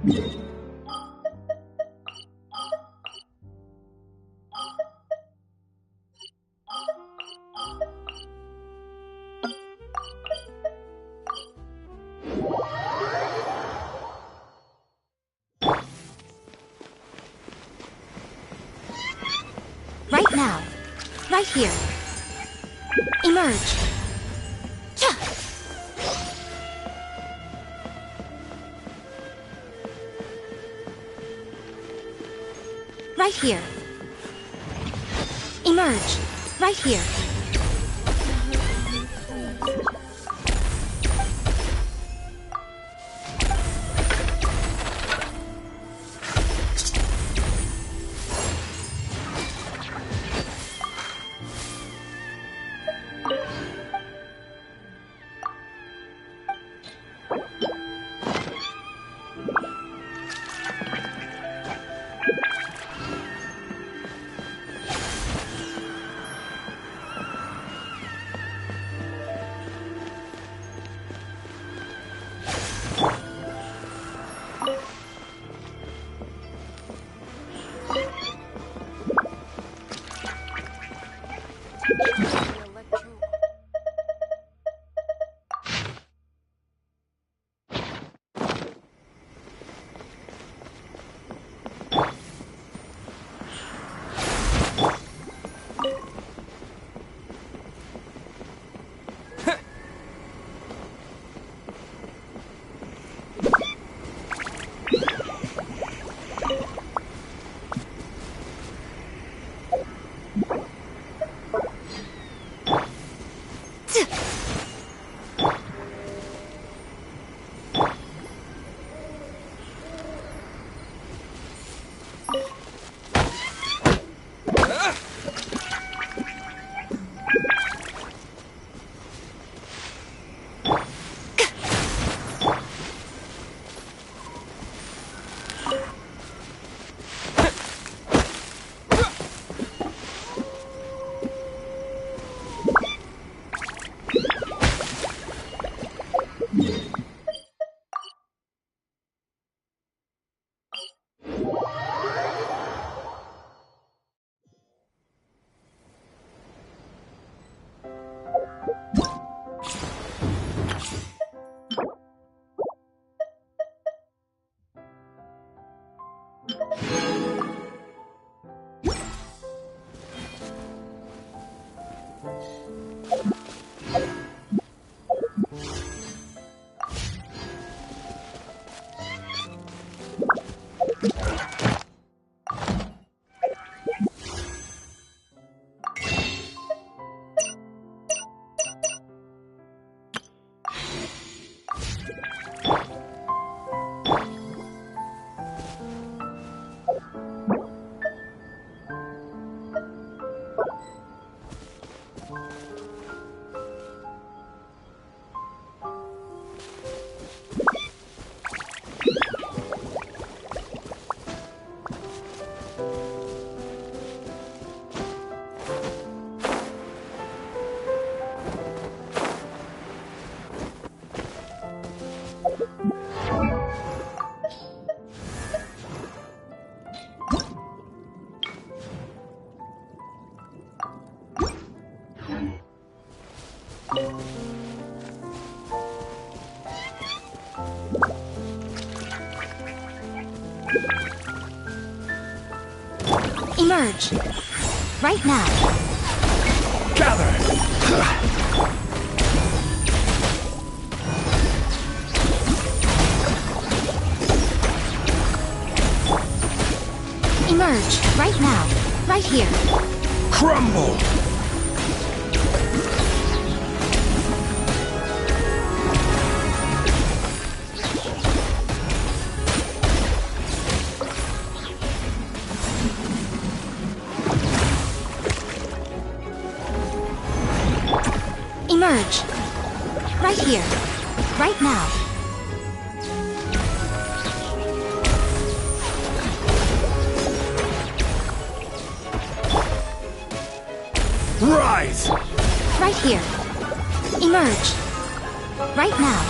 Right now. Right here. Emerge. Yeah. Right here. Emerge. Right here. Emerge. Right now. Gather! Emerge. Right now. Right here. Crumble! Emerge. Right here. Right now. Rise! Right here. Emerge. Right now.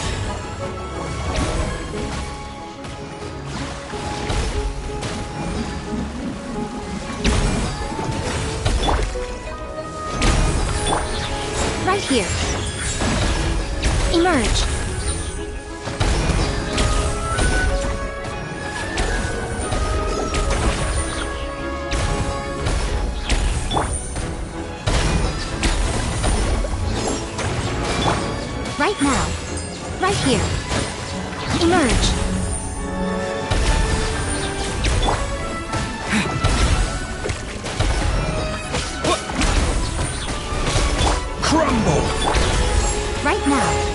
here. Emerge. Right now. Right here. Emerge. Crumble! Right now.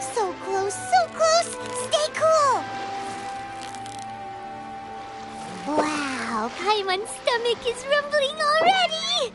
So close, so close! Stay cool! Wow, Paimon's stomach is rumbling already!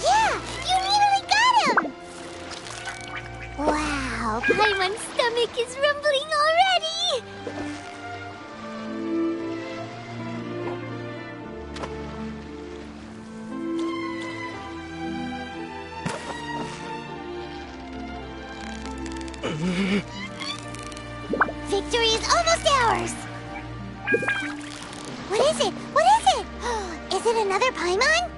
Yeah! You nearly got him! Wow, Paimon's stomach is rumbling already! Victory is almost ours! What is it? What is it? Is it another Paimon?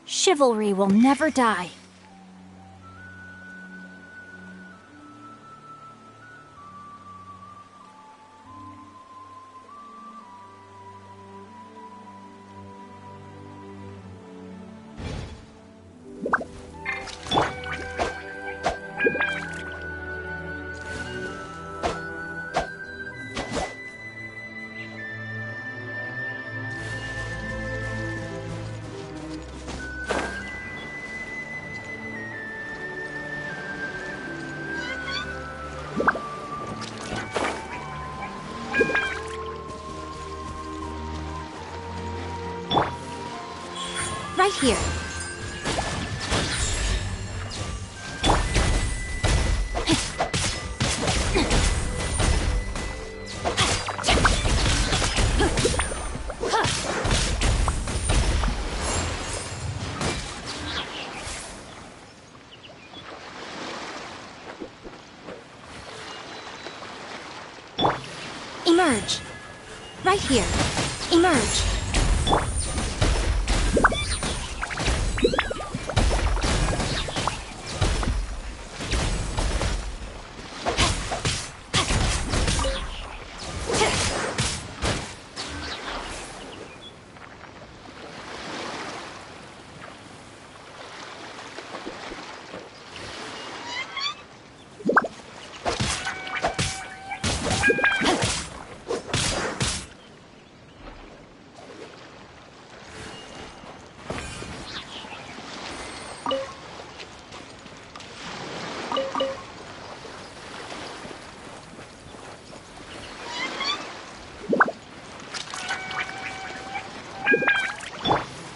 Chivalry will never die. Right here. Emerge. Right here. Emerge.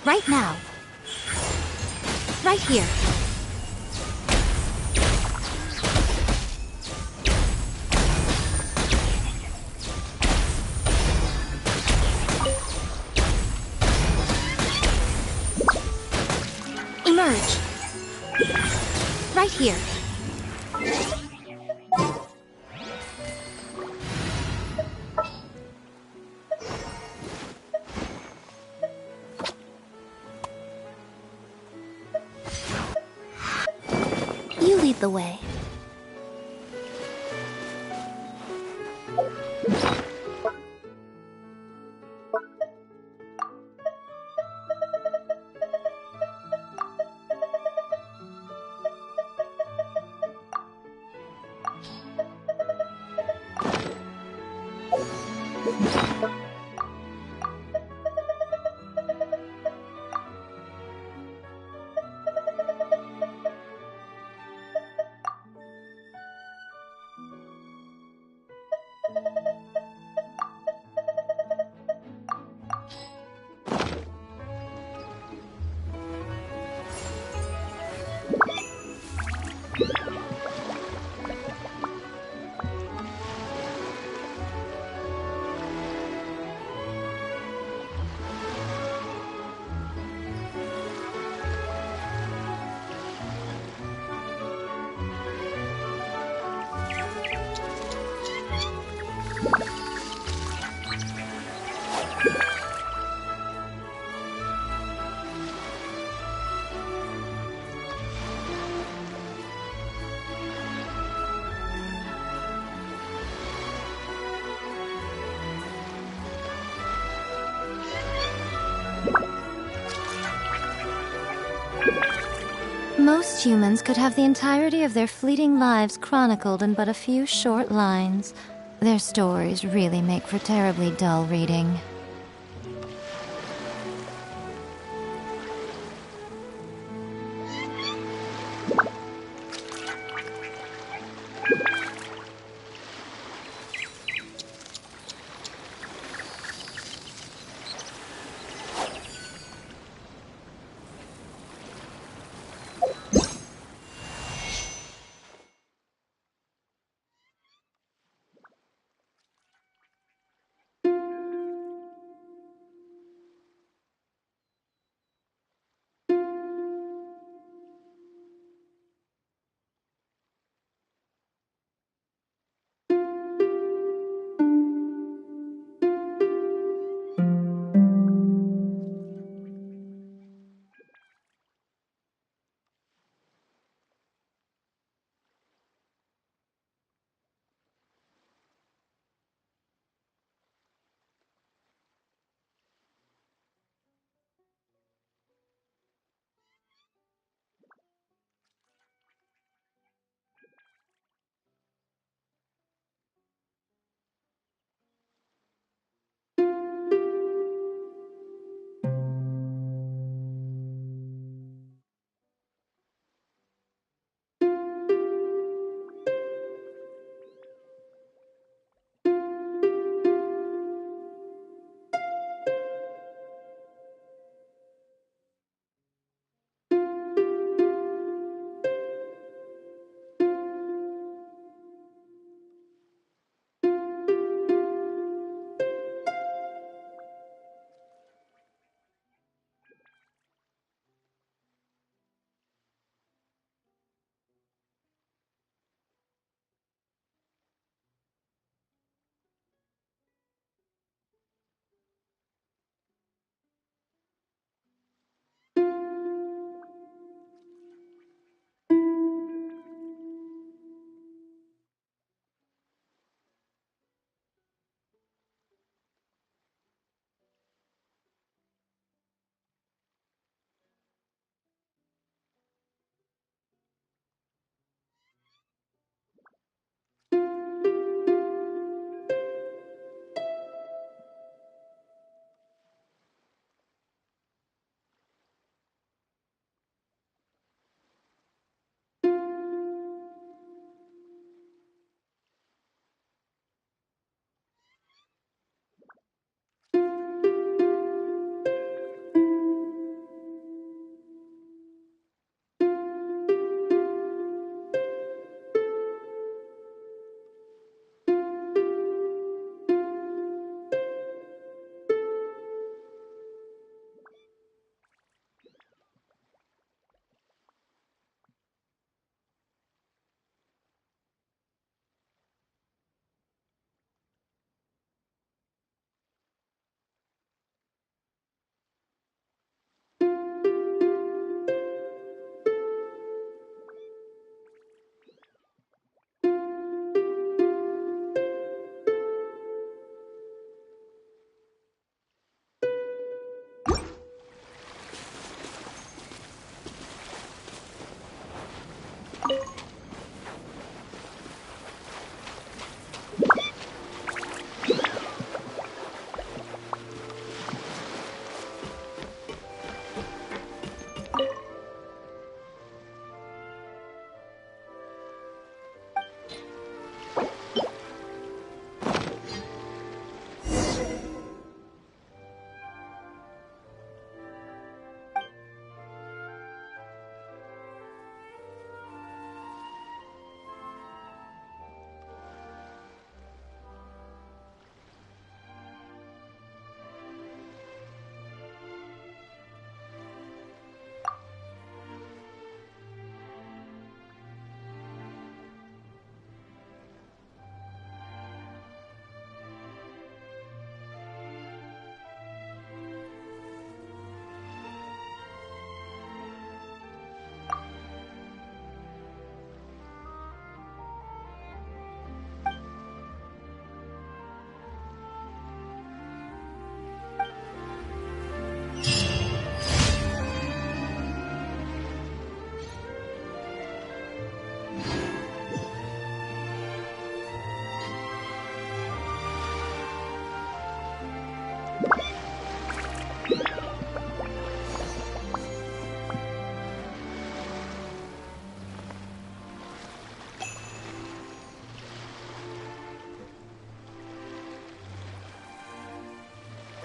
Right now. Right here. Emerge. Right here. You lead the way. Most humans could have the entirety of their fleeting lives chronicled in but a few short lines. Their stories really make for terribly dull reading.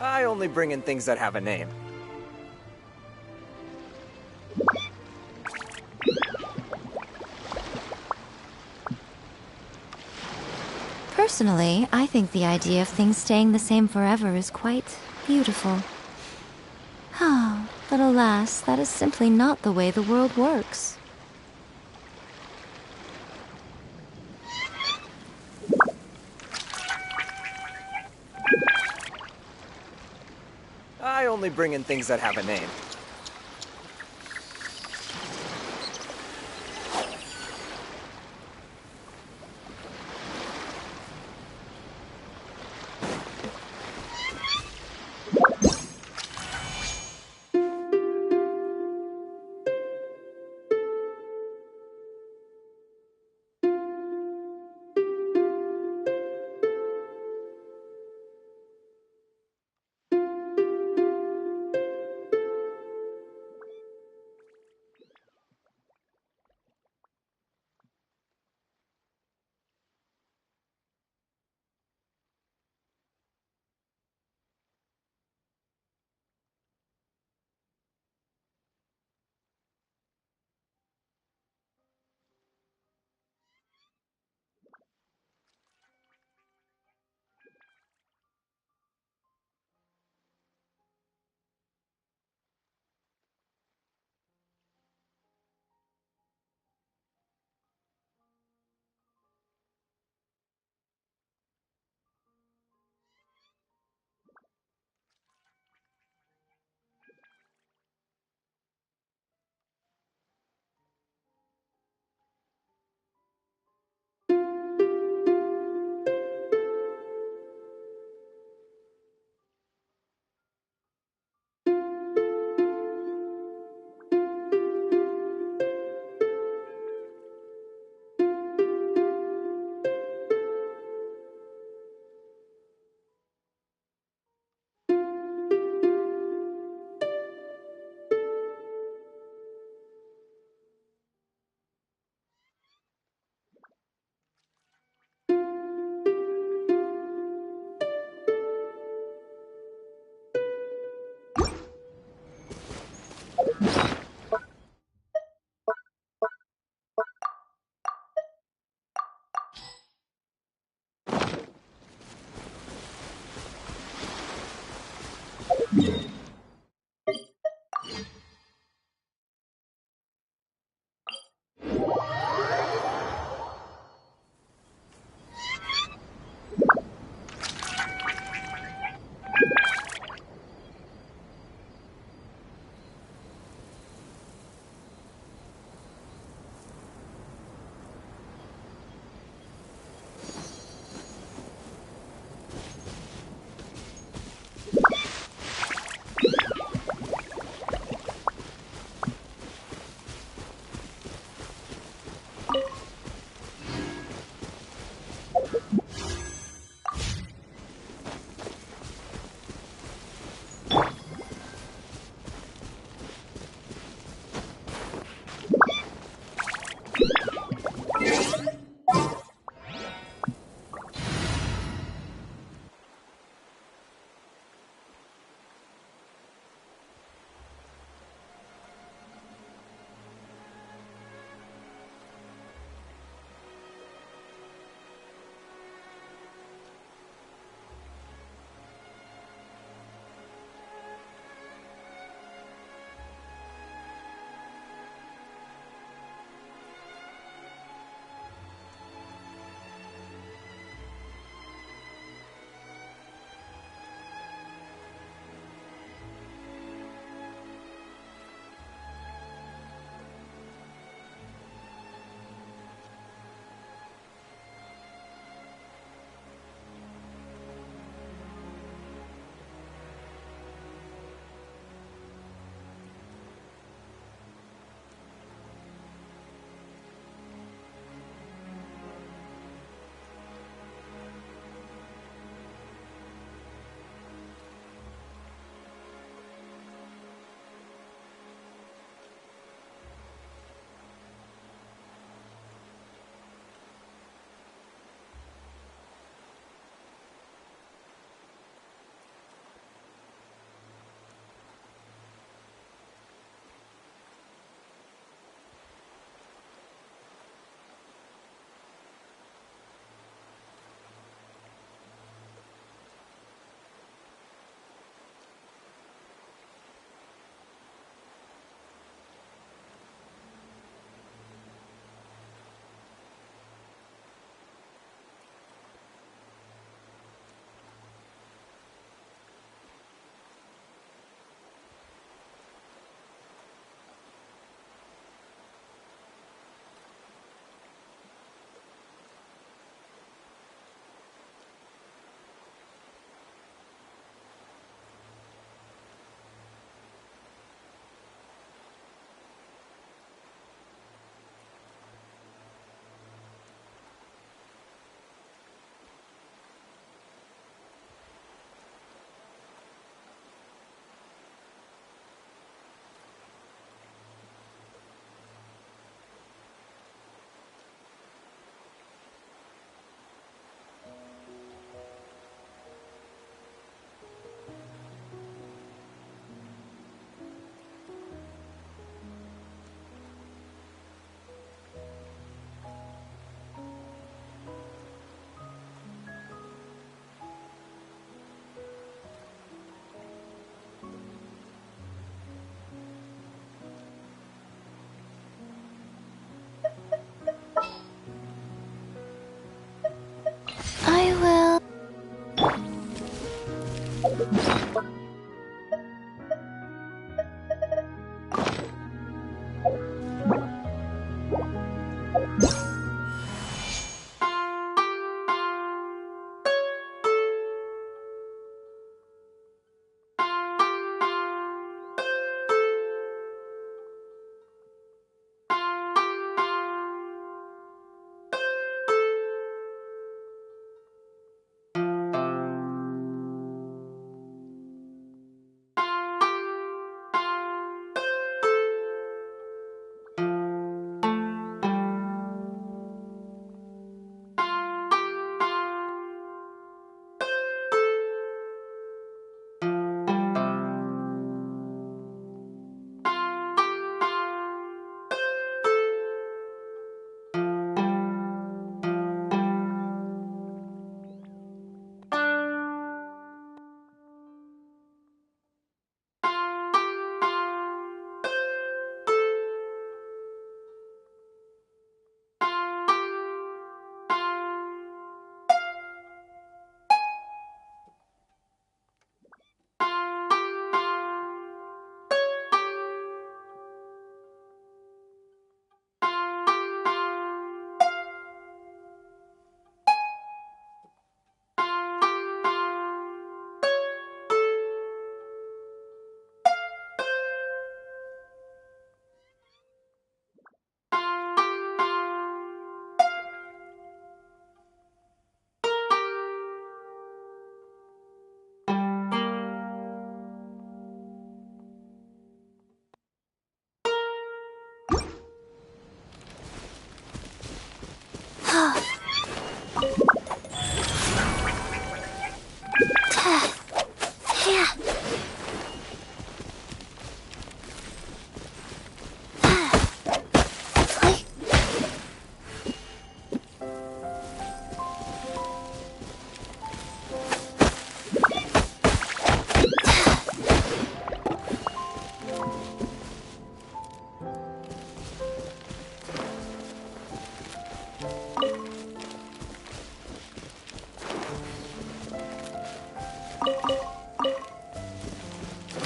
I only bring in things that have a name. Personally, I think the idea of things staying the same forever is quite beautiful. But alas, that is simply not the way the world works. I only bring in things that have a name.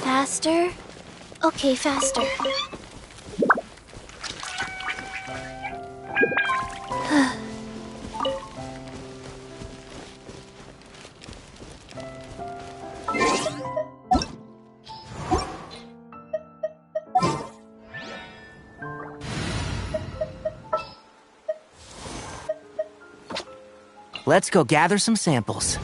Faster? Okay, faster. Let's go gather some samples.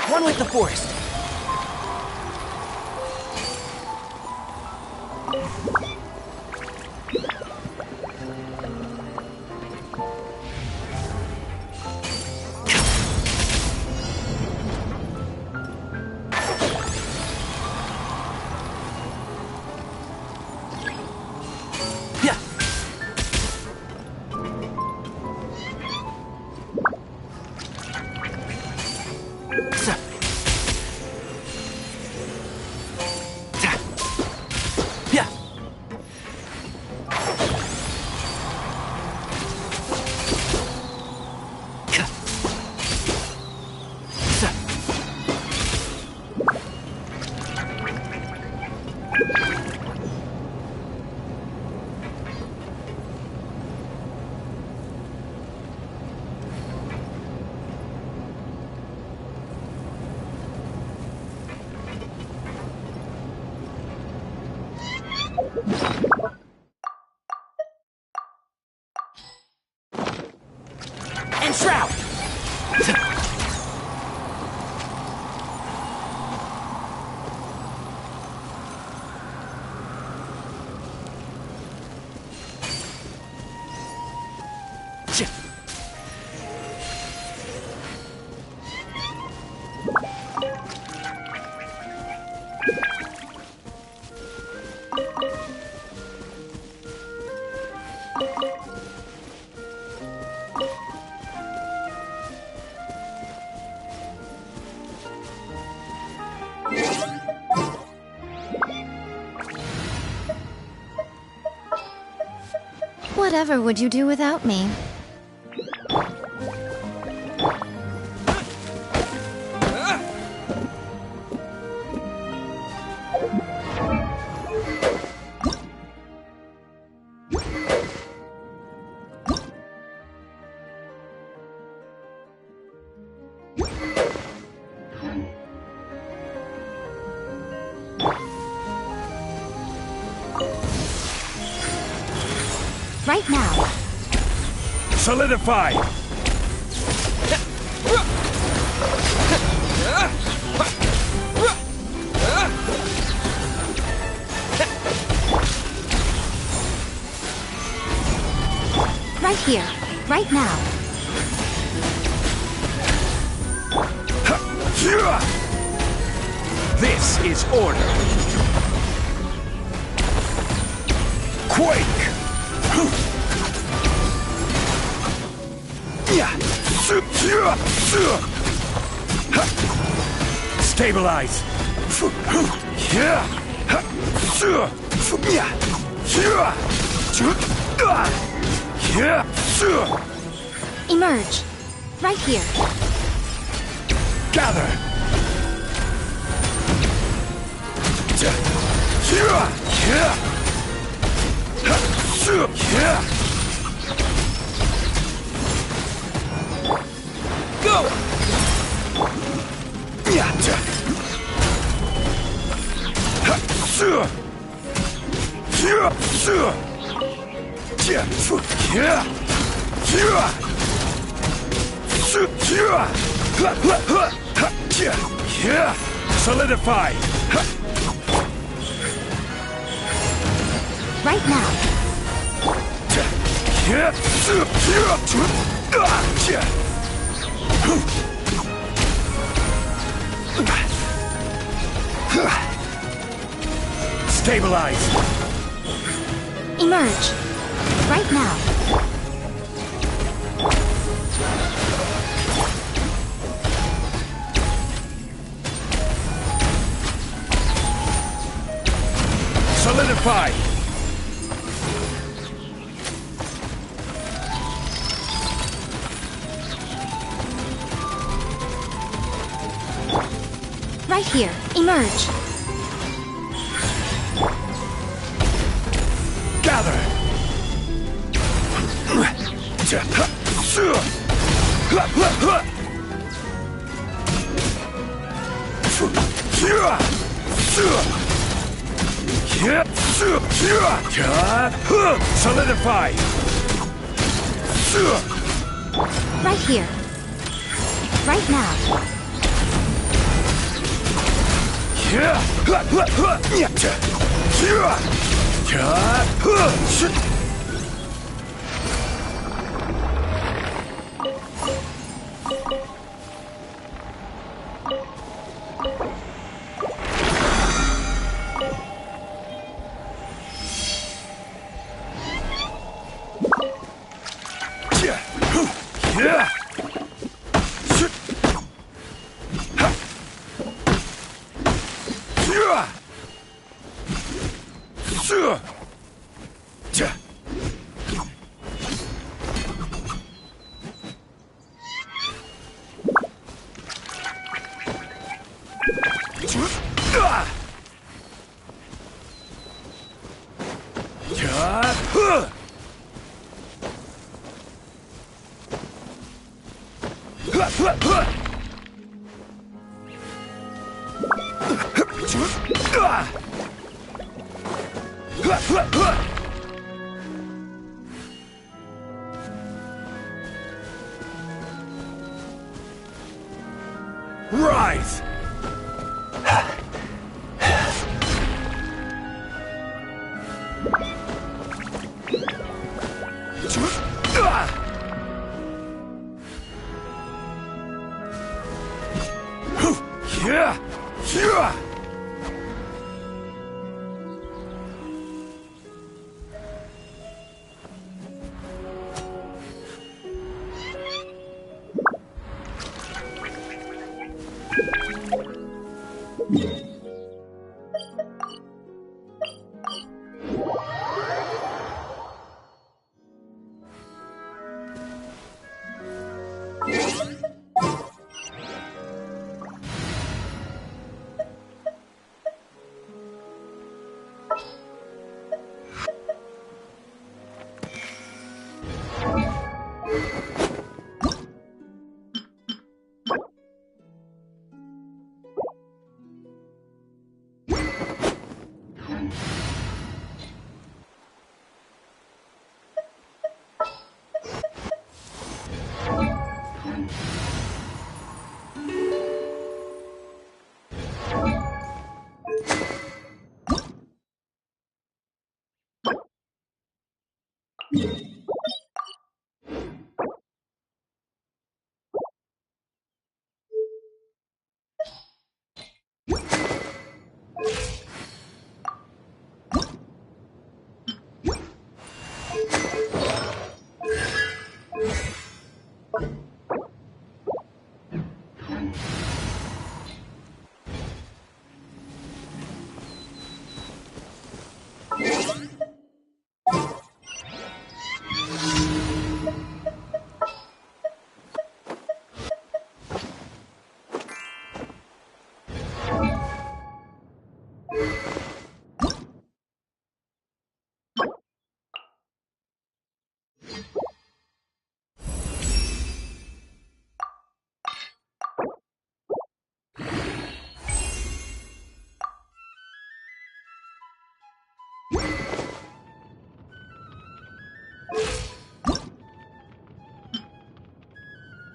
One with the forest. And shroud! Whatever would you do without me? Right now. Solidify! Right here. Right now. This is order. Quake! Stabilize! Emerge. Right here. Gather! Go! Solidify! Right now. Stabilize! Emerge. Right now. Solidify! Right here. Emerge. Gather! Solidify! Right here. Right now. Rise!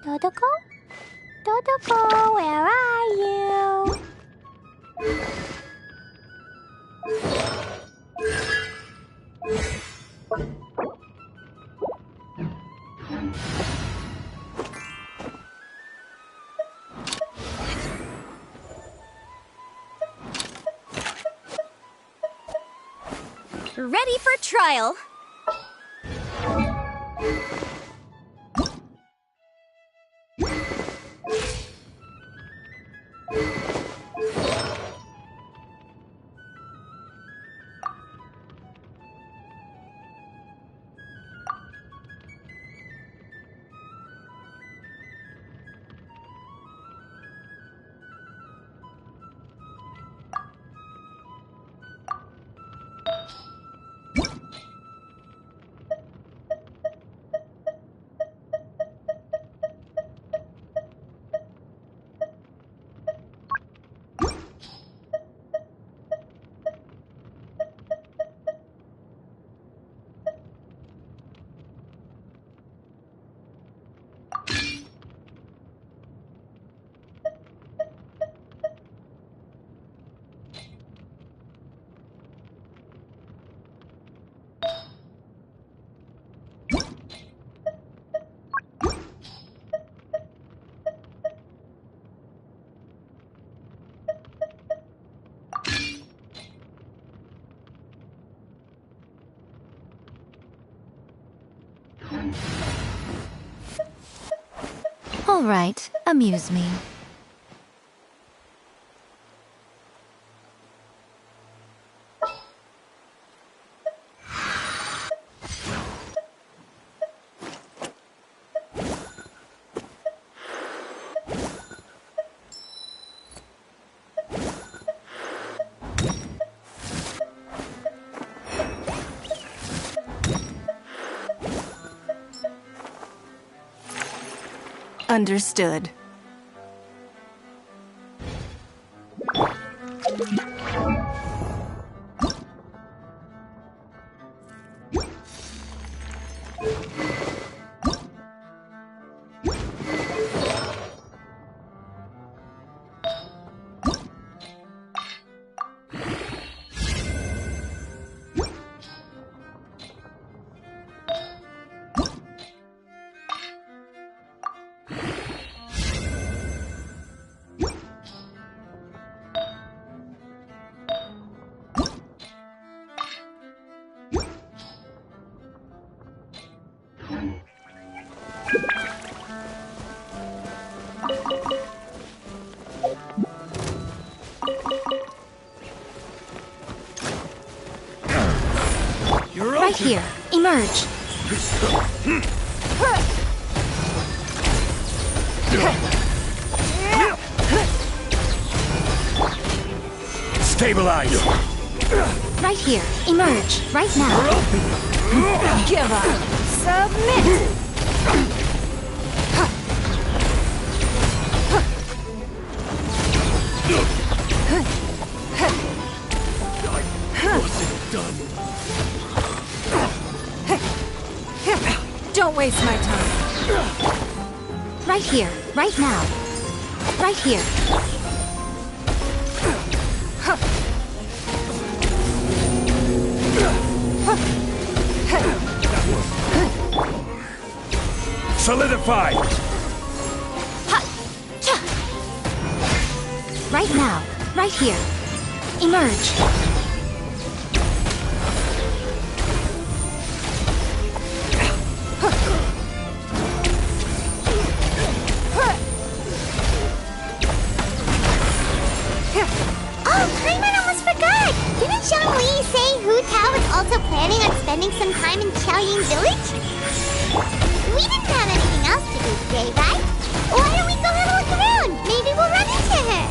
Dodoko? Dodoko, where are you? Ready for trial. All right, amuse me. Understood. Right here. Emerge. Stabilize! Right here. Emerge. Right now. Give up! Submit! Don't waste my time. Right here. Right now. Right here. Solidify! Right now. Right here. Emerge. Oh, Paimon almost forgot! Didn't Zhongli say Hu Tao was also planning on spending some time in Xiaoying village? We didn't have anything else to do today, right? Why don't we go have a look around? Maybe we'll run into her!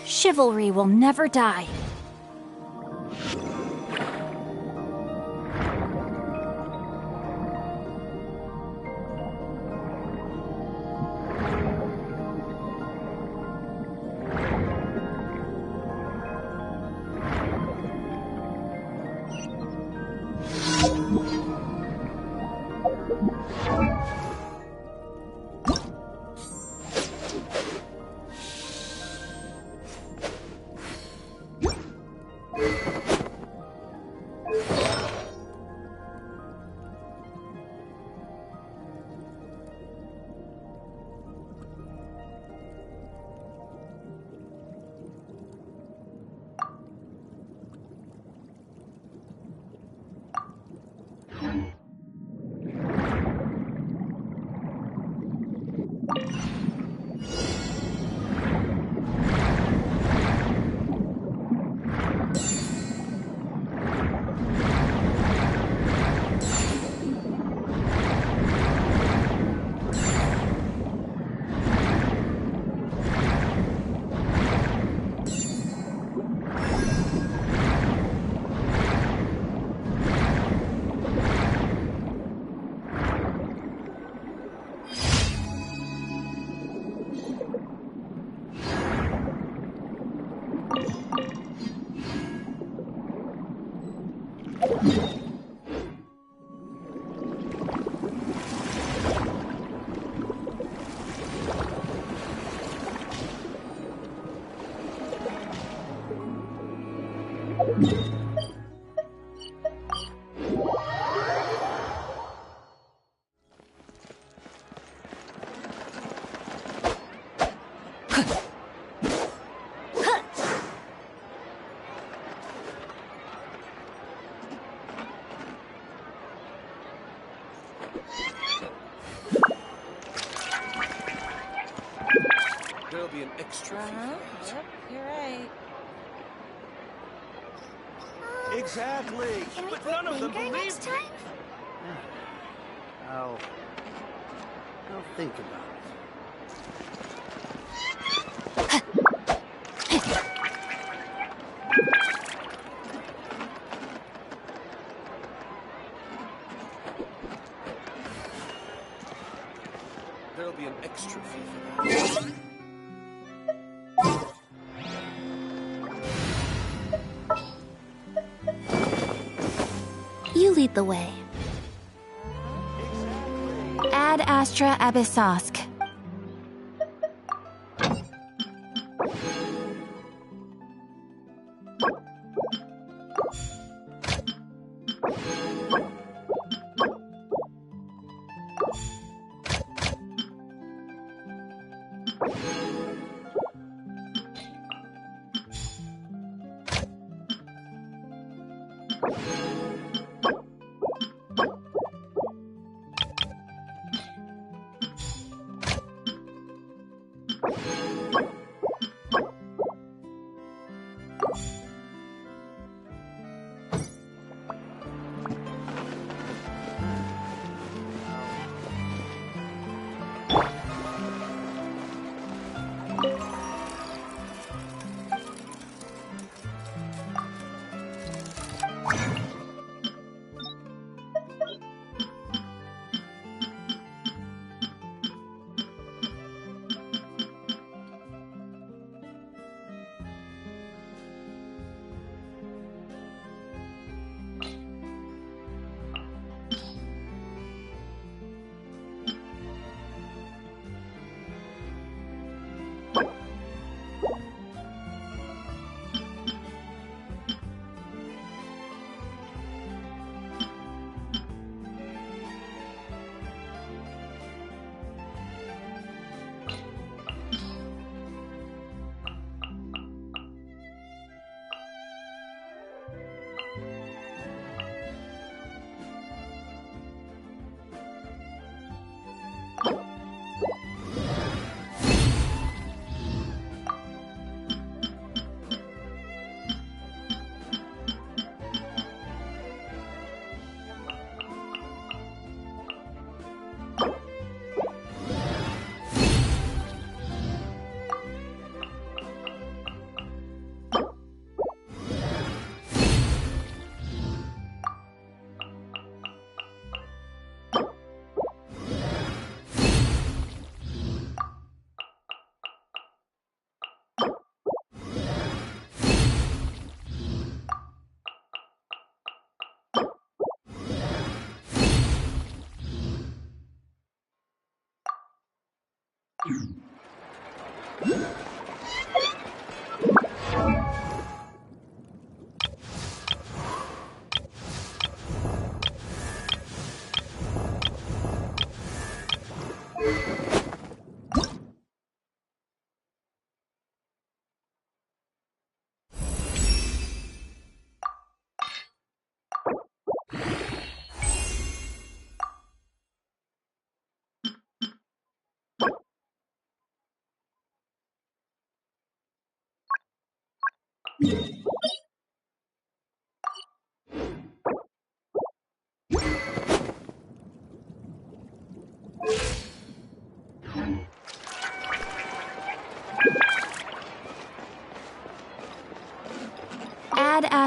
Chivalry will never die. There'll be an extra fee. Yep, you're right. Exactly. Can we But play none of them Linger believe next me. time? I'll think about it. There'll be an extra fee for that. You lead the way. Ad Astra Abyssosk.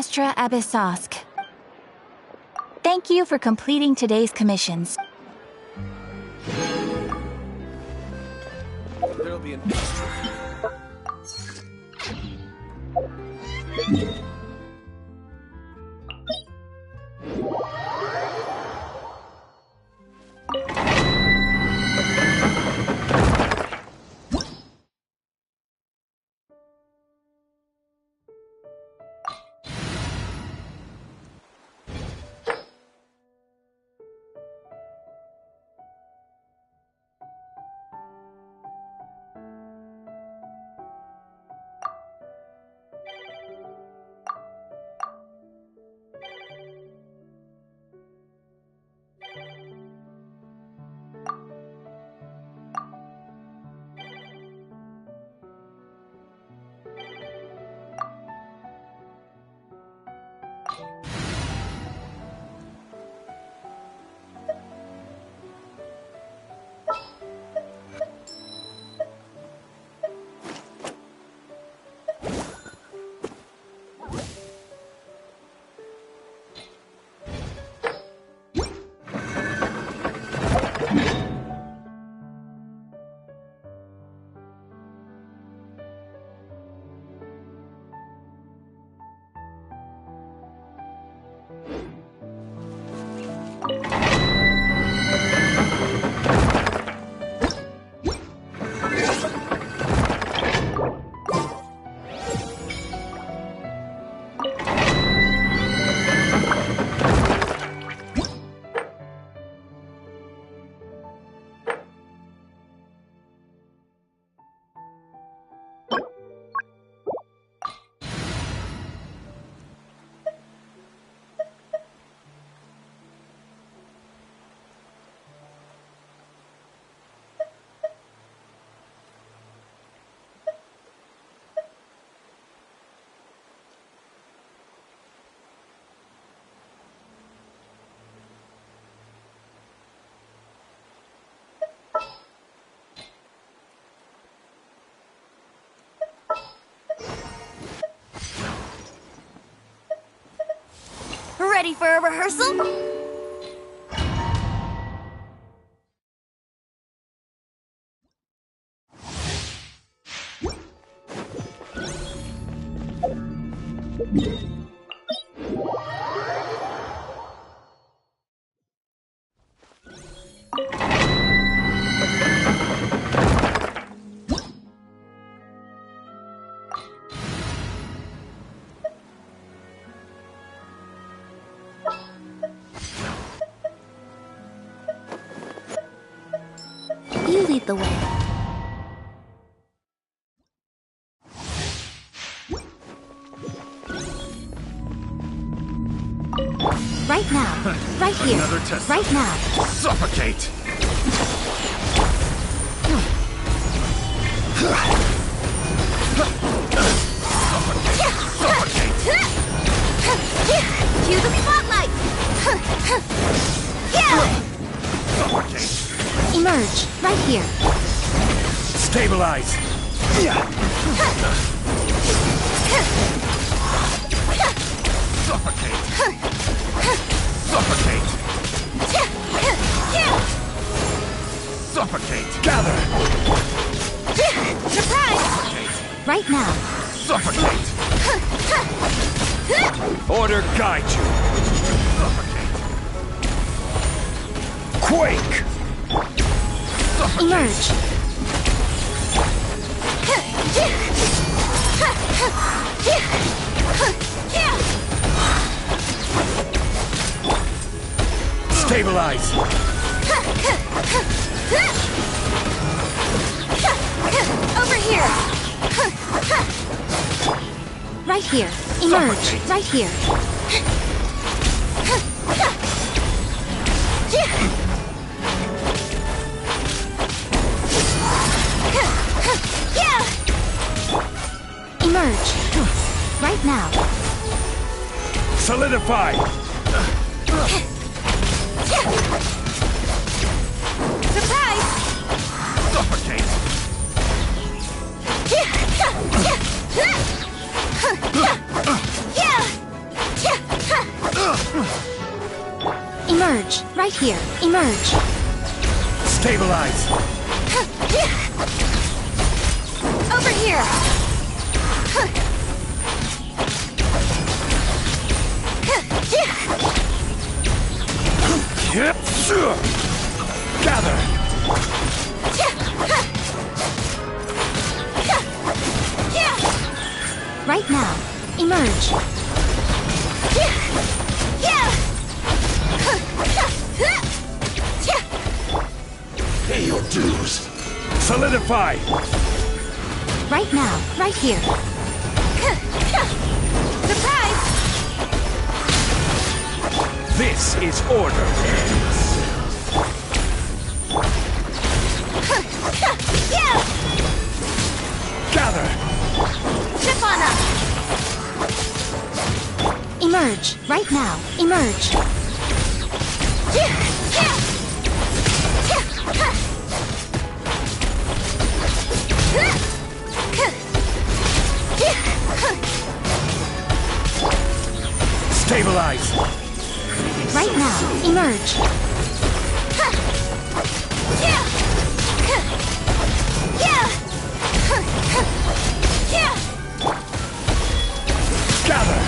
Astra Abyssosk. Thank you for completing today's commissions. There'll be an extra fee. Ready for a rehearsal? You lead the way. Right now. Right here. Another test. Right now. Suffocate! Suffocate! Cue the spotlight! Suffocate! Emerge. Right here. Stabilize! Suffocate! Suffocate! Suffocate! Gather! Surprise! Right now. Suffocate! Order guide you! Suffocate! Quake! Suffocate! Emerge. Stabilize! Over here. Right here. Emerge. Suffocate. Right here. Emerge. Right now. Solidify! Surprise! Suffocate! Emerge. Right here. Emerge. Stabilize. Over here! Gather. Right now. Emerge. Pay your dues. Solidify. Right now. Right here. Surprise! This is order. Gather. Chip on up! Emerge. Right now. Emerge. Stabilize. Right now. Emerge. Gather.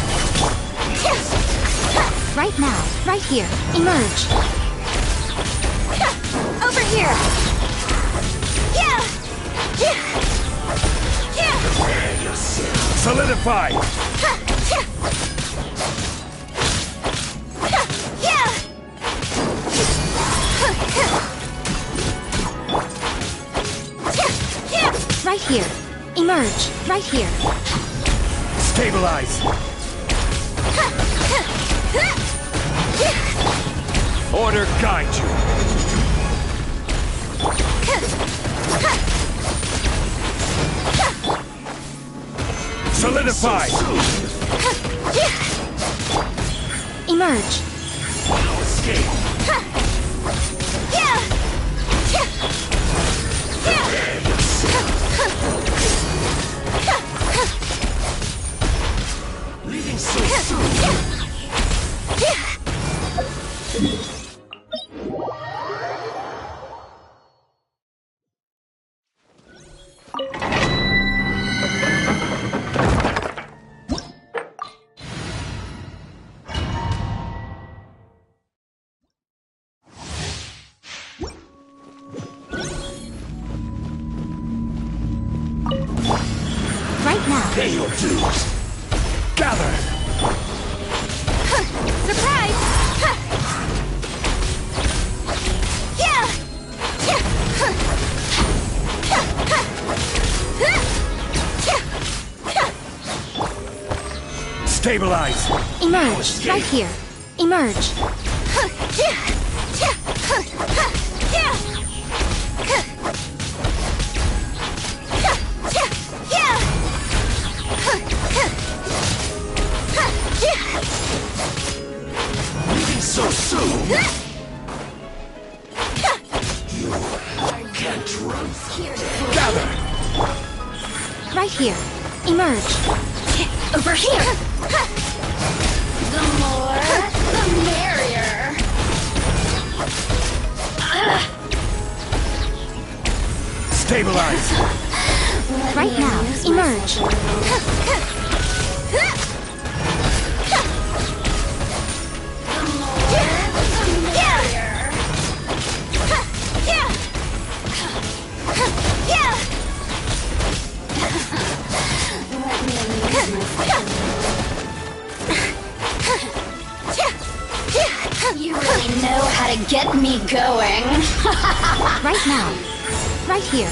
Right now. Right here. Emerge. Over here! Solidify. Right here. Emerge. Right here. Stabilize. Order guide you. Solidify. Emerge. Leaving so soon. Right now. Pay your dues. Gather. Surprise! Stabilize. Emerge. Right here. Emerge. Leaving so soon. You can't run. Gather. Right here. Emerge. Over here! The more, the merrier. Stabilize. Right now. Emerge. You really know how to get me going. Right now. Right here.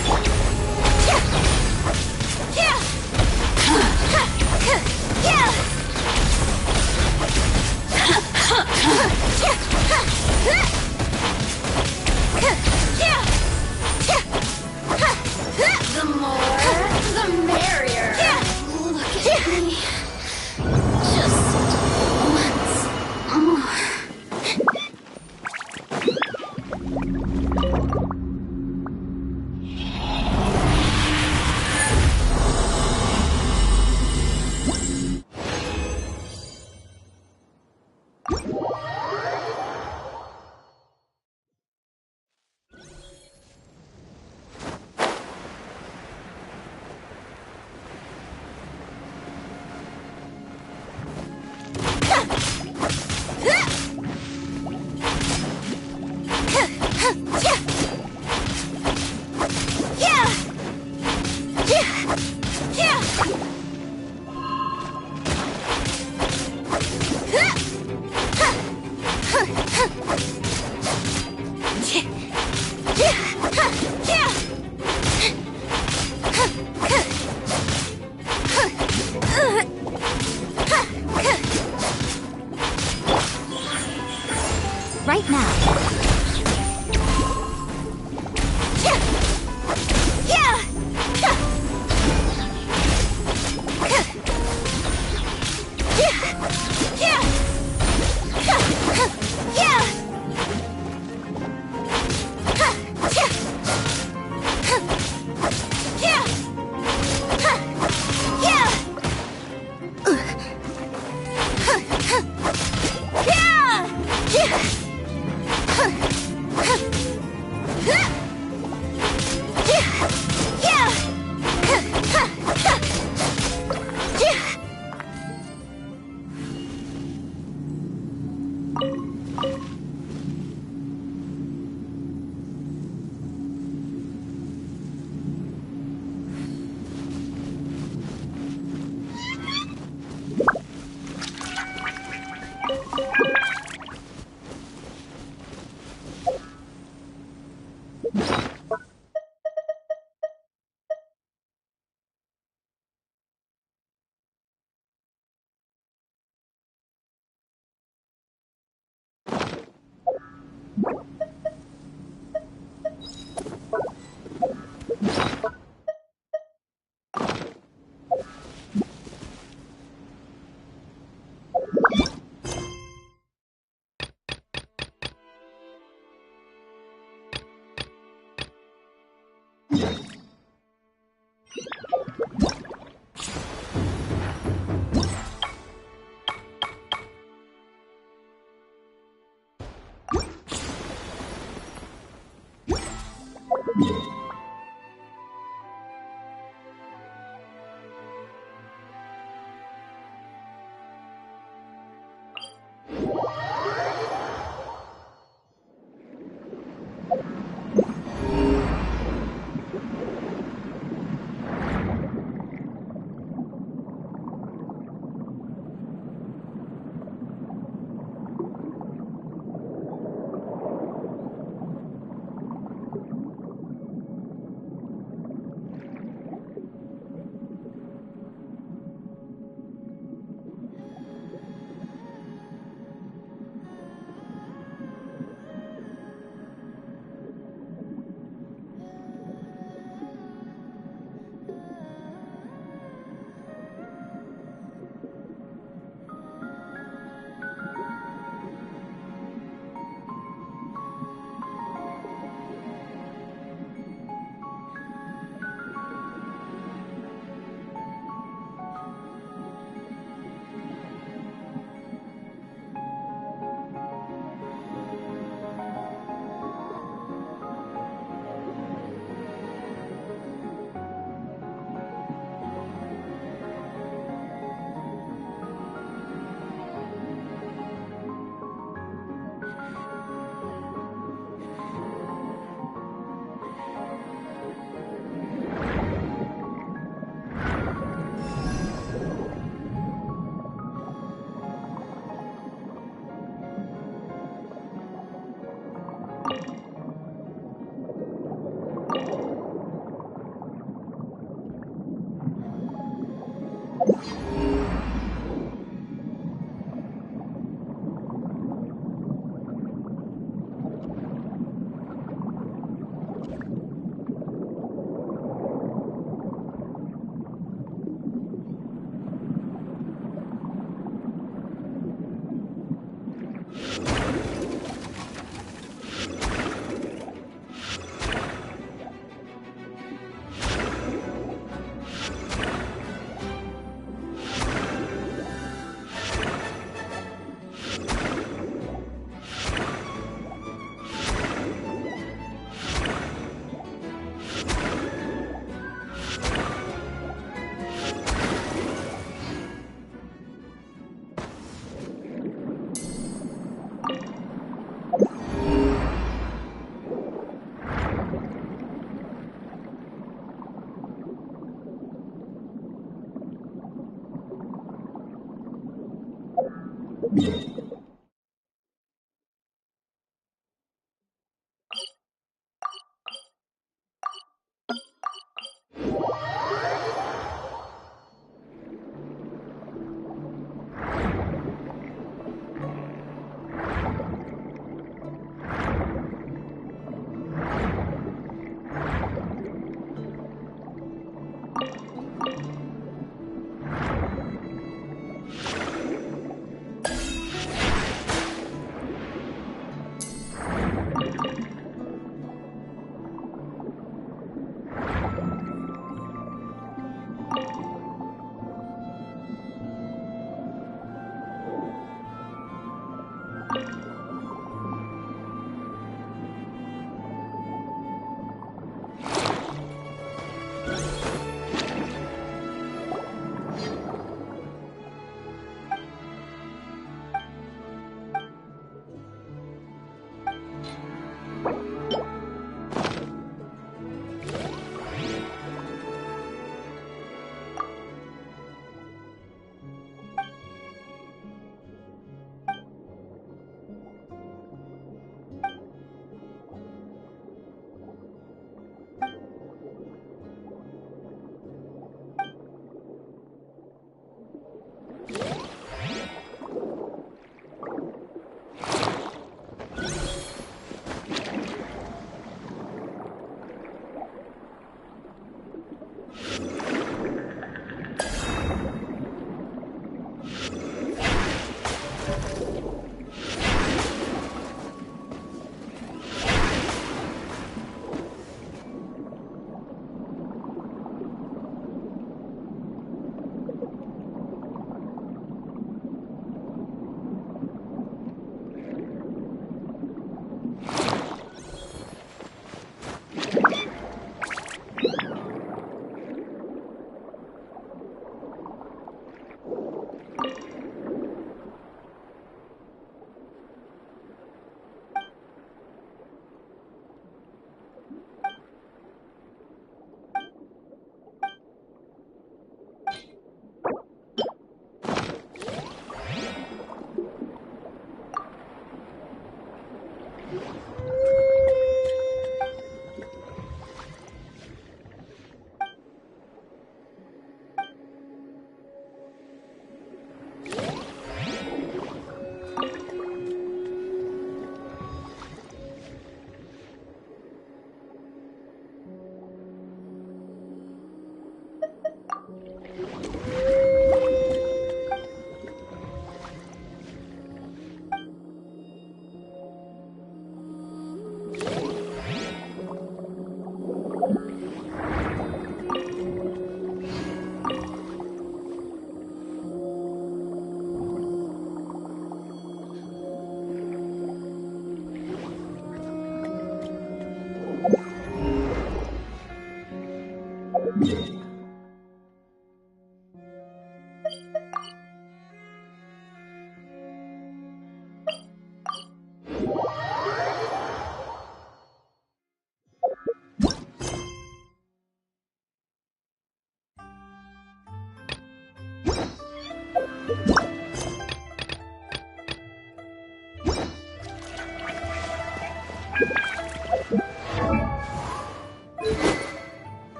The more, the merrier. Look at me. Just once more. right now.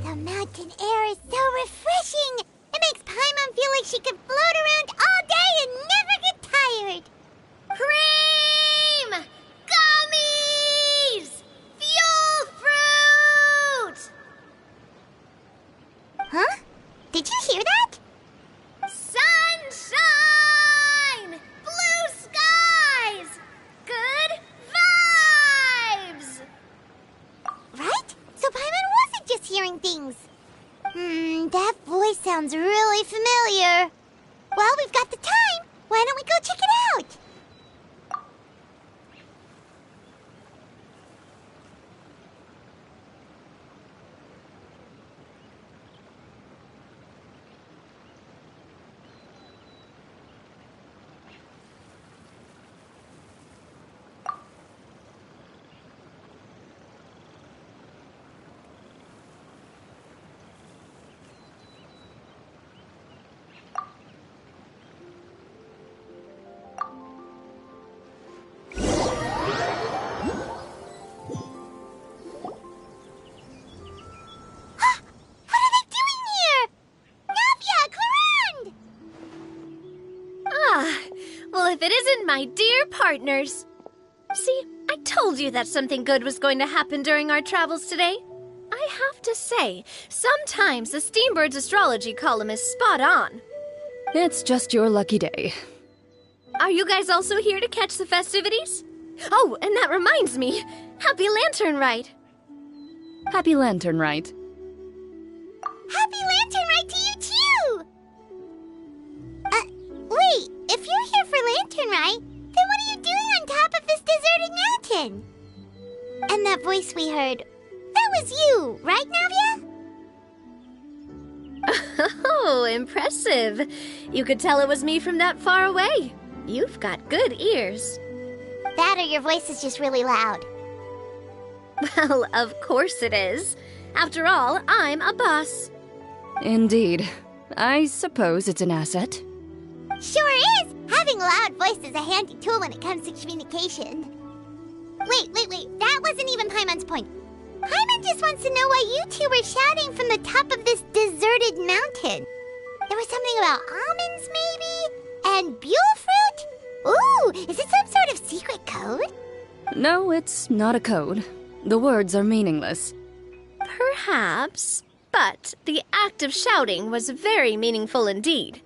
The mountain air is so refreshing! It makes Paimon feel like she could float around all day and never get tired! Cream! Gummies! Fuel fruit! Huh? Did you hear that? Sunshine! Blue skies! Good vibes! Right? So Paimon wasn't just hearing things. That voice sounds really familiar. Well, we've got the time. Why don't we go check it out? Well, if it isn't my dear partners. See, I told you that something good was going to happen during our travels today. I have to say, sometimes the Steambird's astrology column is spot on. It's just your lucky day. Are you guys also here to catch the festivities? Oh, and that reminds me. Happy Lantern Rite. Happy Lantern Rite. Happy Lantern Rite to you, too! Wait, if you're here for Lantern Rite, then what are you doing on top of this deserted mountain? And that voice we heard, that was you, right, Navia? Oh, impressive. You could tell it was me from that far away. You've got good ears. That or your voice is just really loud. Well, of course it is. After all, I'm a boss. Indeed. I suppose it's an asset. Sure is! Having a loud voice is a handy tool when it comes to communication. Wait, that wasn't even Paimon's point. Paimon just wants to know why you two were shouting from the top of this deserted mountain. There was something about almonds, maybe? And buell fruit? Ooh, is it some sort of secret code? No, it's not a code. The words are meaningless. Perhaps, but the act of shouting was very meaningful indeed.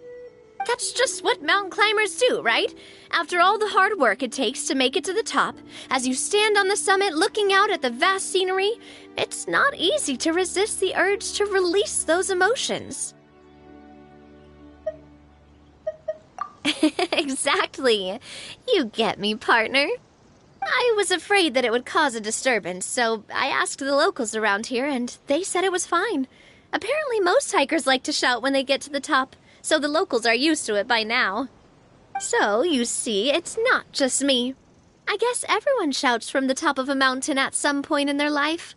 That's just what mountain climbers do, right? After all the hard work it takes to make it to the top, as you stand on the summit looking out at the vast scenery, it's not easy to resist the urge to release those emotions. Exactly. You get me, partner. I was afraid that it would cause a disturbance, so I asked the locals around here, and they said it was fine. Apparently most hikers like to shout when they get to the top, so the locals are used to it by now. So, you see, it's not just me. I guess everyone shouts from the top of a mountain at some point in their life.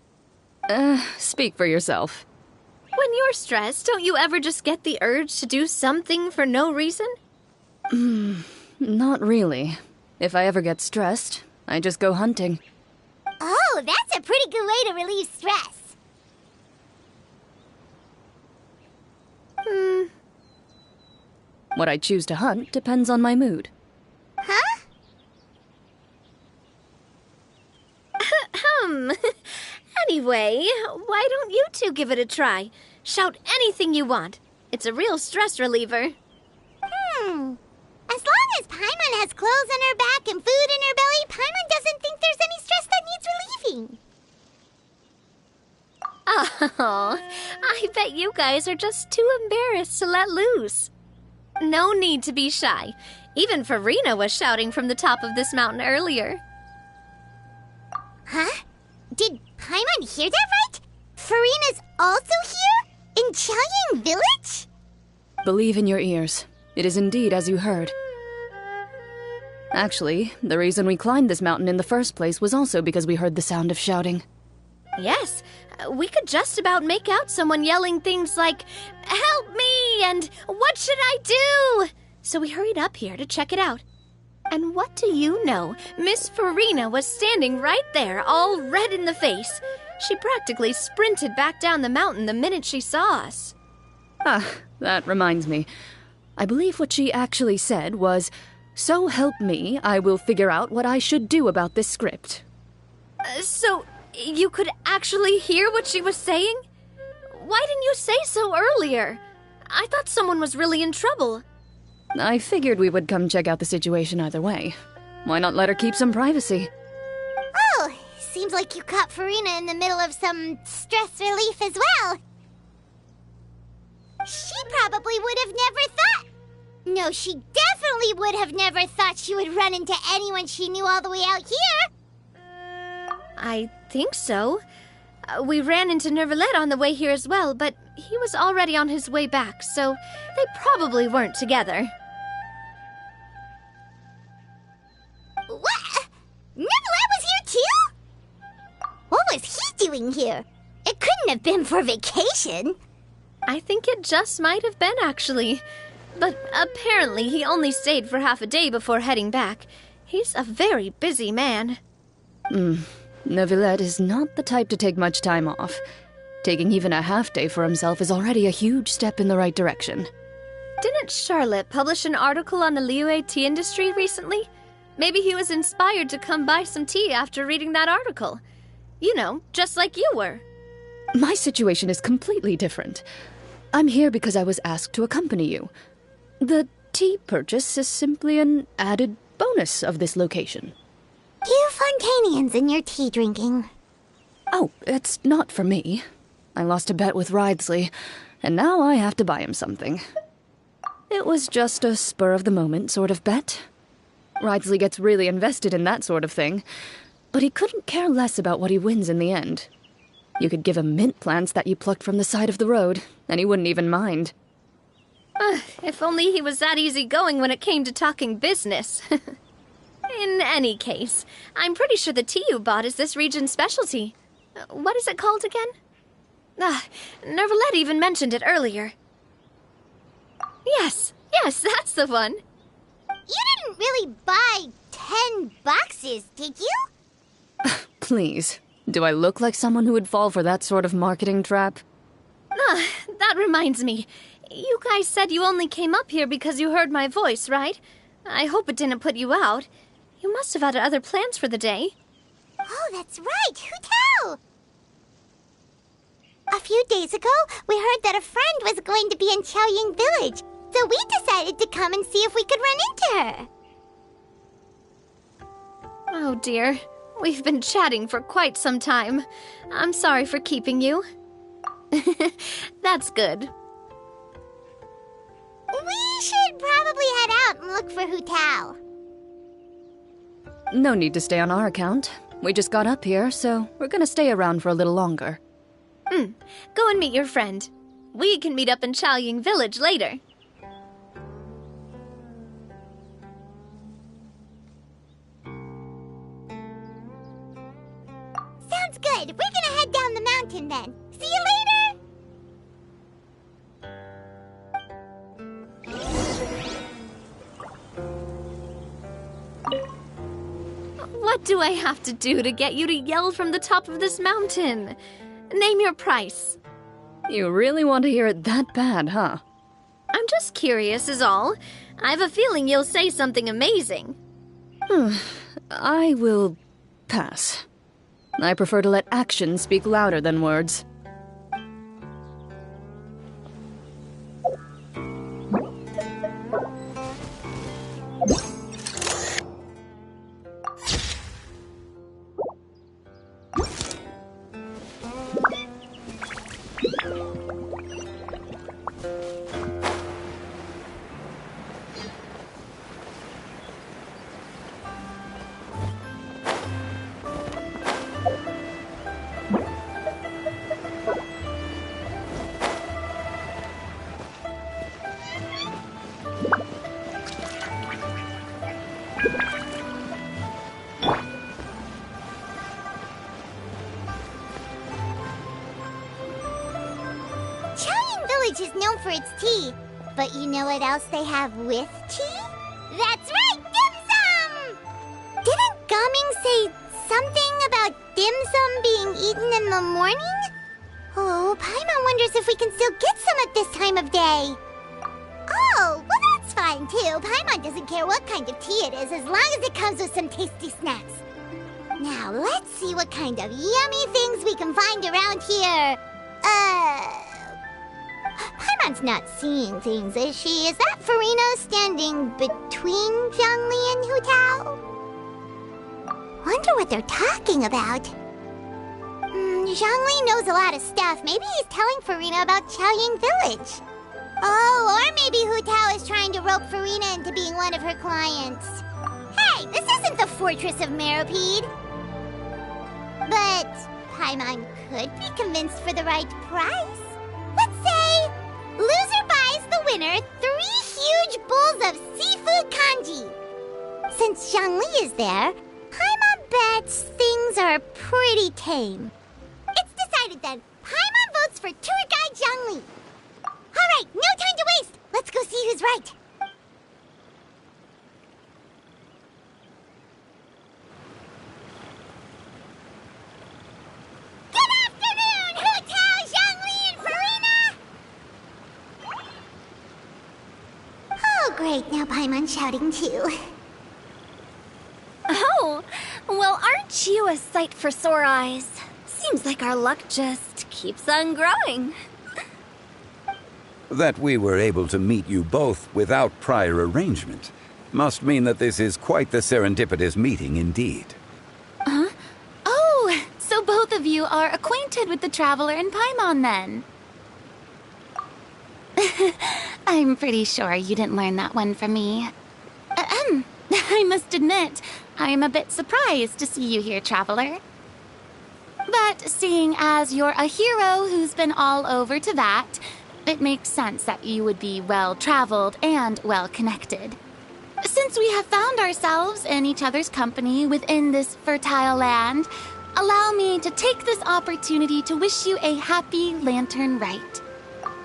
Speak for yourself. When you're stressed, don't you ever just get the urge to do something for no reason? Not really. If I ever get stressed, I just go hunting. Oh, that's a pretty good way to relieve stress. What I choose to hunt depends on my mood. Huh? Anyway, why don't you two give it a try? Shout anything you want. It's a real stress reliever. As long as Paimon has clothes on her back and food in her belly, Paimon doesn't think there's any stress that needs relieving. Oh, I bet you guys are just too embarrassed to let loose. No need to be shy. Even Farina was shouting from the top of this mountain earlier. Huh? Did Paimon hear that right? Farina's also here? In Xiaoying Village? Believe in your ears. It is indeed as you heard. Actually, the reason we climbed this mountain in the first place was also because we heard the sound of shouting. Yes, we could just about make out someone yelling things like, "Help me!" and "What should I do?" So we hurried up here to check it out. And what do you know? Miss Farina was standing right there, all red in the face. She practically sprinted back down the mountain the minute she saw us. Ah, that reminds me. I believe what she actually said was, "So help me, I will figure out what I should do about this script." So, you could actually hear what she was saying? Why didn't you say so earlier? I thought someone was really in trouble. I figured we would come check out the situation either way. Why not let her keep some privacy? Oh, seems like you caught Farina in the middle of some stress relief as well. She probably would have never thought. No, she definitely would have never thought she would run into anyone she knew all the way out here. I think so. We ran into Nervalet on the way here as well, but he was already on his way back, so they probably weren't together. What? Nervalet was here too? What was he doing here? It couldn't have been for vacation. I think it just might have been, actually. But apparently he only stayed for half a day before heading back. He's a very busy man. Neuvillette is not the type to take much time off. Taking even a half day for himself is already a huge step in the right direction. Didn't Charlotte publish an article on the Liyue tea industry recently? Maybe he was inspired to come buy some tea after reading that article. You know, just like you were. My situation is completely different. I'm here because I was asked to accompany you. The tea purchase is simply an added bonus of this location. You Fontanians and your tea drinking. Oh, it's not for me. I lost a bet with Wriothesley, and now I have to buy him something. It was just a spur-of-the-moment sort of bet. Wriothesley gets really invested in that sort of thing, but he couldn't care less about what he wins in the end. You could give him mint plants that you plucked from the side of the road, and he wouldn't even mind. If only he was that easygoing when it came to talking business. In any case, I'm pretty sure the tea you bought is this region's specialty. What is it called again? Nervalet even mentioned it earlier. Yes, that's the one. You didn't really buy 10 boxes, did you? Please, do I look like someone who would fall for that sort of marketing trap? That reminds me. You guys said you only came up here because you heard my voice, right? I hope it didn't put you out. You must have had other plans for the day. Oh, that's right. Who tell? A few days ago, we heard that a friend was going to be in Xiaoying Village, so we decided to come and see if we could run into her. Oh dear. We've been chatting for quite some time. I'm sorry for keeping you. That's good. We should probably head out and look for Hu Tao. No need to stay on our account. We just got up here, so we're gonna stay around for a little longer. Go and meet your friend. We can meet up in Xiaoying Village later. Sounds good. We're gonna head down the mountain then. See you later! What do I have to do to get you to yell from the top of this mountain? Name your price. You really want to hear it that bad, huh? I'm just curious is all. I have a feeling you'll say something amazing. I will pass. I prefer to let actions speak louder than words. Xiaoying Village is known for its tea, but you know what else they have with tea? That's right, dim sum! Didn't Gaming say something about dim sum being eaten in the morning? Oh, Paimon wonders if we can still get some at this time of day. Oh, well that's fine too. Paimon doesn't care what kind of tea it is as long as it comes with some tasty snacks. Now, let's see what kind of yummy things we can find around here. Paimon's not seeing things, is she? Is that Farina standing between Zhongli and Hu Tao? Wonder what they're talking about. Zhongli knows a lot of stuff. Maybe he's telling Farina about Xiaoying Village. Oh, or maybe Hu Tao is trying to rope Farina into being one of her clients. Hey, this isn't the Fortress of Meropide. But Paimon could be convinced for the right price. Let's say loser buys the winner 3 huge bowls of seafood kanji. Since Zhongli is there, Paimon bets things are pretty tame. It's decided then. Paimon votes for tour guide Zhongli. All right, no time to waste. Let's go see who's right. Good afternoon, Hu Tao, Zhongli, and Farina! Oh, great. Now Paimon's shouting too. Oh, well, aren't you a sight for sore eyes? Seems like our luck just keeps on growing. That we were able to meet you both without prior arrangement must mean that this is quite the serendipitous meeting indeed. Huh? Oh, so both of you are acquainted with the Traveler and Paimon then? I'm pretty sure you didn't learn that one from me. I must admit, I am a bit surprised to see you here, Traveler. But seeing as you're a hero who's been all over Teyvat, it makes sense that you would be well-traveled and well-connected. Since we have found ourselves in each other's company within this fertile land, allow me to take this opportunity to wish you a happy Lantern Rite.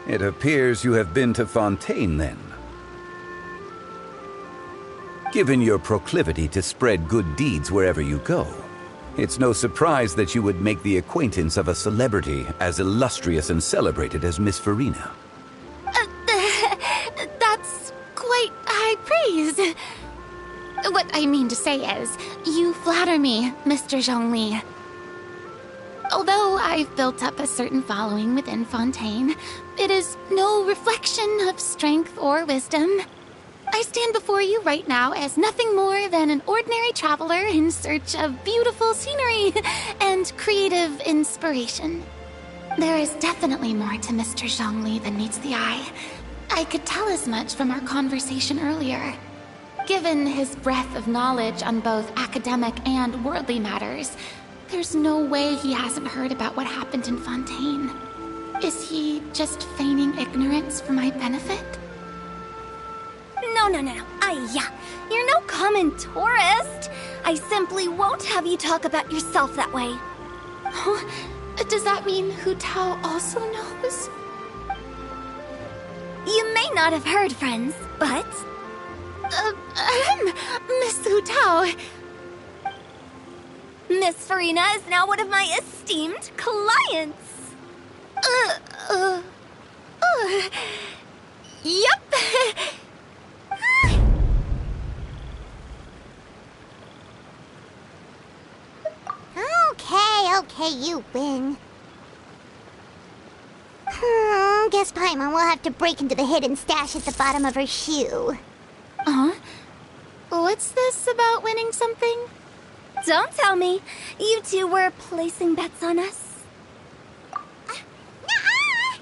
It appears you have been to Fontaine, then. Given your proclivity to spread good deeds wherever you go, it's no surprise that you would make the acquaintance of a celebrity as illustrious and celebrated as Miss Farina. That's quite high praise. What I mean to say is, you flatter me, Mr. Zhongli. Although I've built up a certain following within Fontaine, it is no reflection of strength or wisdom. I stand before you right now as nothing more than an ordinary traveler in search of beautiful scenery and creative inspiration. There is definitely more to Mr. Zhongli than meets the eye. I could tell as much from our conversation earlier. Given his breadth of knowledge on both academic and worldly matters, there's no way he hasn't heard about what happened in Fontaine. Is he just feigning ignorance for my benefit? No. You're no common tourist. I simply won't have you talk about yourself that way. Oh, does that mean Hu Tao also knows? You may not have heard, friends, but... Miss Hu Tao... Miss Farina is now one of my esteemed clients. Yep. Okay, you win. Guess Paimon will have to break into the hidden stash at the bottom of her shoe. What's this about winning something? Don't tell me. You two were placing bets on us. Nuh-uh!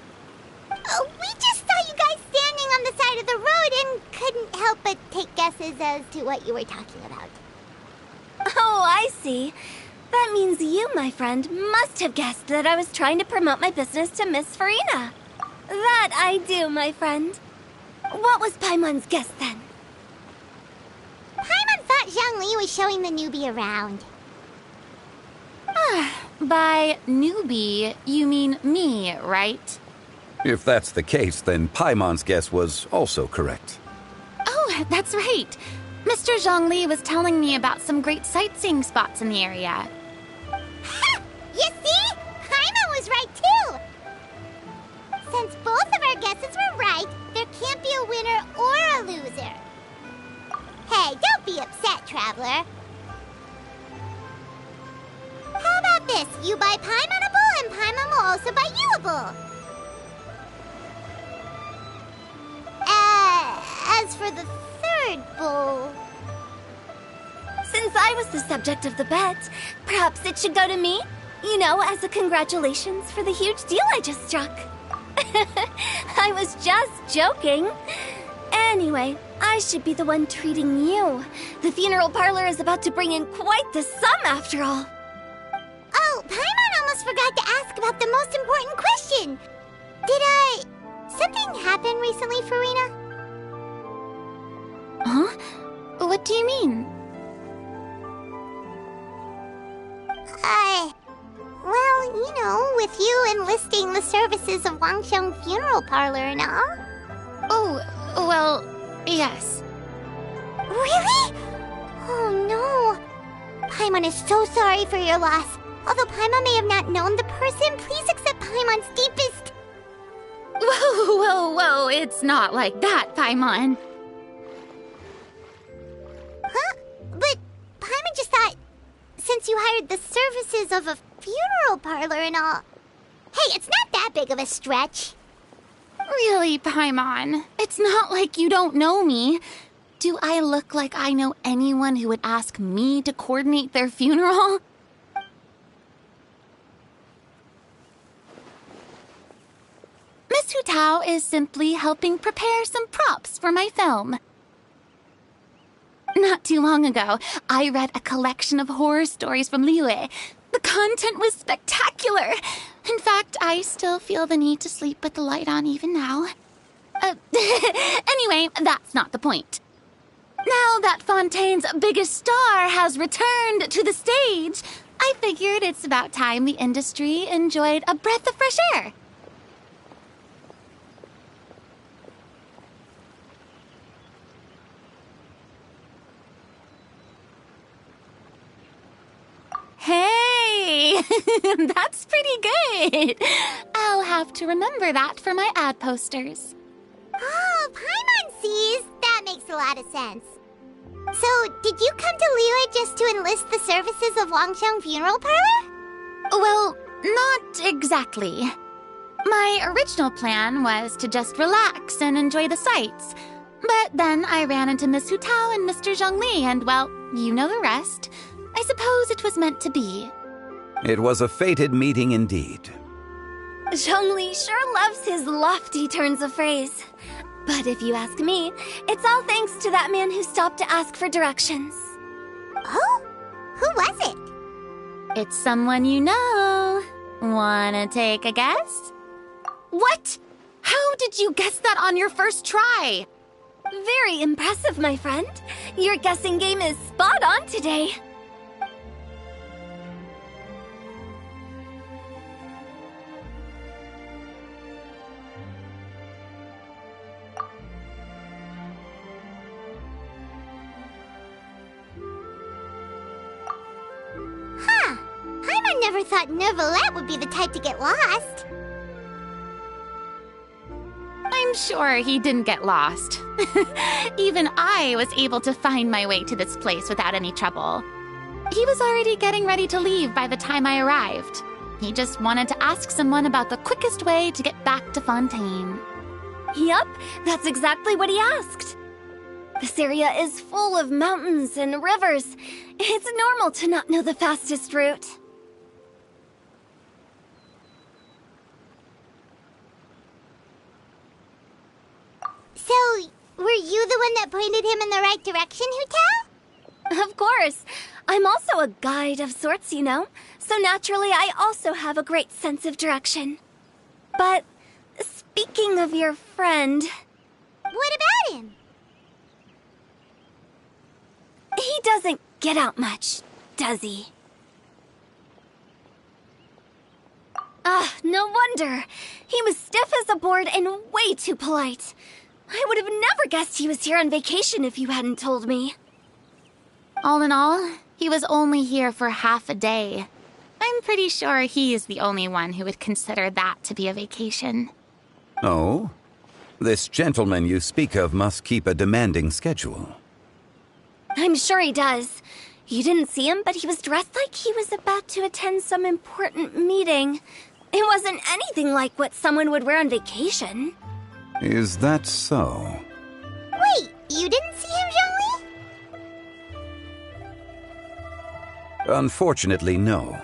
We just saw you guys standing on the side of the road and couldn't help but take guesses as to what you were talking about. Oh, I see. That means you, my friend, must have guessed that I was trying to promote my business to Miss Farina. That I do, my friend. What was Paimon's guess then? Paimon thought Zhongli was showing the newbie around. By newbie, you mean me, right? If that's the case, then Paimon's guess was also correct. Oh, that's right. Mr. Zhongli was telling me about some great sightseeing spots in the area. Ha! You see? Paimon was right too! Since both of our guesses were right, there can't be a winner or a loser. Hey, don't be upset, Traveler. How about this? You buy Paimon a bowl, and Paimon will also buy you a bowl. As for the third bowl... Since I was the subject of the bet, perhaps it should go to me? You know, as a congratulations for the huge deal I just struck. I I was just joking. Anyway, I should be the one treating you. The funeral parlor is about to bring in quite the sum after all. Oh, Paimon almost forgot to ask about the most important question. Something happen recently, Farina? Huh? What do you mean? Well, you know, with you enlisting the services of Wangsheng Funeral Parlor and all. Oh, well, yes. Really? Oh no. Paimon is so sorry for your loss. Although Paimon may have not known the person, please accept Paimon's deepest... Whoa, it's not like that, Paimon. Huh? But Paimon just thought, since you hired the services of a funeral parlor and all... Hey, it's not that big of a stretch. Really, Paimon? It's not like you don't know me. Do I look like I know anyone who would ask me to coordinate their funeral? Miss Hu Tao is simply helping prepare some props for my film. Not too long ago, I read a collection of horror stories from Liyue. The content was spectacular. In fact, I still feel the need to sleep with the light on even now. Anyway, that's not the point. Now that Fontaine's biggest star has returned to the stage, I figured it's about time the industry enjoyed a breath of fresh air. Hey, that's pretty good. I'll have to remember that for my ad posters. Oh, Paimon sees. That makes a lot of sense. So, did you come to Liyue just to enlist the services of Wangsheng Funeral Parlor? Well, not exactly. My original plan was to just relax and enjoy the sights. But then I ran into Miss Hu Tao and Mr. Zhongli, and well, you know the rest. I suppose it was meant to be. It was a fated meeting indeed. Zhongli sure loves his lofty turns of phrase. But if you ask me, it's all thanks to that man who stopped to ask for directions. Oh? Who was it? It's someone you know. Wanna take a guess? What? How did you guess that on your first try? Very impressive, my friend. Your guessing game is spot on today. Huh. Paimon never thought Neuvillette would be the type to get lost. I'm sure he didn't get lost. Even I was able to find my way to this place without any trouble. He was already getting ready to leave by the time I arrived. He just wanted to ask someone about the quickest way to get back to Fontaine. Yup, that's exactly what he asked. This area is full of mountains and rivers. It's normal to not know the fastest route. So, were you the one that pointed him in the right direction, Hu Tao? Of course. I'm also a guide of sorts, you know. So naturally, I also have a great sense of direction. But speaking of your friend... What about him? He doesn't get out much, does he? Ah, no wonder. He was stiff as a board and way too polite. I would have never guessed he was here on vacation if you hadn't told me. All in all, he was only here for half a day. I'm pretty sure he is the only one who would consider that to be a vacation. Oh? This gentleman you speak of must keep a demanding schedule. I'm sure he does. You didn't see him, but he was dressed like he was about to attend some important meeting. It wasn't anything like what someone would wear on vacation. Is that so? Wait, you didn't see him, Zhongli? Unfortunately, no.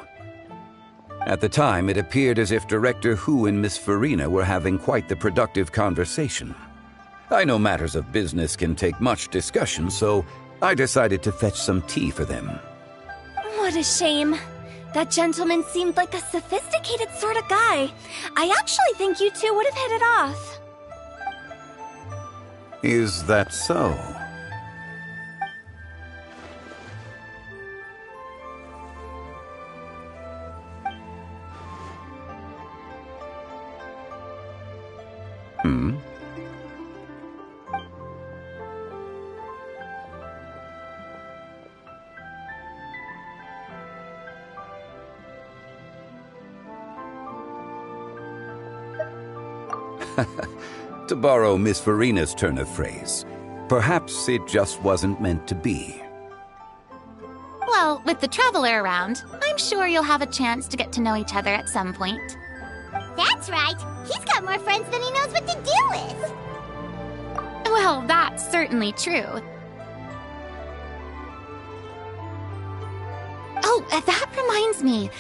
At the time, it appeared as if Director Hu and Miss Farina were having quite the productive conversation. I know matters of business can take much discussion, so I decided to fetch some tea for them. What a shame. That gentleman seemed like a sophisticated sort of guy. I actually think you two would have hit it off. Is that so? Hmm? To borrow Miss Farina's turn of phrase, perhaps it just wasn't meant to be. Well, with the Traveler around, I'm sure you'll have a chance to get to know each other at some point. That's right. He's got more friends than he knows what to do with. Well, that's certainly true. Oh, that reminds me.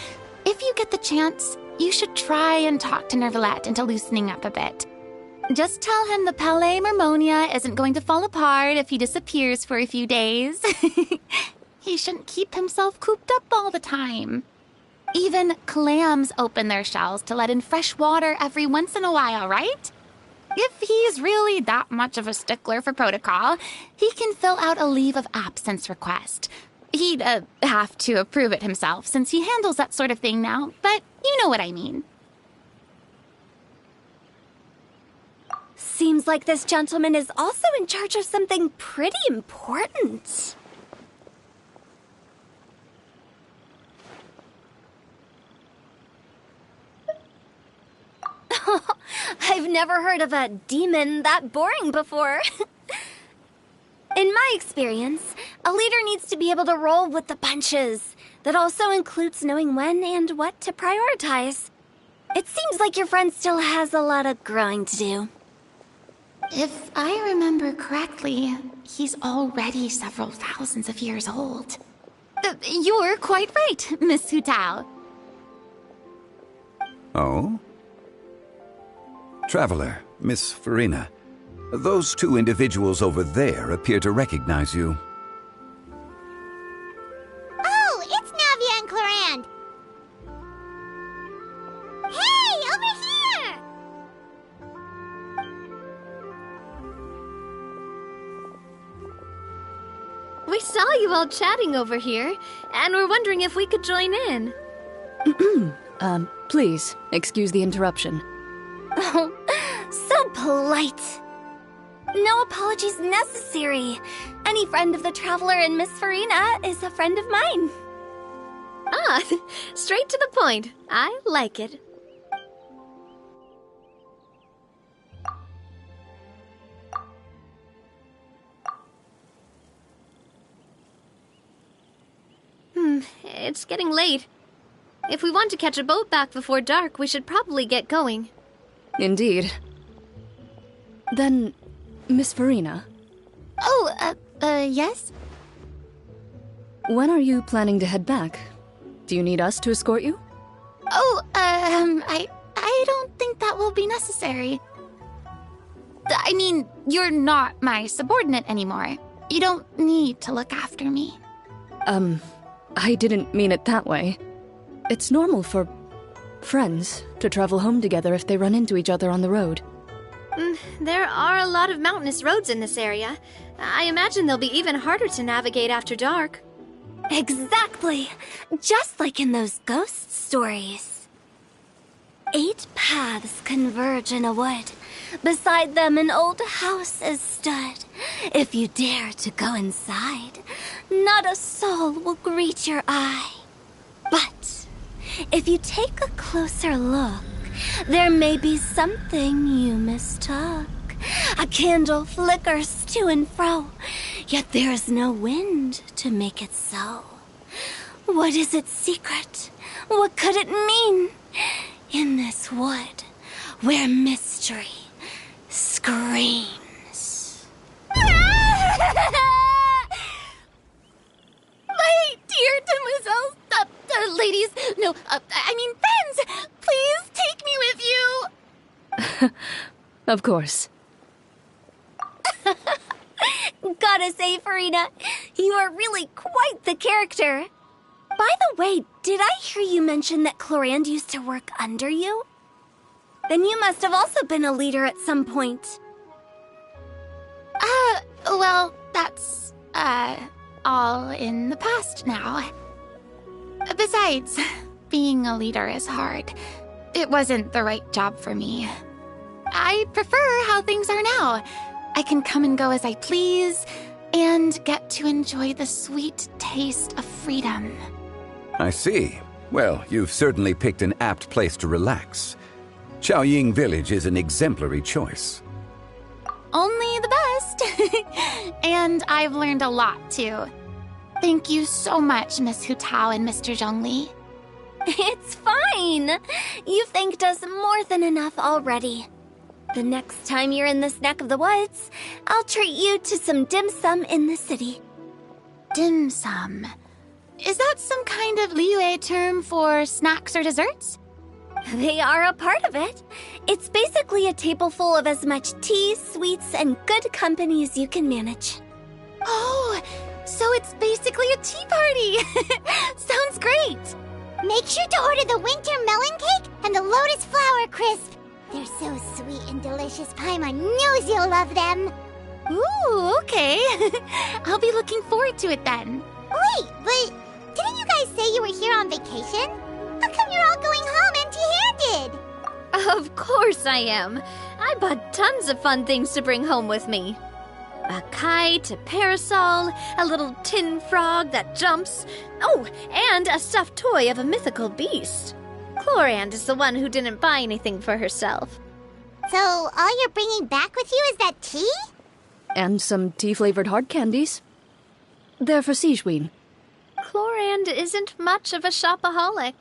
If you get the chance, you should try and talk to Nervalette into loosening up a bit. Just tell him the Palais Mermonia isn't going to fall apart if he disappears for a few days. He shouldn't keep himself cooped up all the time. Even clams open their shells to let in fresh water every once in a while, right? If he's really that much of a stickler for protocol, he can fill out a leave of absence request. He'd have to approve it himself since he handles that sort of thing now, but you know what I mean. Seems like this gentleman is also in charge of something pretty important. I've never heard of a demon that boring before. In my experience, a leader needs to be able to roll with the punches. That also includes knowing when and what to prioritize. It seems like your friend still has a lot of growing to do. If I remember correctly, he's already several thousands of years old. You're quite right, Miss Hu Tao. Oh? Traveler, Miss Farina, those two individuals over there appear to recognize you. Oh, it's Navia and Clarand. Hey, over here! We saw you all chatting over here, and we're wondering if we could join in. Please, excuse the interruption. Oh, so polite. No apologies necessary. Any friend of the Traveler and Miss Farina is a friend of mine. Ah, straight to the point. I like it. It's getting late. If we want to catch a boat back before dark, we should probably get going. Indeed. Then, Miss Farina, Oh, yes? when are you planning to head back? Do you need us to escort you? Oh, I don't think that will be necessary. I mean, you're not my subordinate anymore. You don't need to look after me. I didn't mean it that way. It's normal for friends to travel home together if they run into each other on the road. There are a lot of mountainous roads in this area. I imagine they'll be even harder to navigate after dark. Exactly! Just like in those ghost stories. 8 paths converge in a wood. Beside them an old house is stood. If you dare to go inside, not a soul will greet your eye. But if you take a closer look, there may be something you mistook. A candle flickers to and fro, yet there is no wind to make it so. What is its secret? What could it mean? In this wood, where mystery screams. My dear demoiselles, ladies, no, I mean Of course. Gotta say, Farina, you are really quite the character. By the way, did I hear you mention that Clorand used to work under you? Then you must have also been a leader at some point. Well, that's, all in the past now. Besides, being a leader is hard. It wasn't the right job for me. I prefer how things are now. I can come and go as I please, and get to enjoy the sweet taste of freedom. I see. Well, you've certainly picked an apt place to relax. Xiaoying Village is an exemplary choice. Only the best. And I've learned a lot, too. Thank you so much, Miss Hu Tao and Mr. Zhongli. It's fine. You've thanked us more than enough already. The next time you're in this neck of the woods, I'll treat you to some dim sum in the city. Dim sum? Is that some kind of Liyue term for snacks or desserts? They are a part of it. It's basically a table full of as much tea, sweets, and good company as you can manage. Oh, so it's basically a tea party. Sounds great. Make sure to order the winter melon cake and the lotus flower crisp. They're so sweet and delicious. Paimon knows you'll love them. Ooh, okay. I'll be looking forward to it then. Wait, but didn't you guys say you were here on vacation? How come you're all going home empty-handed? Of course I am. I bought tons of fun things to bring home with me. A kite, a parasol, a little tin frog that jumps. Oh, and a stuffed toy of a mythical beast. Clorand is the one who didn't buy anything for herself. So all you're bringing back with you is that tea? And some tea-flavored hard candies. They're for Sigewin. Clorand isn't much of a shopaholic.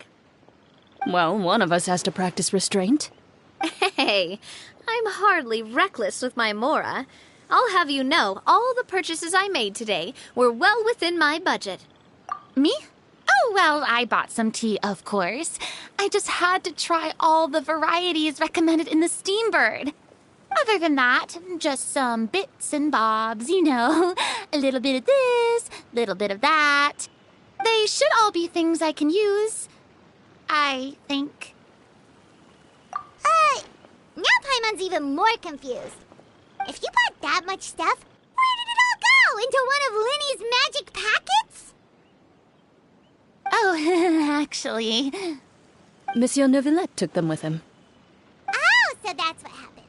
Well, one of us has to practice restraint. Hey, I'm hardly reckless with my Mora. I'll have you know, all the purchases I made today were well within my budget. Me? Oh, well, I bought some tea, of course. I just had to try all the varieties recommended in the Steambird. Other than that, just some bits and bobs, you know. A little bit of this, little bit of that. They should all be things I can use, I think. Now Paimon's even more confused. If you bought that much stuff, where did it all go? Into one of Linny's magic packets? Oh, actually... Monsieur Neuvillette took them with him. Oh, so that's what happened.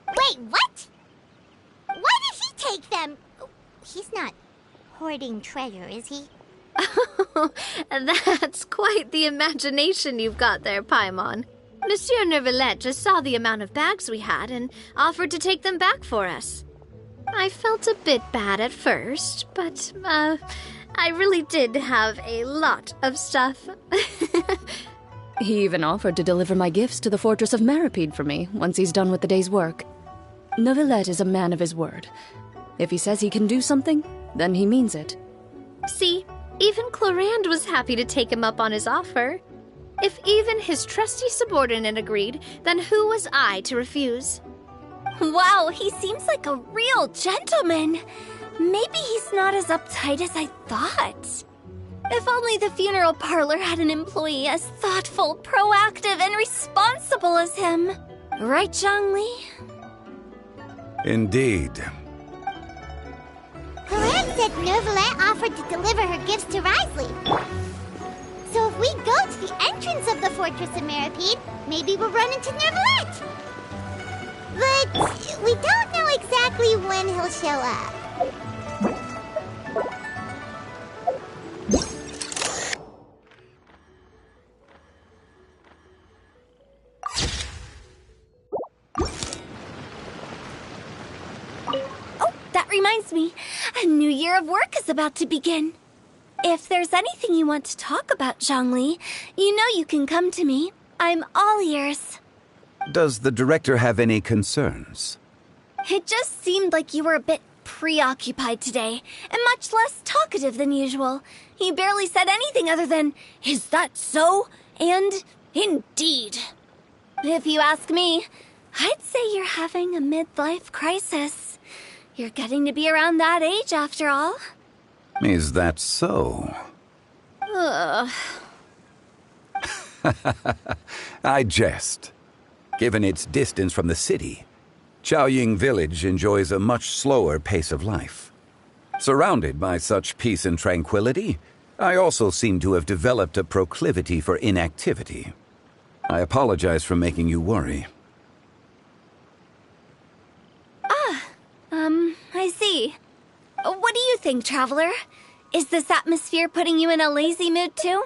Wait, what? Why did he take them? He's not hoarding treasure, is he? That's quite the imagination you've got there, Paimon. Monsieur Neuvillette just saw the amount of bags we had and offered to take them back for us. I felt a bit bad at first, but, I really did have a lot of stuff. He even offered to deliver my gifts to the Fortress of Meripede for me once he's done with the day's work. Neuvillette is a man of his word. If he says he can do something, then he means it. See, even Clorand was happy to take him up on his offer. If even his trusty subordinate agreed, then who was I to refuse? Wow, he seems like a real gentleman. Maybe he's not as uptight as I thought. If only the funeral parlor had an employee as thoughtful, proactive, and responsible as him. Right, Zhongli? Indeed. Clorand said Neuvillette offered to deliver her gifts to Risley. So if we go to the entrance of the Fortress of Meripede, maybe we'll run into Neuvillette. But we don't know exactly when he'll show up. Oh, that reminds me. A new year of work is about to begin. If there's anything you want to talk about, Zhongli, you know you can come to me. I'm all ears. Does the director have any concerns? It just seemed like you were a bit preoccupied today, and much less talkative than usual. He barely said anything other than, "Is that so?" and "Indeed." If you ask me, I'd say you're having a midlife crisis. You're getting to be around that age after all. Is that so? Ugh. I jest. Given its distance from the city, Xiaoying Village enjoys a much slower pace of life. Surrounded by such peace and tranquility, I also seem to have developed a proclivity for inactivity. I apologize for making you worry. I see. What do you think, Traveler? Is this atmosphere putting you in a lazy mood too?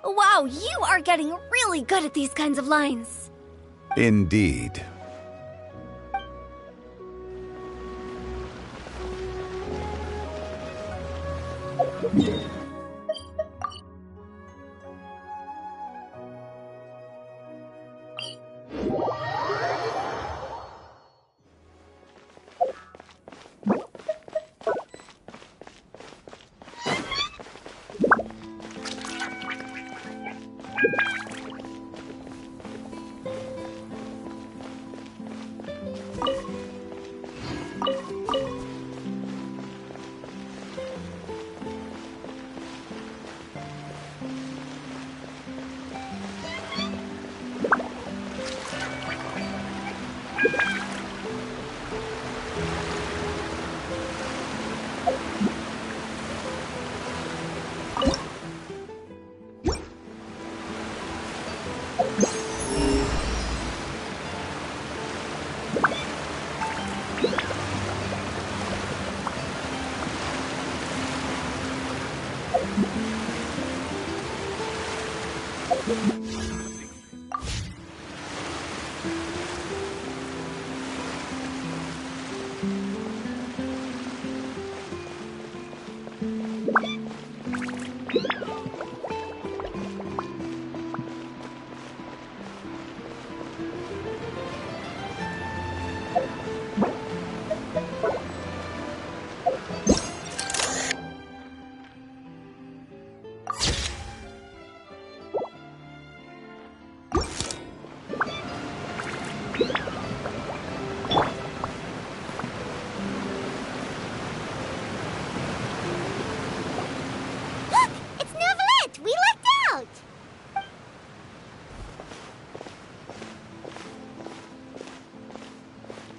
Wow, you are getting really good at these kinds of lines. Indeed.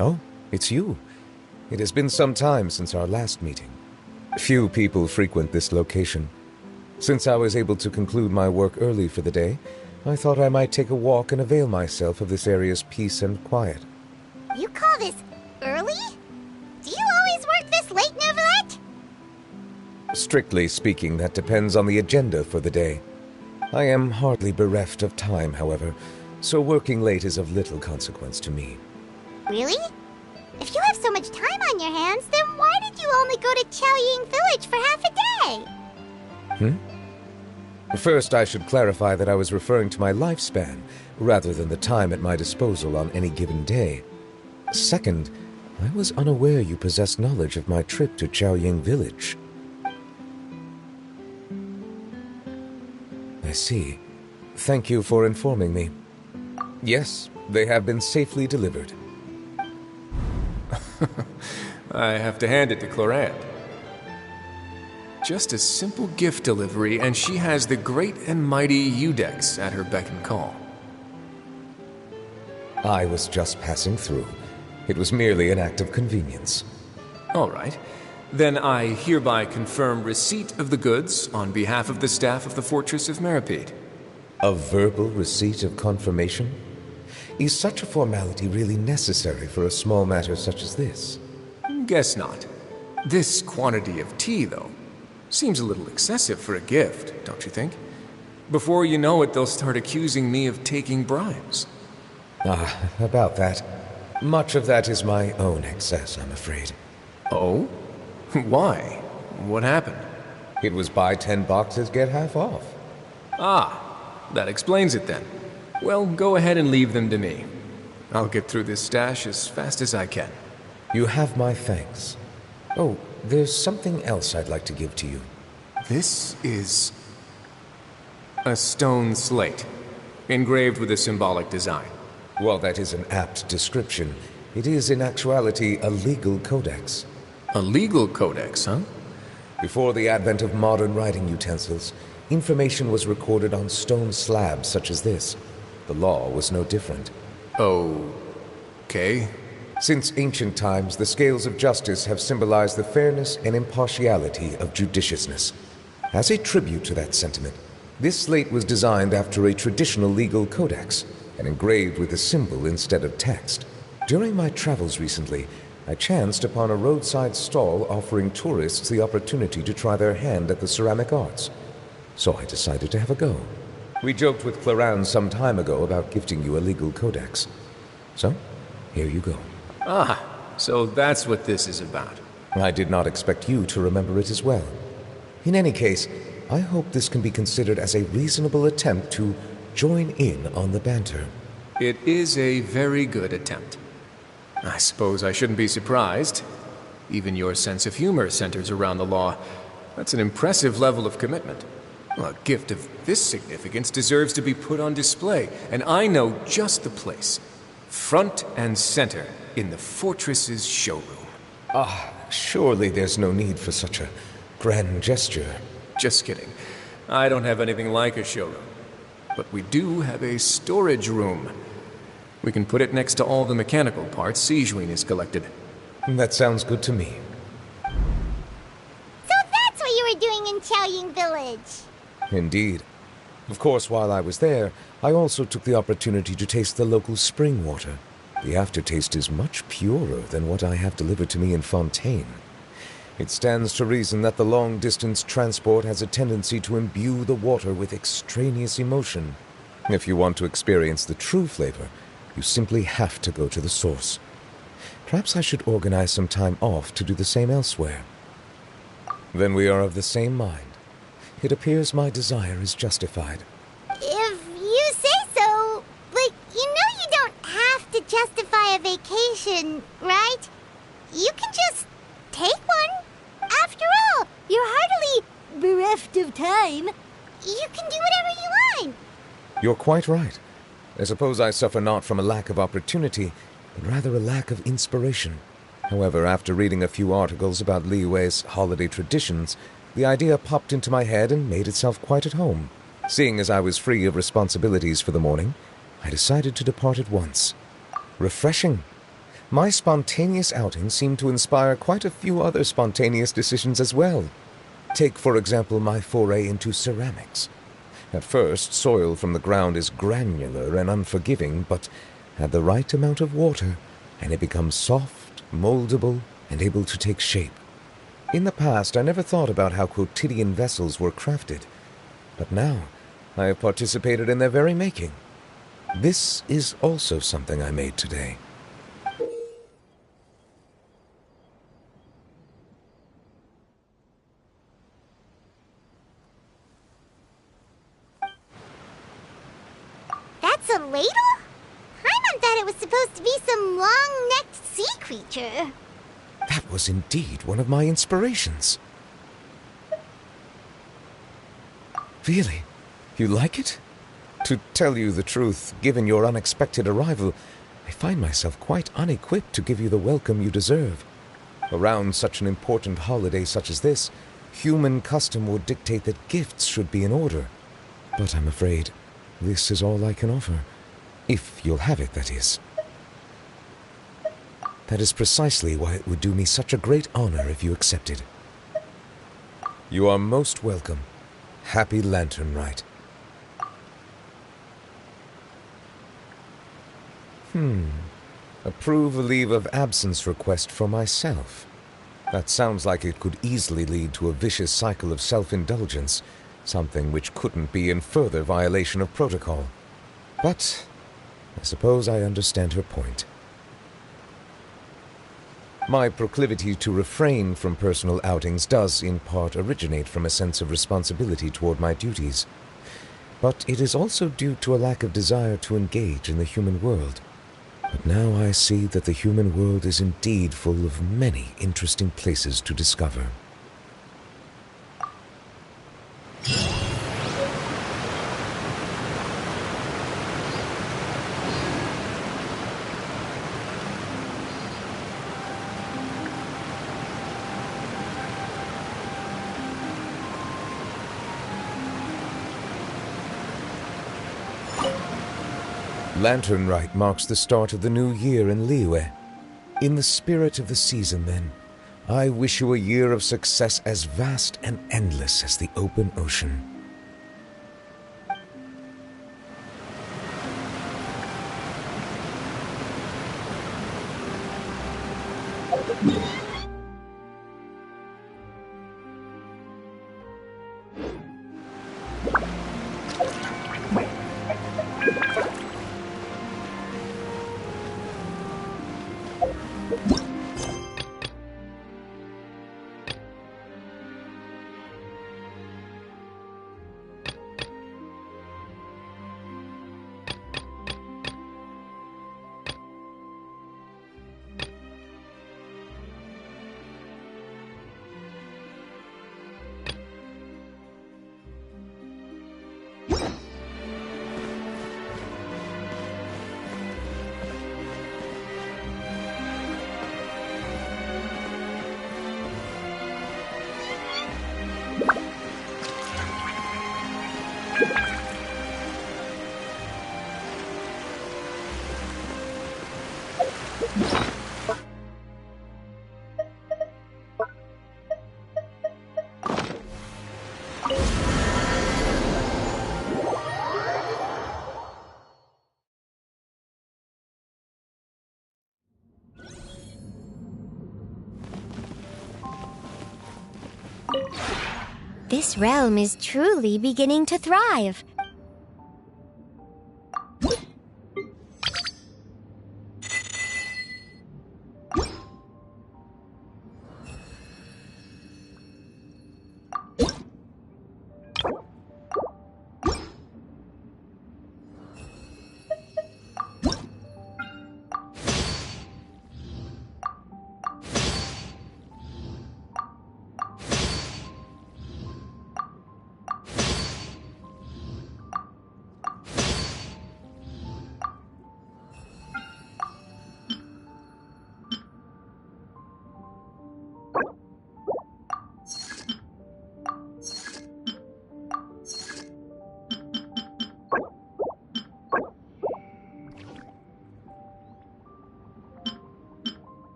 Oh, it's you. It has been some time since our last meeting. Few people frequent this location. Since I was able to conclude my work early for the day, I thought I might take a walk and avail myself of this area's peace and quiet. You call this early? Do you always work this late, Neuvillette? Strictly speaking, that depends on the agenda for the day. I am hardly bereft of time, however, so working late is of little consequence to me. Really? If you have so much time on your hands, then why did you only go to Xiaoying Village for half a day? First, I should clarify that I was referring to my lifespan, rather than the time at my disposal on any given day. Second, I was unaware you possessed knowledge of my trip to Xiaoying Village. I see. Thank you for informing me. Yes, they have been safely delivered. I have to hand it to Clorant. Just a simple gift delivery, and she has the great and mighty Udex at her beck and call. I was just passing through. It was merely an act of convenience. All right. Then I hereby confirm receipt of the goods on behalf of the staff of the Fortress of Meripede. A verbal receipt of confirmation? Is such a formality really necessary for a small matter such as this? Guess not. This quantity of tea, though, seems a little excessive for a gift, don't you think? Before you know it, they'll start accusing me of taking bribes. About that. Much of that is my own excess, I'm afraid. Oh? Why? What happened? It was buy 10 boxes, get half off. That explains it then. Well, go ahead and leave them to me. I'll get through this stash as fast as I can. You have my thanks. Oh, there's something else I'd like to give to you. This is... A stone slate, engraved with a symbolic design. While that is an apt description, it is in actuality a legal codex. A legal codex, huh? Before the advent of modern writing utensils, information was recorded on stone slabs such as this. The law was no different. Okay. Since ancient times, the scales of justice have symbolized the fairness and impartiality of judiciousness. As a tribute to that sentiment, this slate was designed after a traditional legal codex and engraved with a symbol instead of text. During my travels recently, I chanced upon a roadside stall offering tourists the opportunity to try their hand at the ceramic arts. So I decided to have a go. We joked with Kirara some time ago about gifting you a legal codex. So, here you go. Ah, so that's what this is about. I did not expect you to remember it as well. In any case, I hope this can be considered as a reasonable attempt to join in on the banter. It is a very good attempt. I suppose I shouldn't be surprised. Even your sense of humor centers around the law. That's an impressive level of commitment. Well, a gift of this significance deserves to be put on display, and I know just the place. Front and center in the fortress's showroom. Surely there's no need for such a grand gesture. Just kidding. I don't have anything like a showroom. But we do have a storage room. We can put it next to all the mechanical parts Sijuin has collected. That sounds good to me. So that's what you were doing in Xiaoying Village. Indeed. Of course, while I was there, I also took the opportunity to taste the local spring water. The aftertaste is much purer than what I have delivered to me in Fontaine. It stands to reason that the long-distance transport has a tendency to imbue the water with extraneous emotion. If you want to experience the true flavor, you simply have to go to the source. Perhaps I should organize some time off to do the same elsewhere. Then we are of the same mind. It appears my desire is justified. If you say so, but you know you don't have to justify a vacation, right? You can just take one. After all, you're hardly bereft of time. You can do whatever you want. You're quite right. I suppose I suffer not from a lack of opportunity, but rather a lack of inspiration. However, after reading a few articles about Li Wei's holiday traditions, the idea popped into my head and made itself quite at home. Seeing as I was free of responsibilities for the morning, I decided to depart at once. Refreshing. My spontaneous outing seemed to inspire quite a few other spontaneous decisions as well. Take, for example, my foray into ceramics. At first, soil from the ground is granular and unforgiving, but add the right amount of water, and it becomes soft, moldable, and able to take shape. In the past, I never thought about how quotidian vessels were crafted, but now I have participated in their very making. This is also something I made today. That's a ladle? Paimon thought it was supposed to be some long-necked sea creature. That was indeed one of my inspirations. Really? You like it? To tell you the truth, given your unexpected arrival, I find myself quite unequipped to give you the welcome you deserve. Around such an important holiday such as this, human custom would dictate that gifts should be in order. But I'm afraid this is all I can offer. If you'll have it, that is. That is precisely why it would do me such a great honor if you accepted. You are most welcome. Happy Lantern Rite. Approve a leave of absence request for myself. That sounds like it could easily lead to a vicious cycle of self-indulgence, something which couldn't be in further violation of protocol. But I suppose I understand her point. My proclivity to refrain from personal outings does, in part, originate from a sense of responsibility toward my duties. But it is also due to a lack of desire to engage in the human world. But now I see that the human world is indeed full of many interesting places to discover. Lantern Rite marks the start of the new year in Liyue. In the spirit of the season, then, I wish you a year of success as vast and endless as the open ocean. This realm is truly beginning to thrive.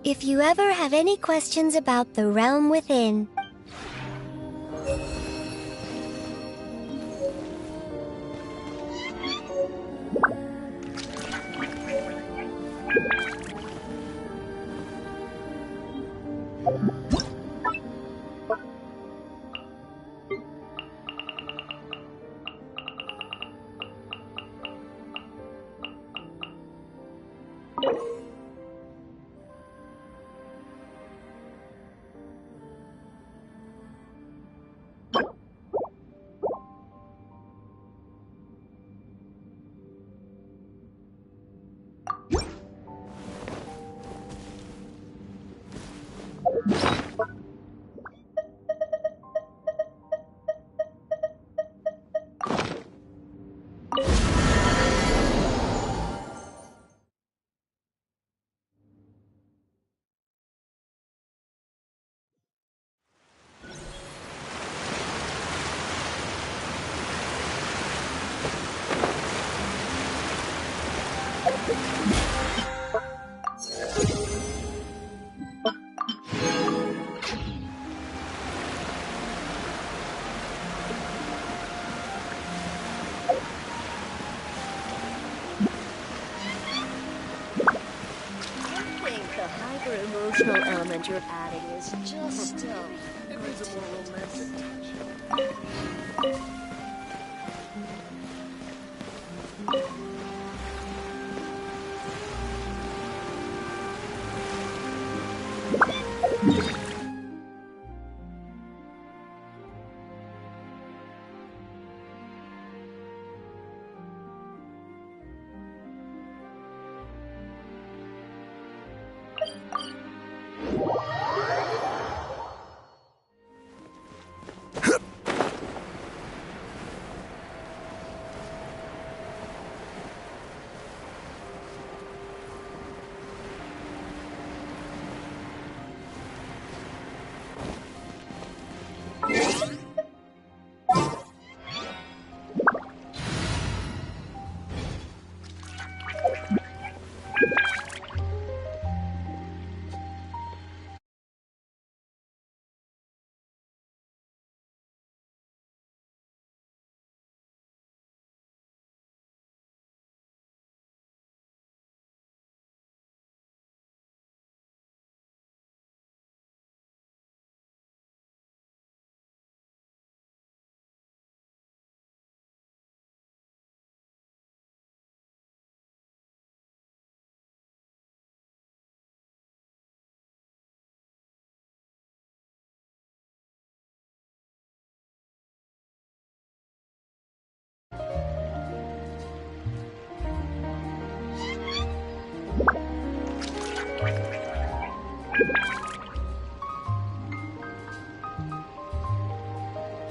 If you ever have any questions about the realm within, emotional element you're adding is just It needs a more romantic touch.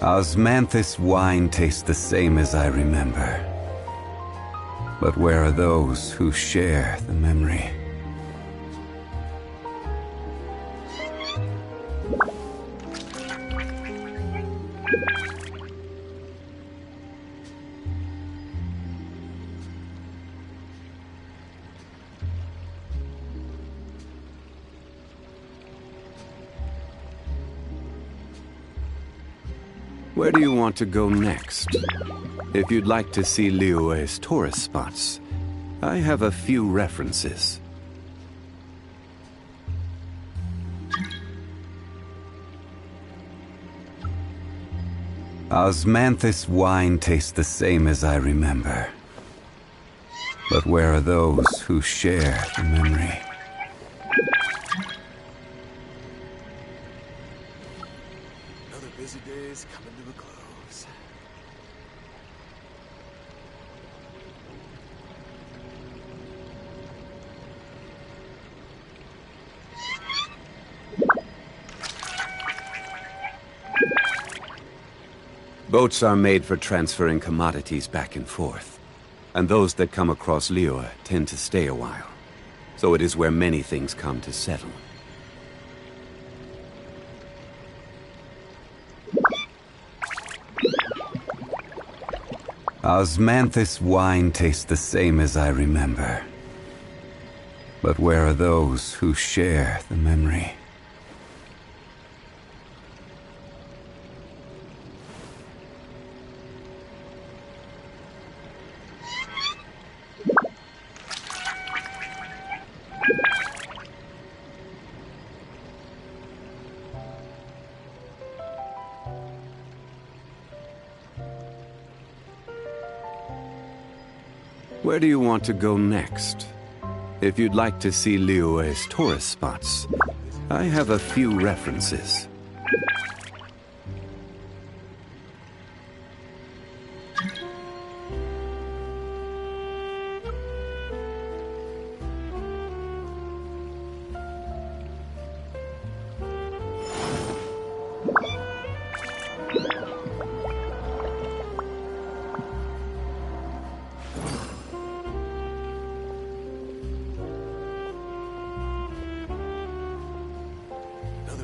Osmanthus wine tastes the same as I remember. But where are those who share the memory? Where do you want to go next? If you'd like to see Liyue's tourist spots, I have a few references. Osmanthus wine tastes the same as I remember. But where are those who share the memory? Another busy day's coming to a close. Boats are made for transferring commodities back and forth, and those that come across Liyue tend to stay a while. So it is where many things come to settle. Osmanthus wine tastes the same as I remember. But where are those who share the memory? Where do you want to go next? If you'd like to see Liyue's tourist spots, I have a few references.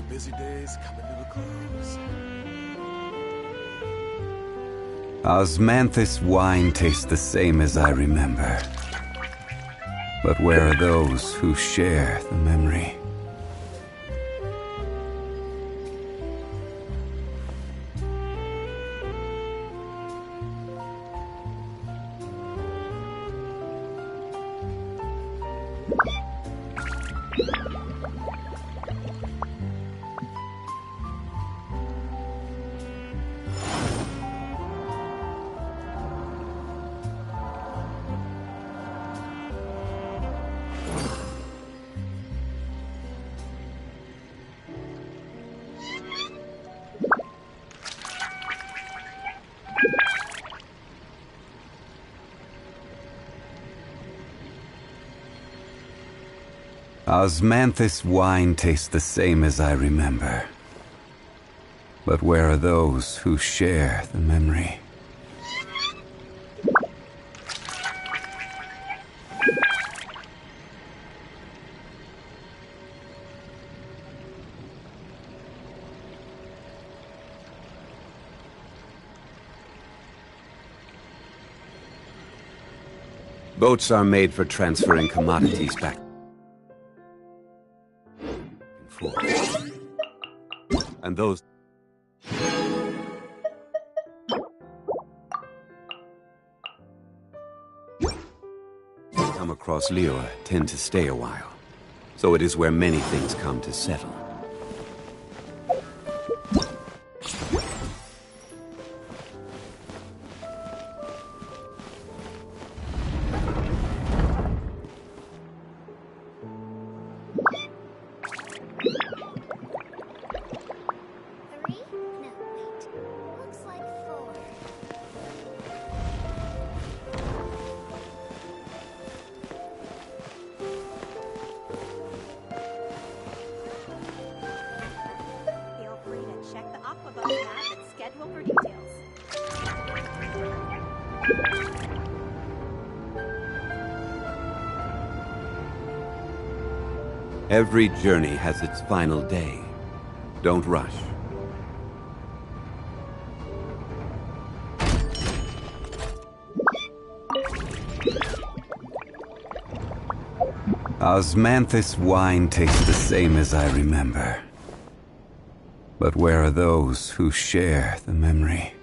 Busy days coming to a close. Osmanthus wine tastes the same as I remember. But where are those who share the memory? Osmanthus wine tastes the same as I remember. But where are those who share the memory? Boats are made for transferring commodities back and forth. And those come across Liyue tend to stay a while. So it is where many things come to settle. Every journey has its final day. Don't rush. Osmanthus wine tastes the same as I remember. But where are those who share the memory?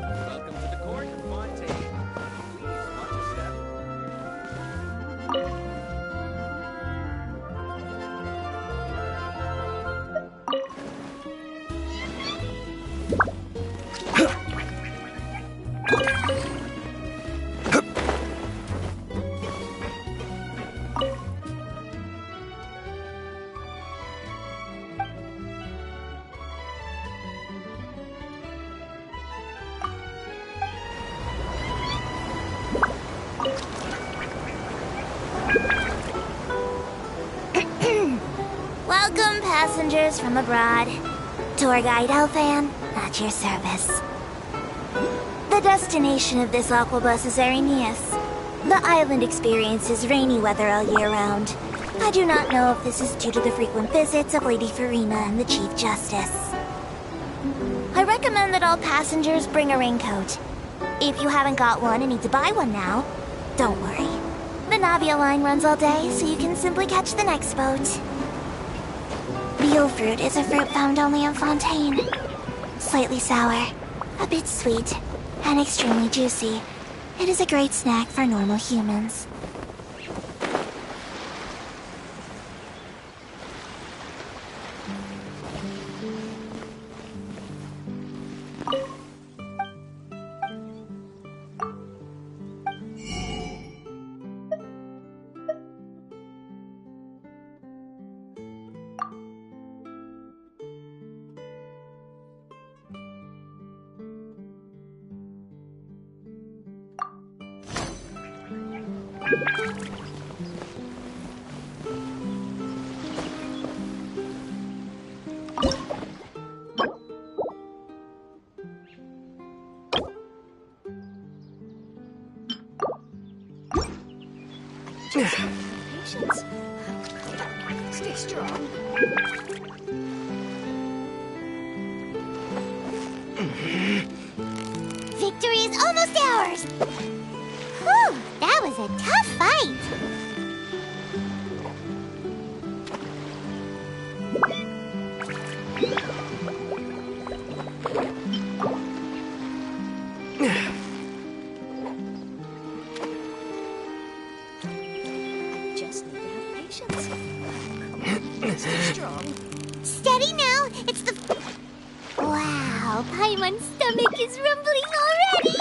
Welcome to the court, Fontaine. Please watch your step. Welcome, passengers from abroad. Tour guide Elfan, at your service. The destination of this aquabus is Arrhenius. The island experiences rainy weather all year round. I do not know if this is due to the frequent visits of Lady Farina and the Chief Justice. I recommend that all passengers bring a raincoat. If you haven't got one and need to buy one now, don't worry. The Navia line runs all day, so you can simply catch the next boat. Beetle fruit is a fruit found only in Fontaine. Slightly sour, a bit sweet, and extremely juicy. It is a great snack for normal humans. Patience. Stay strong. Victory is almost ours! Whew, that was a tough fight! Just need to have patience. Stay strong. Steady now, it's the... Wow, Paimon's stomach is rumbling already!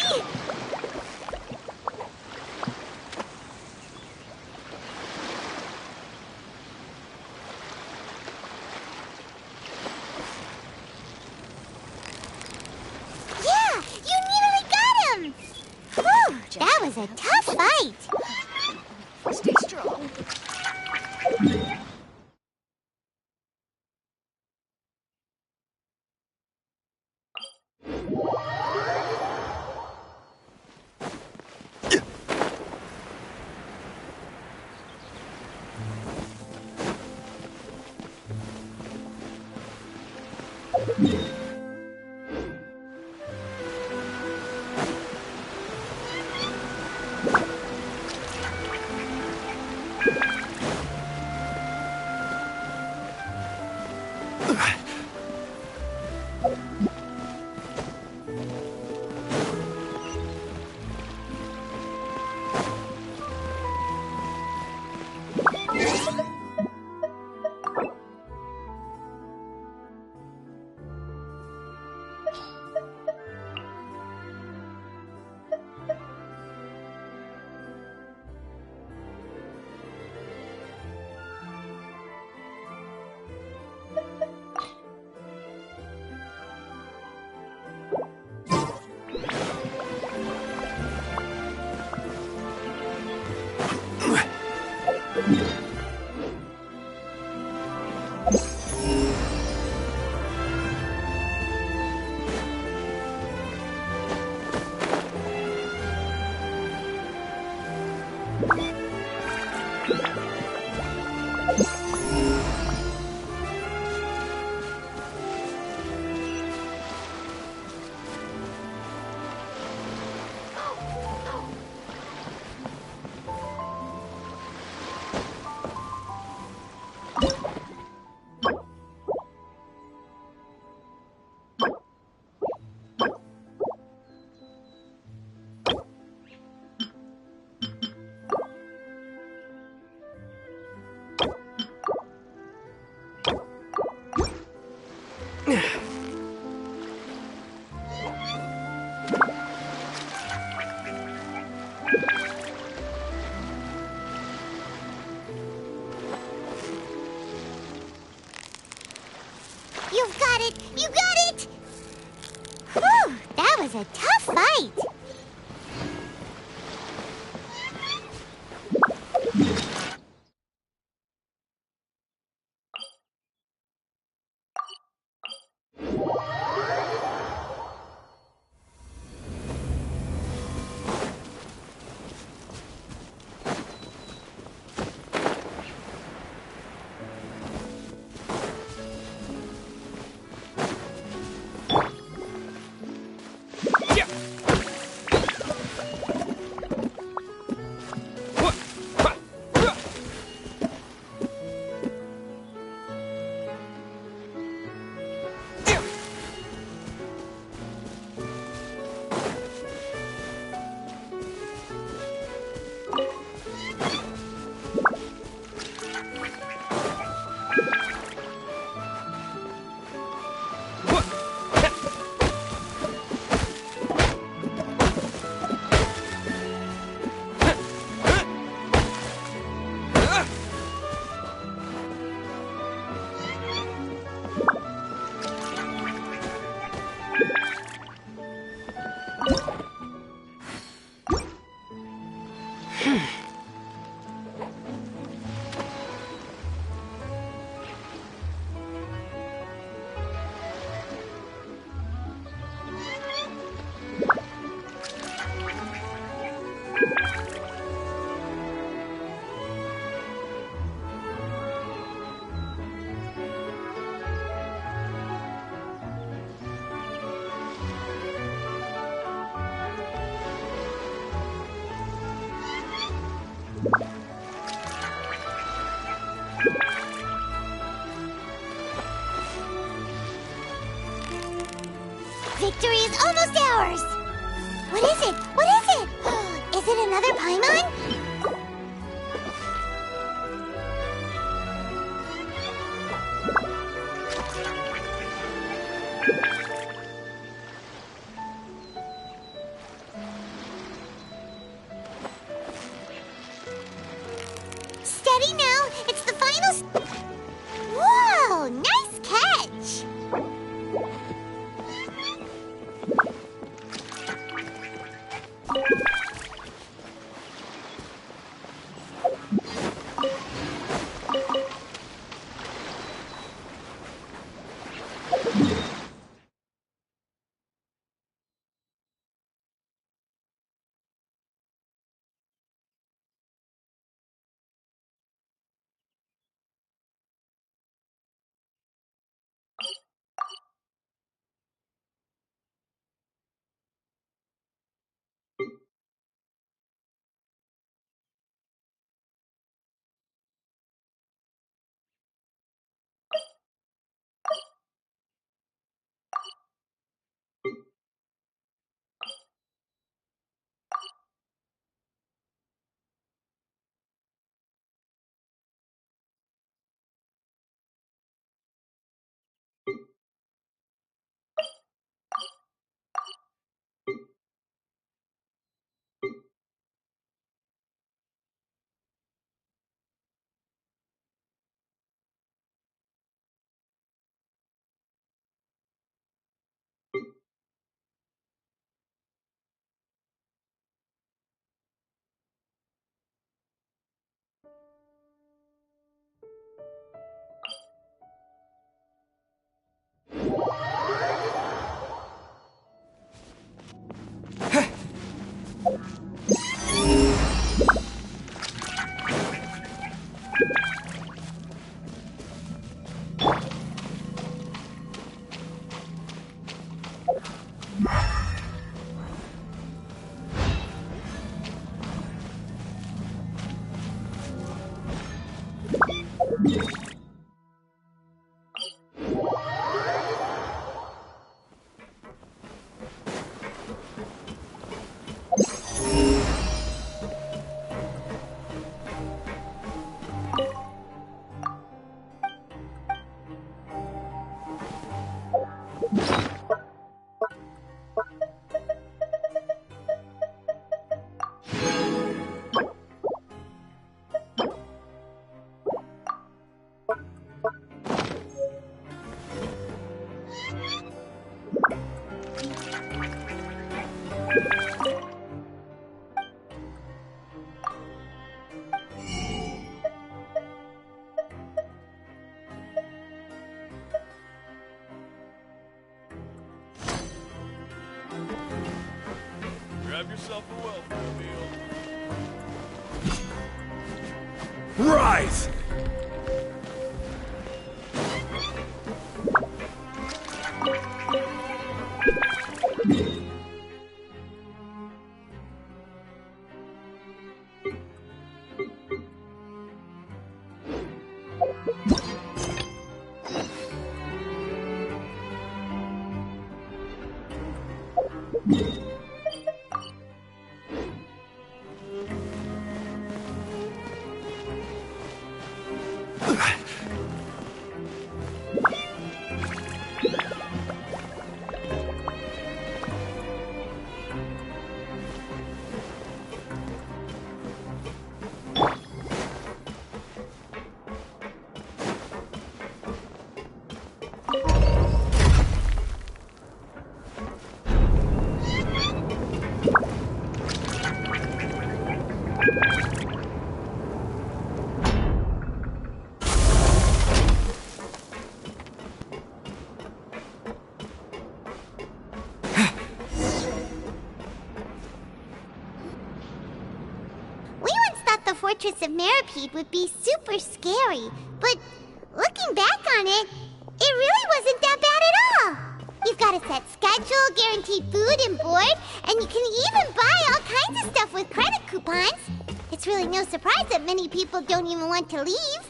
Yeah, you nearly got him! Whew, that was a tough fight! Stay strong. You've got it! You got it! Whew, that was a tough fight. Victory is almost ours! What is it? What is it? Is it another Paimon? Steady now! It's the final... Whoa! Nice catch! Grab yourself a welcome meal. Rise! Fortress of Meripede would be super scary, but looking back on it, it really wasn't that bad at all. You've got a set schedule, guaranteed food and board, and you can even buy all kinds of stuff with credit coupons. It's really no surprise that many people don't even want to leave.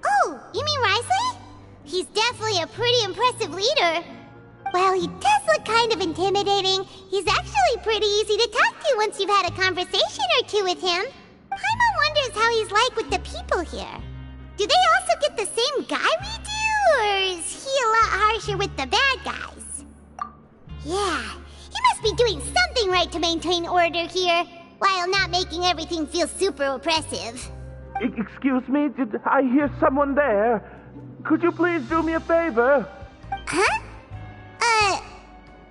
Oh, you mean Risley? He's definitely a pretty impressive leader. While he does look kind of intimidating, he's actually pretty easy to talk to once you've had a conversation or two with him. Paimon wonders how he's like with the people here. Do they also get the same guy we do, or is he a lot harsher with the bad guys? Yeah, he must be doing something right to maintain order here, while not making everything feel super oppressive. Excuse me, did I hear someone there? Could you please do me a favor? Huh?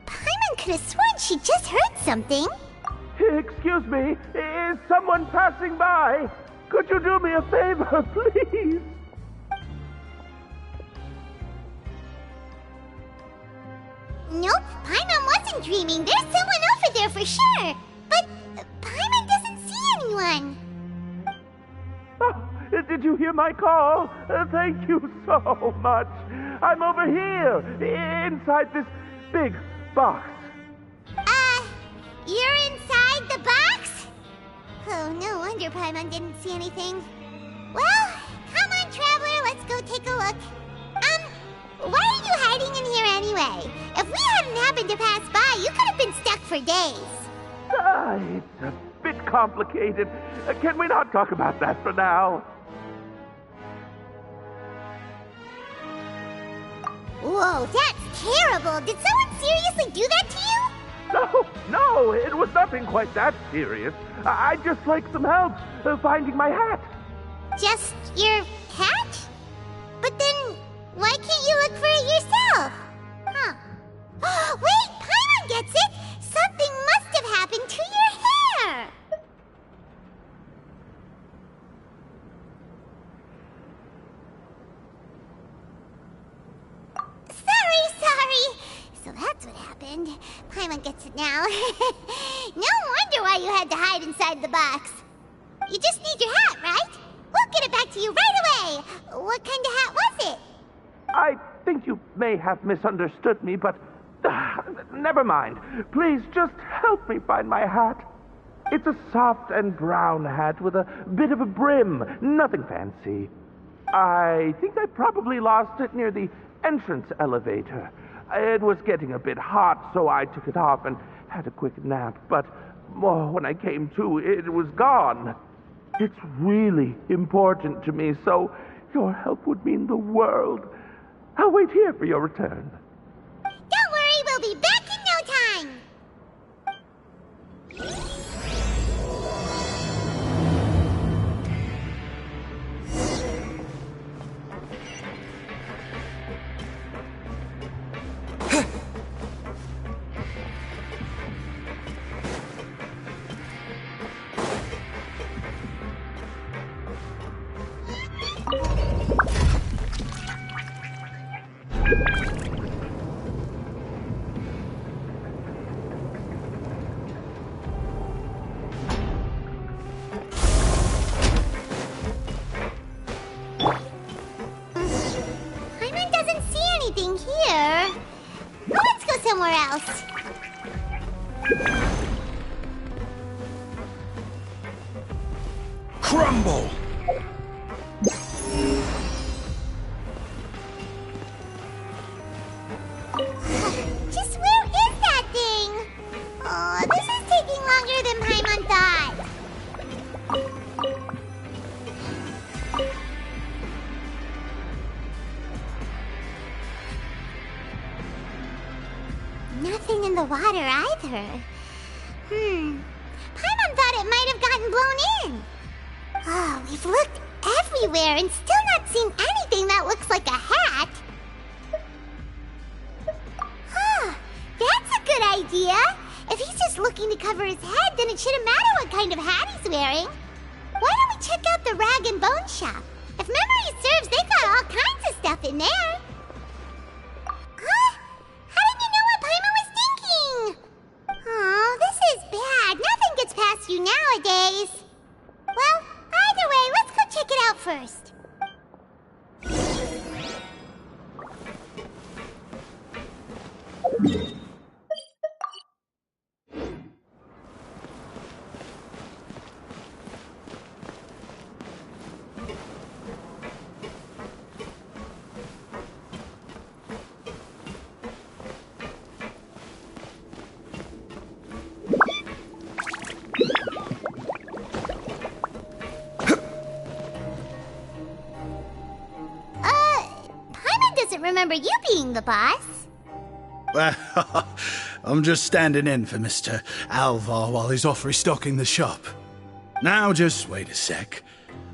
Paimon could have sworn she just heard something. Excuse me, is someone passing by? Could you do me a favor, please? Nope, Paimon wasn't dreaming. There's someone over there for sure. But Paimon doesn't see anyone. Oh, did you hear my call? Thank you so much. I'm over here, inside this big box. You're inside the box? Oh, no wonder Paimon didn't see anything. Well, come on, Traveler, let's go take a look. Why are you hiding in here anyway? If we hadn't happened to pass by, you could have been stuck for days. It's a bit complicated. Can we not talk about that for now? Whoa, that's terrible. Did someone seriously do that to you? No, it was nothing quite that serious. I'd just like some help finding my hat. Just your hat? But then, why can't you look for it yourself? Huh. Wait, Paimon gets it! Something must have happened to your hair! Sorry. So that's what happened. Paimon gets it now. No wonder why you had to hide inside the box. You just need your hat, right? We'll get it back to you right away. What kind of hat was it? I think you may have misunderstood me, but never mind. Please just help me find my hat. It's a soft and brown hat with a bit of a brim. Nothing fancy. I think I probably lost it near the entrance elevator. It was getting a bit hot, so I took it off and had a quick nap. But when I came to, it was gone. It's really important to me, so your help would mean the world. I'll wait here for your return. Don't somewhere else. Crumble! Just where is that thing? Oh, this is taking longer than Paimon thought. Nothing in the water either. Paimon thought it might have gotten blown in. Oh, we've looked everywhere and still not seen anything that looks like a hat. Huh, that's a good idea. If he's just looking to cover his head, then it shouldn't matter what kind of hat he's wearing. Why don't we check out the rag and bone shop? If memory serves, they got all kinds of stuff in there. Huh? How did you know what Paimon was thinking? Oh, this is bad. Nothing gets past you nowadays. Well, either way, let's go check it out first. Paimon doesn't remember you being the boss. Well, I'm just standing in for Mr. Alvar while he's off restocking the shop. Now, just wait a sec.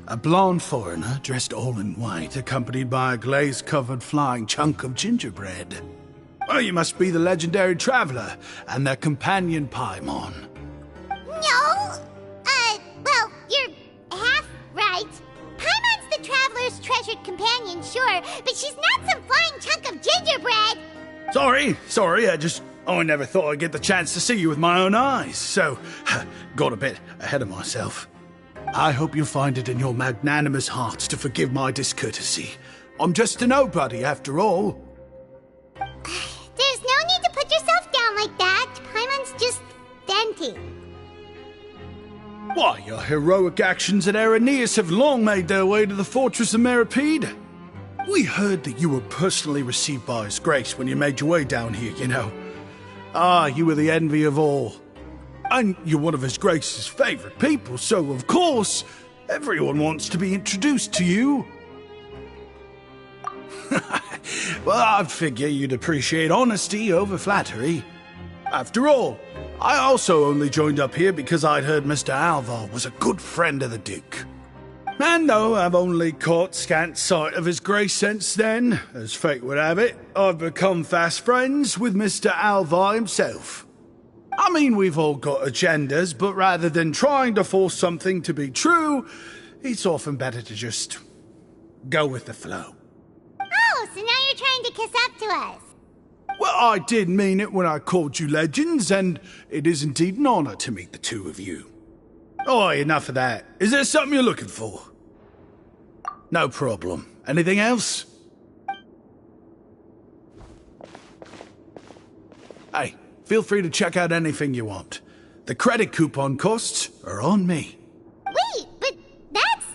A blonde foreigner dressed all in white, accompanied by a glaze-covered flying chunk of gingerbread. Well, you must be the legendary traveler and their companion Paimon. No! Well, you're half right. Paimon's the traveler's treasured companion, sure, but she's not some flying chunk of gingerbread! Sorry, I never thought I'd get the chance to see you with my own eyes, so got a bit ahead of myself. I hope you find it in your magnanimous hearts to forgive my discourtesy. I'm just a nobody, after all. There's no need to put yourself down like that. Paimon's just venting. Why, your heroic actions at Araneus have long made their way to the fortress of Meripede. We heard that you were personally received by His Grace when you made your way down here, you know. Ah, you were the envy of all. And you're one of His Grace's favorite people, so of course, everyone wants to be introduced to you. Well, I figure you'd appreciate honesty over flattery. After all, I also only joined up here because I'd heard Mr. Alvar was a good friend of the Duke. And though I've only caught scant sight of His Grace since then, as fate would have it, I've become fast friends with Mr. Alvar himself. I mean, we've all got agendas, but rather than trying to force something to be true, it's often better to just go with the flow. Oh, so now you're trying to kiss up to us. Well, I did mean it when I called you legends, and it is indeed an honor to meet the two of you. Oh, enough of that. Is there something you're looking for? No problem. Anything else? Hey, feel free to check out anything you want. The credit coupon costs are on me. Wait, but that's,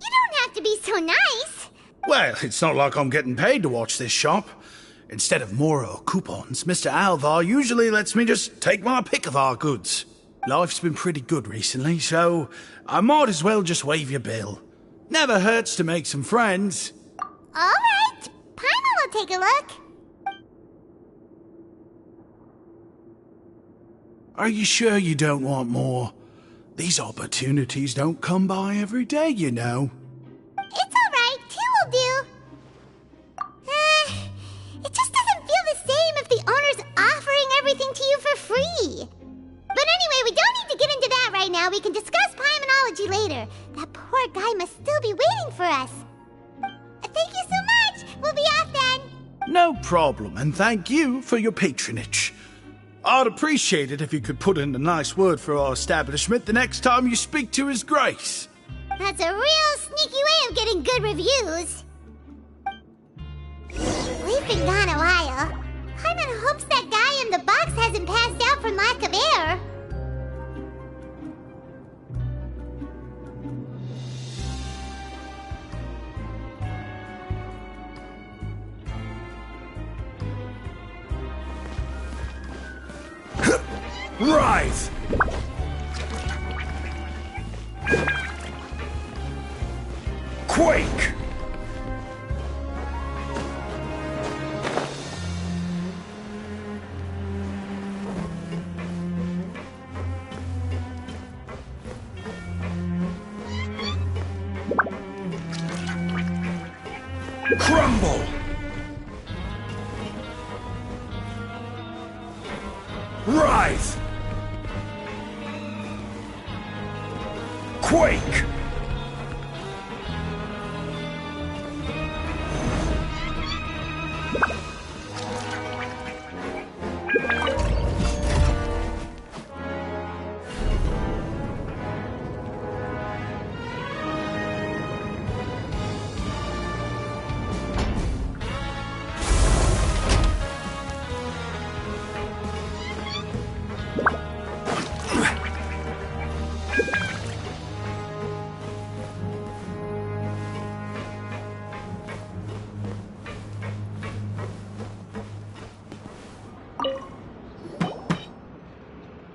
you don't have to be so nice. Well, it's not like I'm getting paid to watch this shop. Instead of more coupons, Mr. Alvar usually lets me just take my pick of our goods. Life's been pretty good recently, so I might as well just waive your bill. Never hurts to make some friends. All right, Paimon will take a look. Are you sure you don't want more? These opportunities don't come by every day, you know. It's all right, two will do. It just doesn't feel the same if the owner's offering everything to you for free. But anyway, we don't need to get into that right now. We can discuss Paimonology later. That poor guy must still be waiting for us. Thank you so much. We'll be off then. No problem, and thank you for your patronage. I'd appreciate it if you could put in a nice word for our establishment the next time you speak to His Grace. That's a real sneaky way of getting good reviews. We've been gone a while. Paimon Rise! Quake! Crumble! Rise! Quake!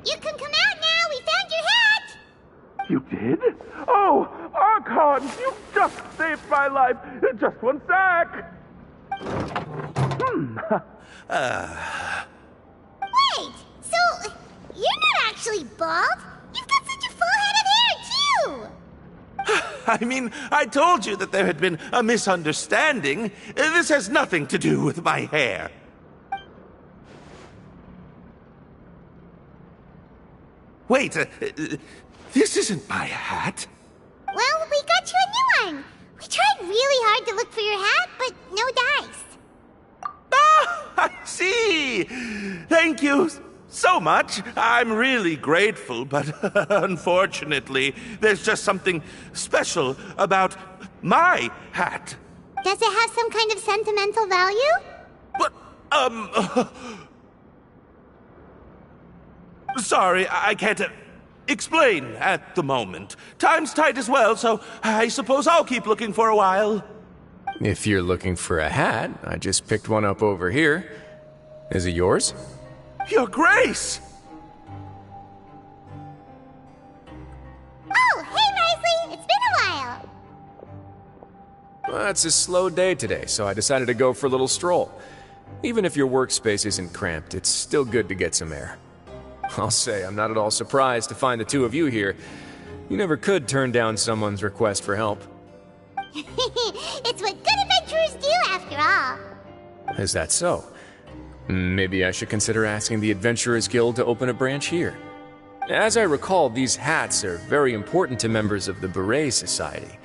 You can come out now! We found your hat! You did? Oh, Archon, you just saved my life! Just one sec! Wait! So, you're not actually bald? You've got such a full head of hair, too! I mean, I told you that there had been a misunderstanding. This has nothing to do with my hair. Wait, this isn't my hat. Well, we got you a new one. We tried really hard to look for your hat, but no dice. Ah, I see. Thank you so much. I'm really grateful, but unfortunately, there's just something special about my hat. Does it have some kind of sentimental value? But, sorry, I can't explain at the moment. Time's tight as well, so I suppose I'll keep looking for a while. If you're looking for a hat, I just picked one up over here. Is it yours? Your Grace! Oh, hey, Nicely! It's been a while! Well, it's a slow day today, so I decided to go for a little stroll. Even if your workspace isn't cramped, it's still good to get some air. I'll say, I'm not at all surprised to find the two of you here. You never could turn down someone's request for help. It's what good adventurers do, after all. Is that so? Maybe I should consider asking the Adventurers Guild to open a branch here. As I recall, these hats are very important to members of the Beret Society.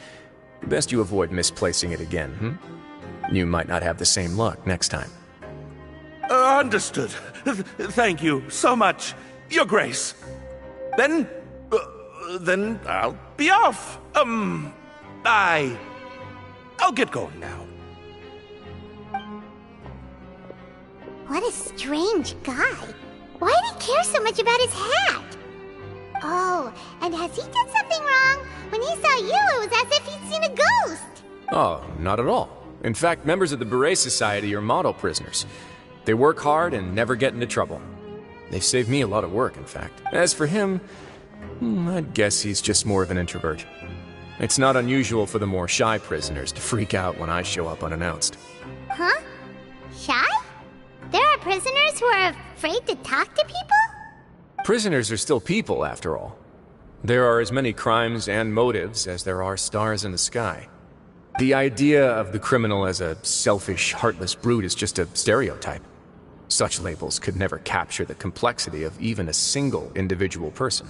Best you avoid misplacing it again, You might not have the same luck next time. Understood. Thank you so much, Your Grace. Then I'll be off. I'll get going now. What a strange guy. Why did he care so much about his hat? Oh, and has he done something wrong? When he saw you, it was as if he'd seen a ghost. Oh, not at all. In fact, members of the Beret Society are model prisoners. They work hard and never get into trouble. They've saved me a lot of work, in fact. As for him, I'd guess he's just more of an introvert. It's not unusual for the more shy prisoners to freak out when I show up unannounced. Huh? Shy? There are prisoners who are afraid to talk to people? Prisoners are still people, after all. There are as many crimes and motives as there are stars in the sky. The idea of the criminal as a selfish, heartless brute is just a stereotype. Such labels could never capture the complexity of even a single individual person.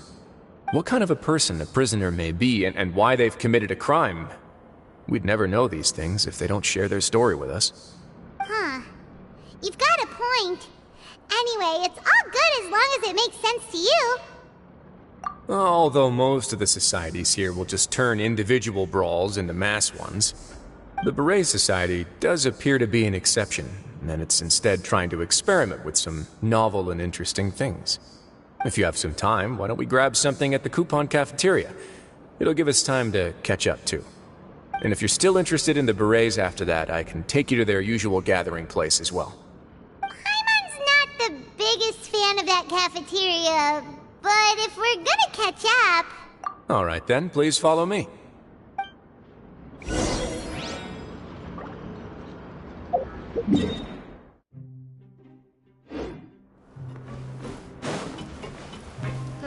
What kind of a person a prisoner may be and why they've committed a crime, we'd never know these things if they don't share their story with us. Huh. You've got a point. Anyway, it's all good as long as it makes sense to you. Although most of the societies here will just turn individual brawls into mass ones, the Beret Society does appear to be an exception, and it's instead trying to experiment with some novel and interesting things. If you have some time, why don't we grab something at the coupon cafeteria? It'll give us time to catch up, too. And if you're still interested in the Berets after that, I can take you to their usual gathering place as well. Paimon's not the biggest fan of that cafeteria, but if we're gonna catch up... All right then, please follow me. I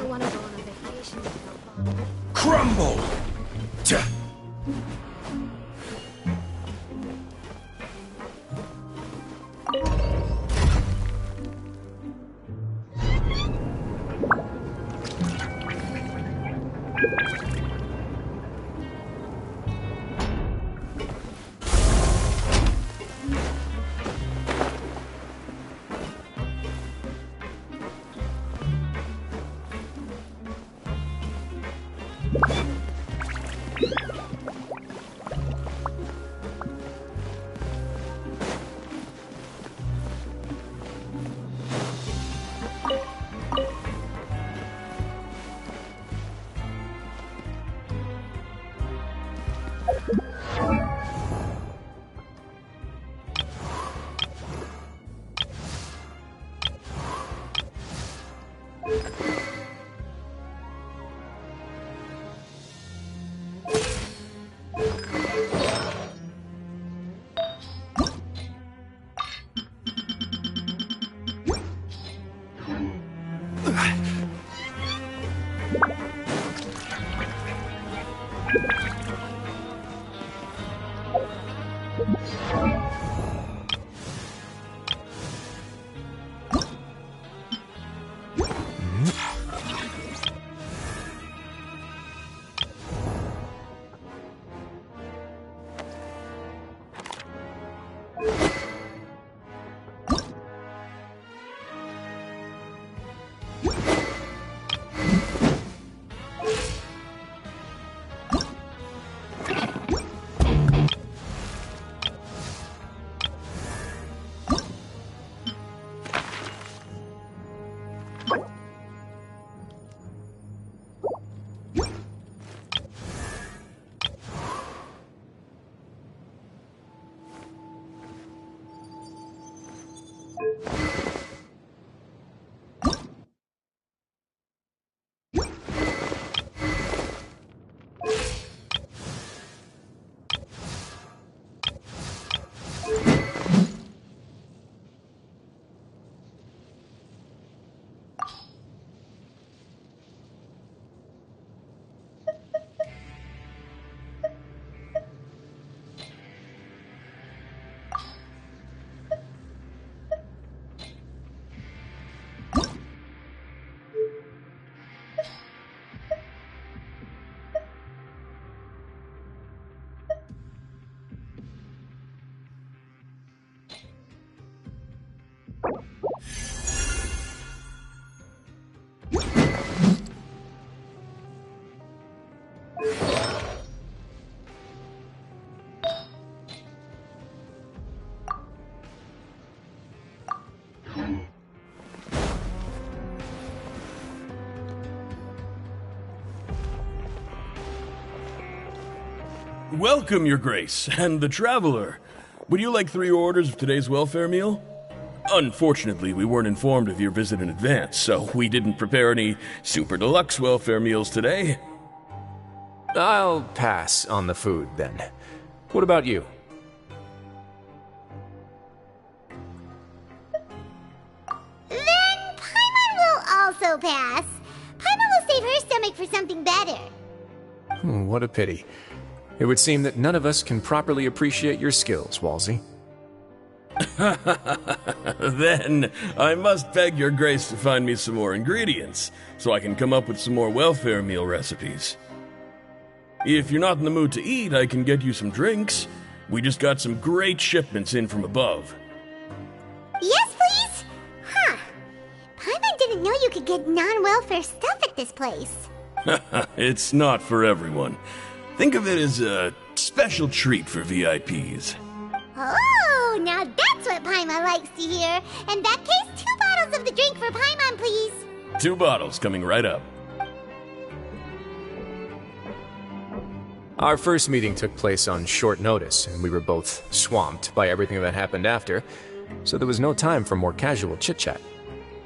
want to go on a vacation with my father. Crumble! Tch. Welcome, Your Grace, and the Traveler. Would you like 3 orders of today's welfare meal? Unfortunately, we weren't informed of your visit in advance, so we didn't prepare any super deluxe welfare meals today. I'll pass on the food, then. What about you? Then Paimon will also pass. Paimon will save her stomach for something better. What a pity. It would seem that none of us can properly appreciate your skills, Walsey. Then I must beg Your Grace to find me some more ingredients, so I can come up with some more welfare meal recipes. If you're not in the mood to eat, I can get you some drinks. We just got some great shipments in from above. Yes, please? Huh. Paimon didn't know you could get non-welfare stuff at this place. It's not for everyone. Think of it as a special treat for VIPs. Oh, now that's what Paimon likes to hear. In that case, 2 bottles of the drink for Paimon, please. 2 bottles coming right up. Our first meeting took place on short notice, and we were both swamped by everything that happened after, so there was no time for more casual chit-chat.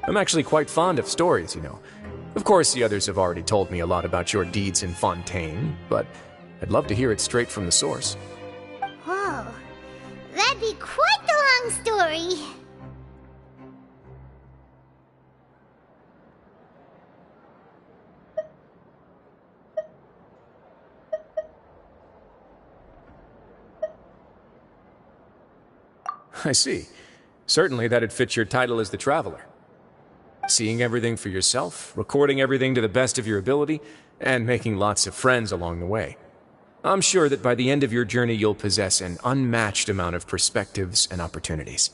I'm actually quite fond of stories, you know. Of course, the others have already told me a lot about your deeds in Fontaine, but I'd love to hear it straight from the source. Whoa, that'd be quite the long story. I see. Certainly that'd fit your title as the Traveler. Seeing everything for yourself, recording everything to the best of your ability, and making lots of friends along the way. I'm sure that by the end of your journey you'll possess an unmatched amount of perspectives and opportunities.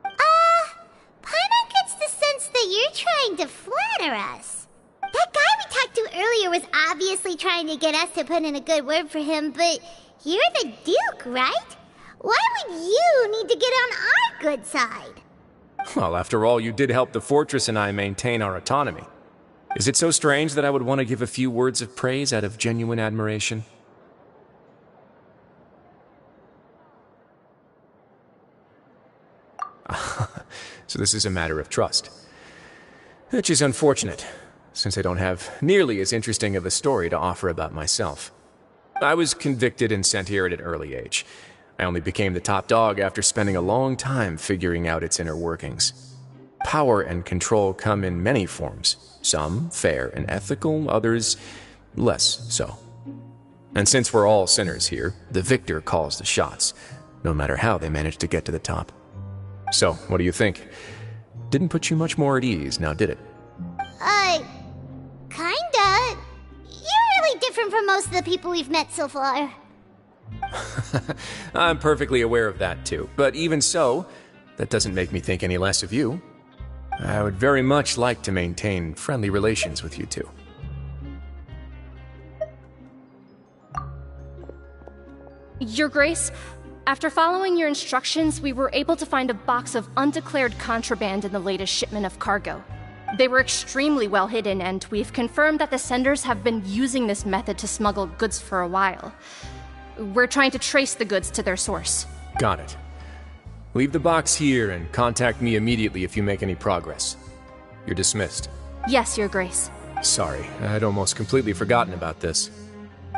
Paimon gets the sense that you're trying to flatter us. That guy we talked to earlier was obviously trying to get us to put in a good word for him, but you're the Duke, right? Why would you need to get on our good side? Well, after all, you did help the fortress and I maintain our autonomy. Is it so strange that I would want to give a few words of praise out of genuine admiration? So this is a matter of trust. Which is unfortunate, since I don't have nearly as interesting of a story to offer about myself. I was convicted and sent here at an early age. I only became the top dog after spending a long time figuring out its inner workings. Power and control come in many forms, some fair and ethical, others less so. And since we're all sinners here, the victor calls the shots, no matter how they manage to get to the top. So, what do you think? Didn't put you much more at ease, now did it? Kinda. You're really different from most of the people we've met so far. I'm perfectly aware of that too, but even so, that doesn't make me think any less of you. I would very much like to maintain friendly relations with you two. Your Grace, after following your instructions, we were able to find a box of undeclared contraband in the latest shipment of cargo. They were extremely well hidden, and we've confirmed that the senders have been using this method to smuggle goods for a while. We're trying to trace the goods to their source. Got it. Leave the box here and contact me immediately if you make any progress. You're dismissed. Yes, Your Grace. Sorry, I'd almost completely forgotten about this.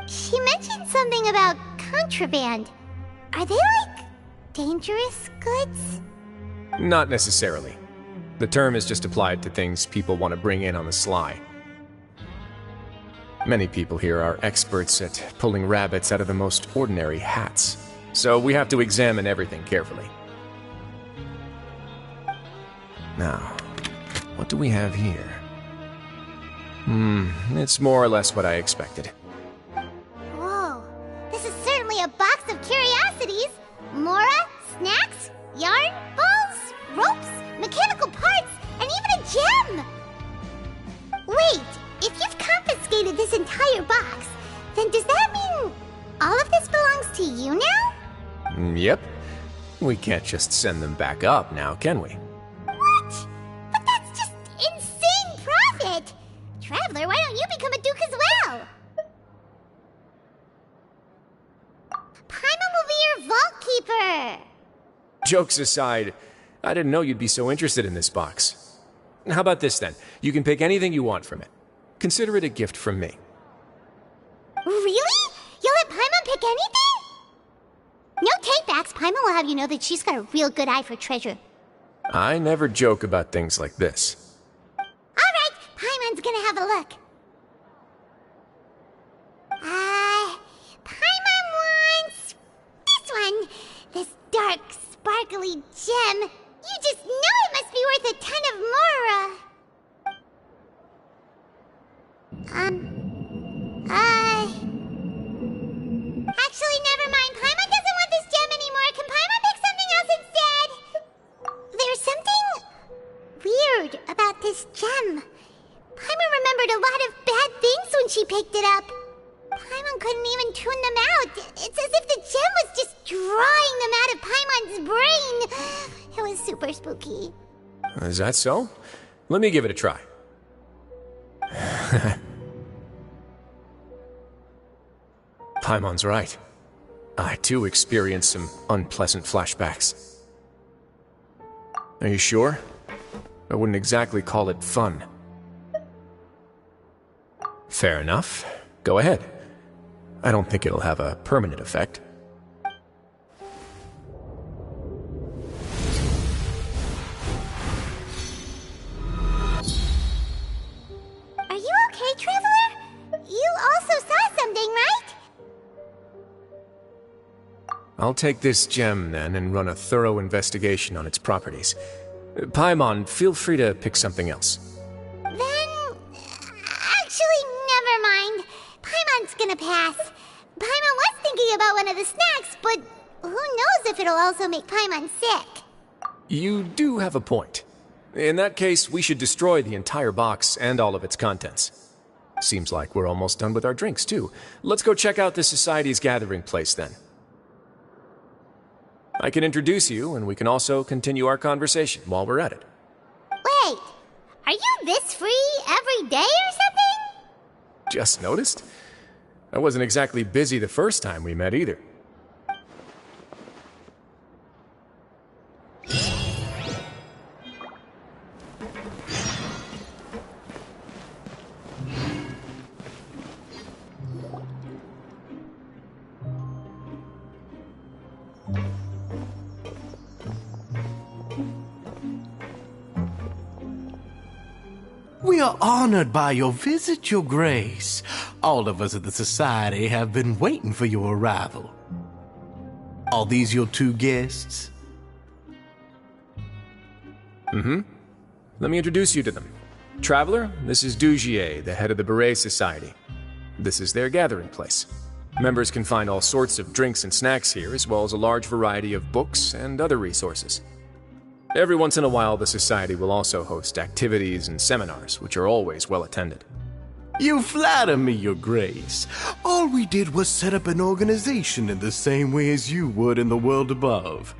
She mentioned something about contraband. Are they, like, dangerous goods? Not necessarily. The term is just applied to things people want to bring in on the sly. Many people here are experts at pulling rabbits out of the most ordinary hats, so we have to examine everything carefully. Now, what do we have here? It's more or less what I expected. Whoa, this is certainly a box of curiosities. Mora, snacks, yarn, balls, ropes, mechanical parts, and even a gem! Wait, if you've confiscated this entire box, then does that mean all of this belongs to you now? Yep. We can't just send them back up now, can we? What? But that's just insane profit! Traveler, why don't you become a duke as well? Paimon will be your vault keeper! Jokes aside, I didn't know you'd be so interested in this box. How about this then? You can pick anything you want from it. Consider it a gift from me. Really? You'll let Paimon pick anything? No take-backs. Paimon will have you know that she's got a real good eye for treasure. I never joke about things like this. Alright, Paimon's gonna have a look. Paimon wants this one. This dark, sparkly gem. You just know it must be worth a ton of Mora. Actually, never mind. Paimon doesn't want this gem anymore. Can Paimon pick something else instead? There's something weird about this gem. Paimon remembered a lot of bad things when she picked it up. Paimon couldn't even tune them out. It's as if the gem was just drawing them out of Paimon's brain. It was super spooky. Is that so? Let me give it a try. Paimon's right. I too experienced some unpleasant flashbacks. Are you sure? I wouldn't exactly call it fun. Fair enough. Go ahead. I don't think it'll have a permanent effect. Are you okay, Traveler? You also saw something, right? I'll take this gem, then, and run a thorough investigation on its properties. Paimon, feel free to pick something else. Then... actually, never mind. Paimon's gonna pass. Paimon was thinking about one of the snacks, but who knows if it'll also make Paimon sick. You do have a point. In that case, we should destroy the entire box and all of its contents. Seems like we're almost done with our drinks, too. Let's go check out the Society's gathering place, then. I can introduce you, and we can also continue our conversation while we're at it. Wait, are you this free every day or something? Just noticed? I wasn't exactly busy the first time we met either. We are honored by your visit, Your Grace. All of us at the Society have been waiting for your arrival. Are these your two guests? Mm-hmm. Let me introduce you to them. Traveler, this is Dugier, the head of the Beret Society. This is their gathering place. Members can find all sorts of drinks and snacks here, as well as a large variety of books and other resources. Every once in a while, the Society will also host activities and seminars, which are always well attended. You flatter me, Your Grace. All we did was set up an organization in the same way as you would in the world above.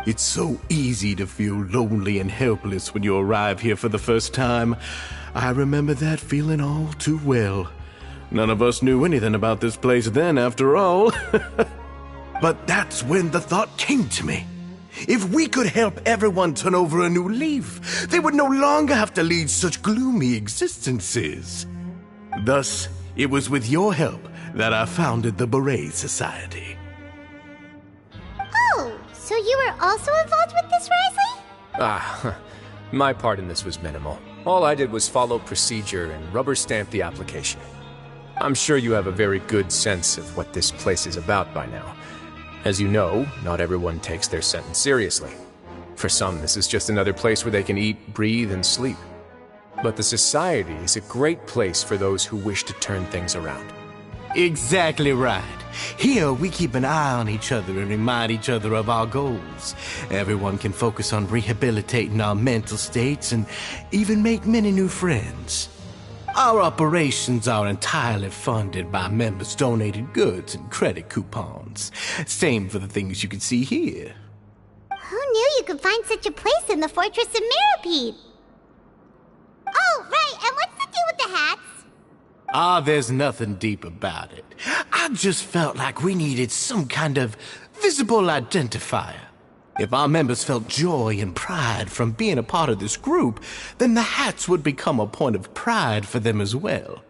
It's so easy to feel lonely and helpless when you arrive here for the first time. I remember that feeling all too well. None of us knew anything about this place then, after all. But that's when the thought came to me. If we could help everyone turn over a new leaf, they would no longer have to lead such gloomy existences. Thus, it was with your help that I founded the Beret Society. Oh, so you were also involved with this, Risley? My part in this was minimal. All I did was follow procedure and rubber stamp the application. I'm sure you have a very good sense of what this place is about by now. As you know, not everyone takes their sentence seriously. For some, this is just another place where they can eat, breathe, and sleep. But the Society is a great place for those who wish to turn things around. Exactly right. Here, we keep an eye on each other and remind each other of our goals. Everyone can focus on rehabilitating our mental states and even make many new friends. Our operations are entirely funded by members' donated goods and credit coupons. Same for the things you can see here. Who knew you could find such a place in the Fortress of Mirapede? Oh, right, and what's the deal with the hats? There's nothing deep about it. I just felt like we needed some kind of visible identifier. If our members felt joy and pride from being a part of this group, then the hats would become a point of pride for them as well.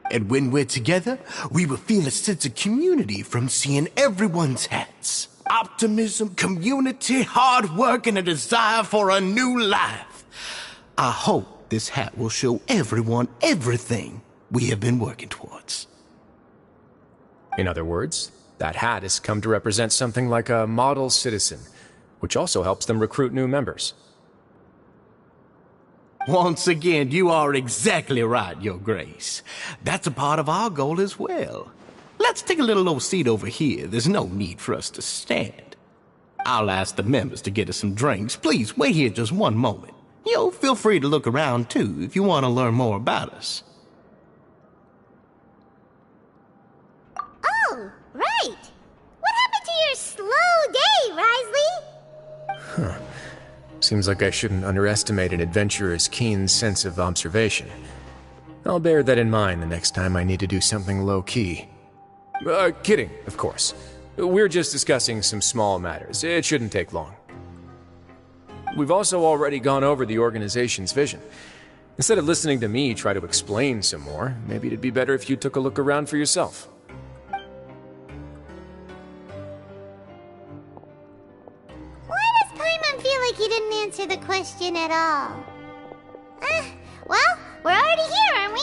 And when we're together, we will feel a sense of community from seeing everyone's hats. Optimism, community, hard work, and a desire for a new life. I hope this hat will show everyone everything we have been working towards. In other words, that hat has come to represent something like a model citizen, which also helps them recruit new members. Once again, you are exactly right, Your Grace. That's a part of our goal as well. Let's take a little old seat over here. There's no need for us to stand. I'll ask the members to get us some drinks. Please wait here just one moment. Feel free to look around too if you want to learn more about us. Oh, right. What happened to your slow day, Risley? Huh. Seems like I shouldn't underestimate an adventurer's keen sense of observation. I'll bear that in mind the next time I need to do something low-key. Kidding, of course. We're just discussing some small matters. It shouldn't take long. We've also already gone over the organization's vision. Instead of listening to me try to explain some more, maybe it'd be better if you took a look around for yourself. Why does Paimon feel like he didn't answer the question at all? Well, we're already here, aren't we?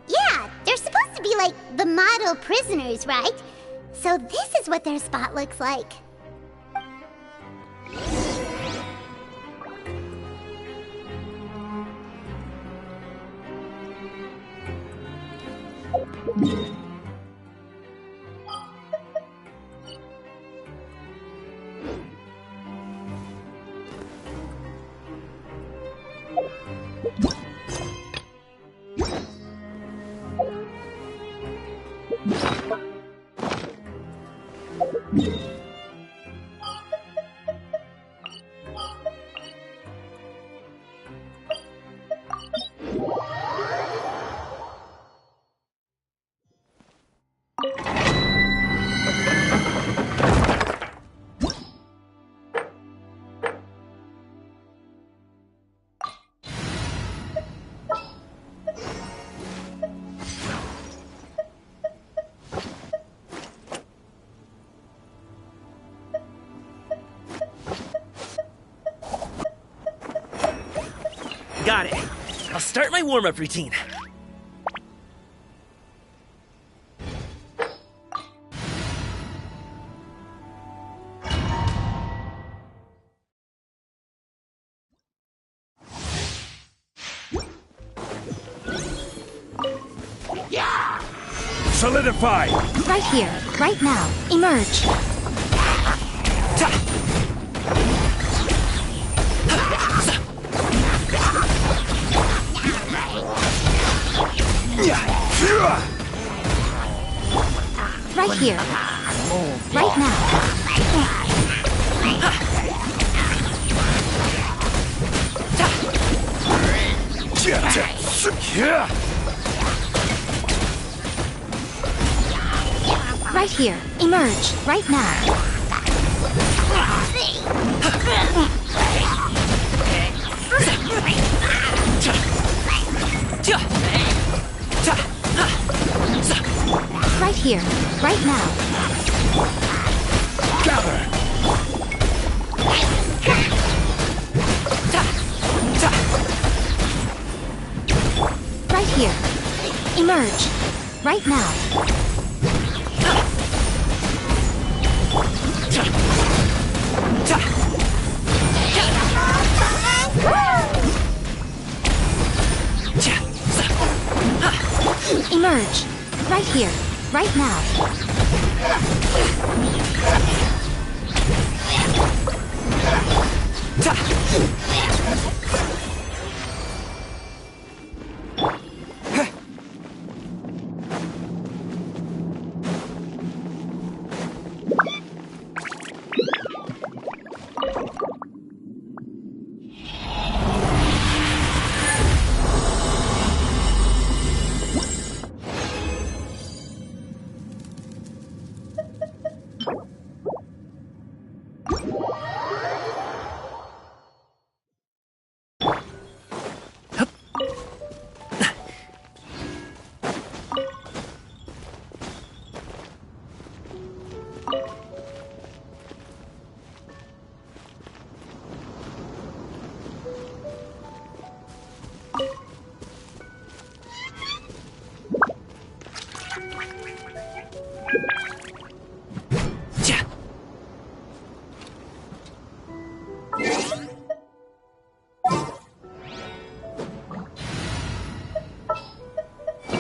Yeah, they're supposed to be like the model prisoners, right? So this is what their spot looks like. Got it. I'll start my warm-up routine. Solidify! Right here, right now. Emerge. Right here. Right now. Right here. Emerge. Right now. Right here. Right now. Gather! Right here. Emerge. Right now. Emerge. Right here. Right now.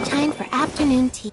Time for afternoon tea.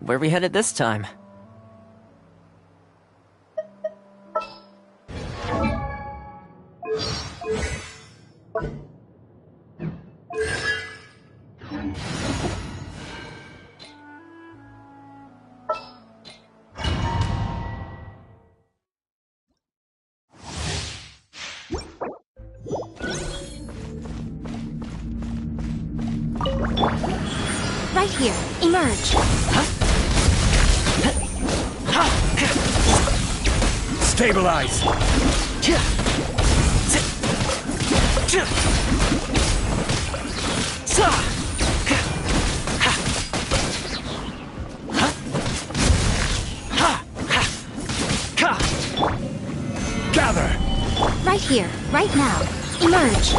Where are we headed this time? Right here. Emerge. Stabilize! Gather! Right here. Right now. Emerge.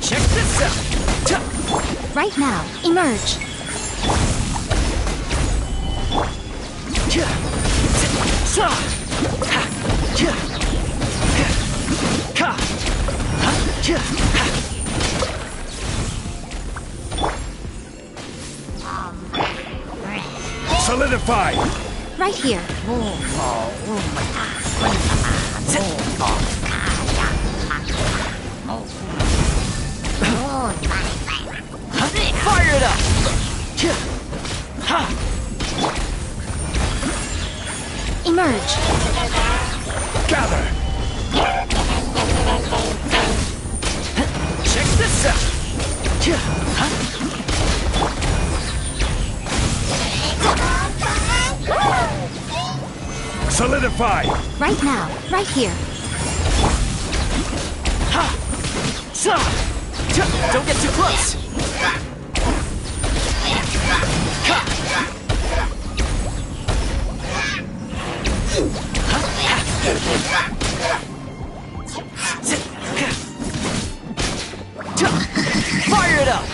Check this out! Right now. Emerge. Solidify! Right here. Fire it up! Emerge. Gather! Check this out! Solidify! Right now. Right here. Don't get too close! Fire it up!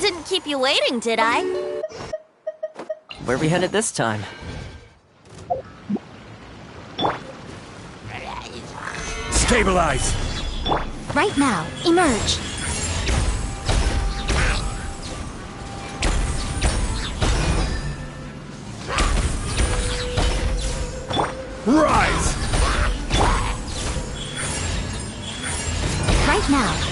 Didn't keep you waiting, did I? Where are we headed this time? Stabilize! Right now, emerge. Rise! Right now.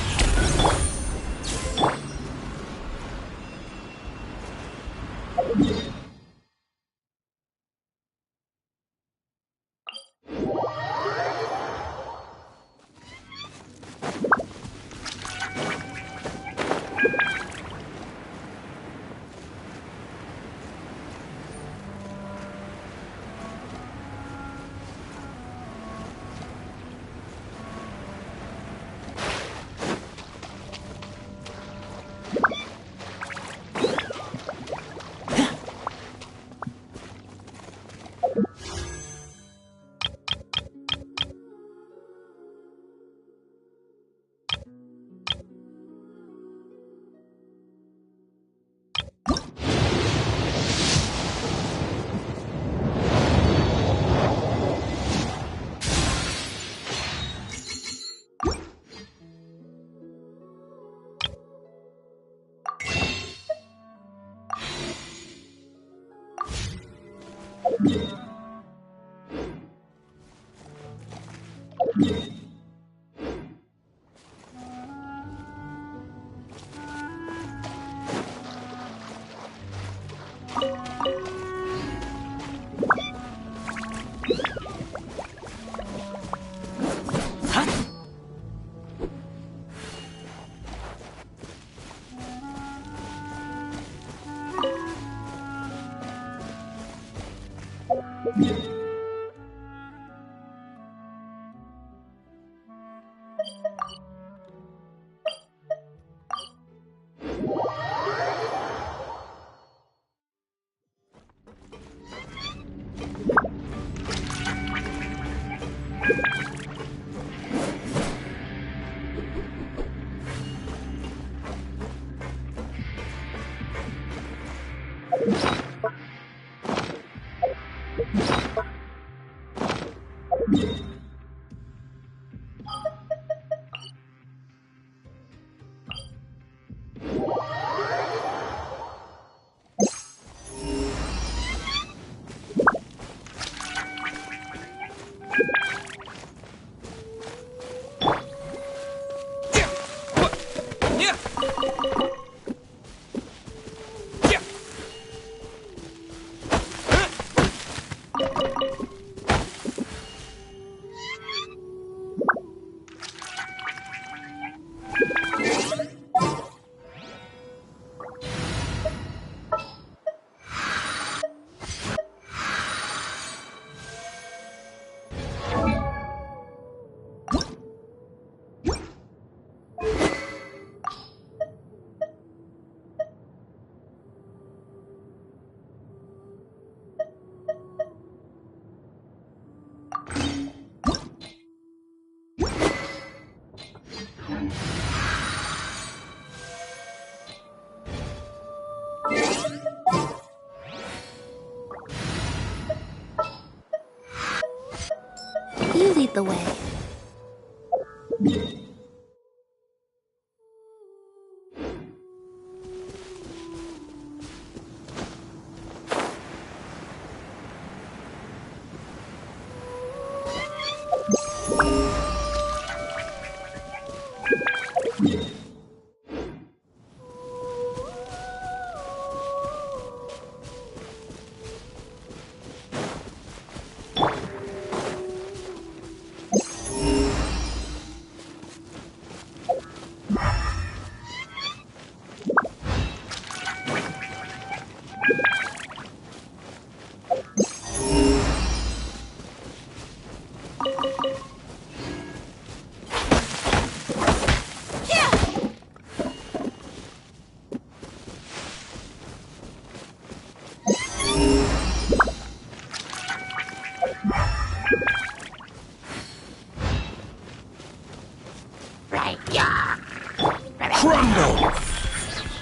You lead the way.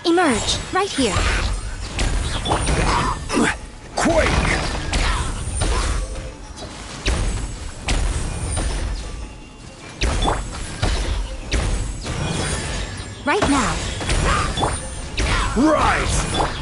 Emerge, right here. Quake! right now. Rise!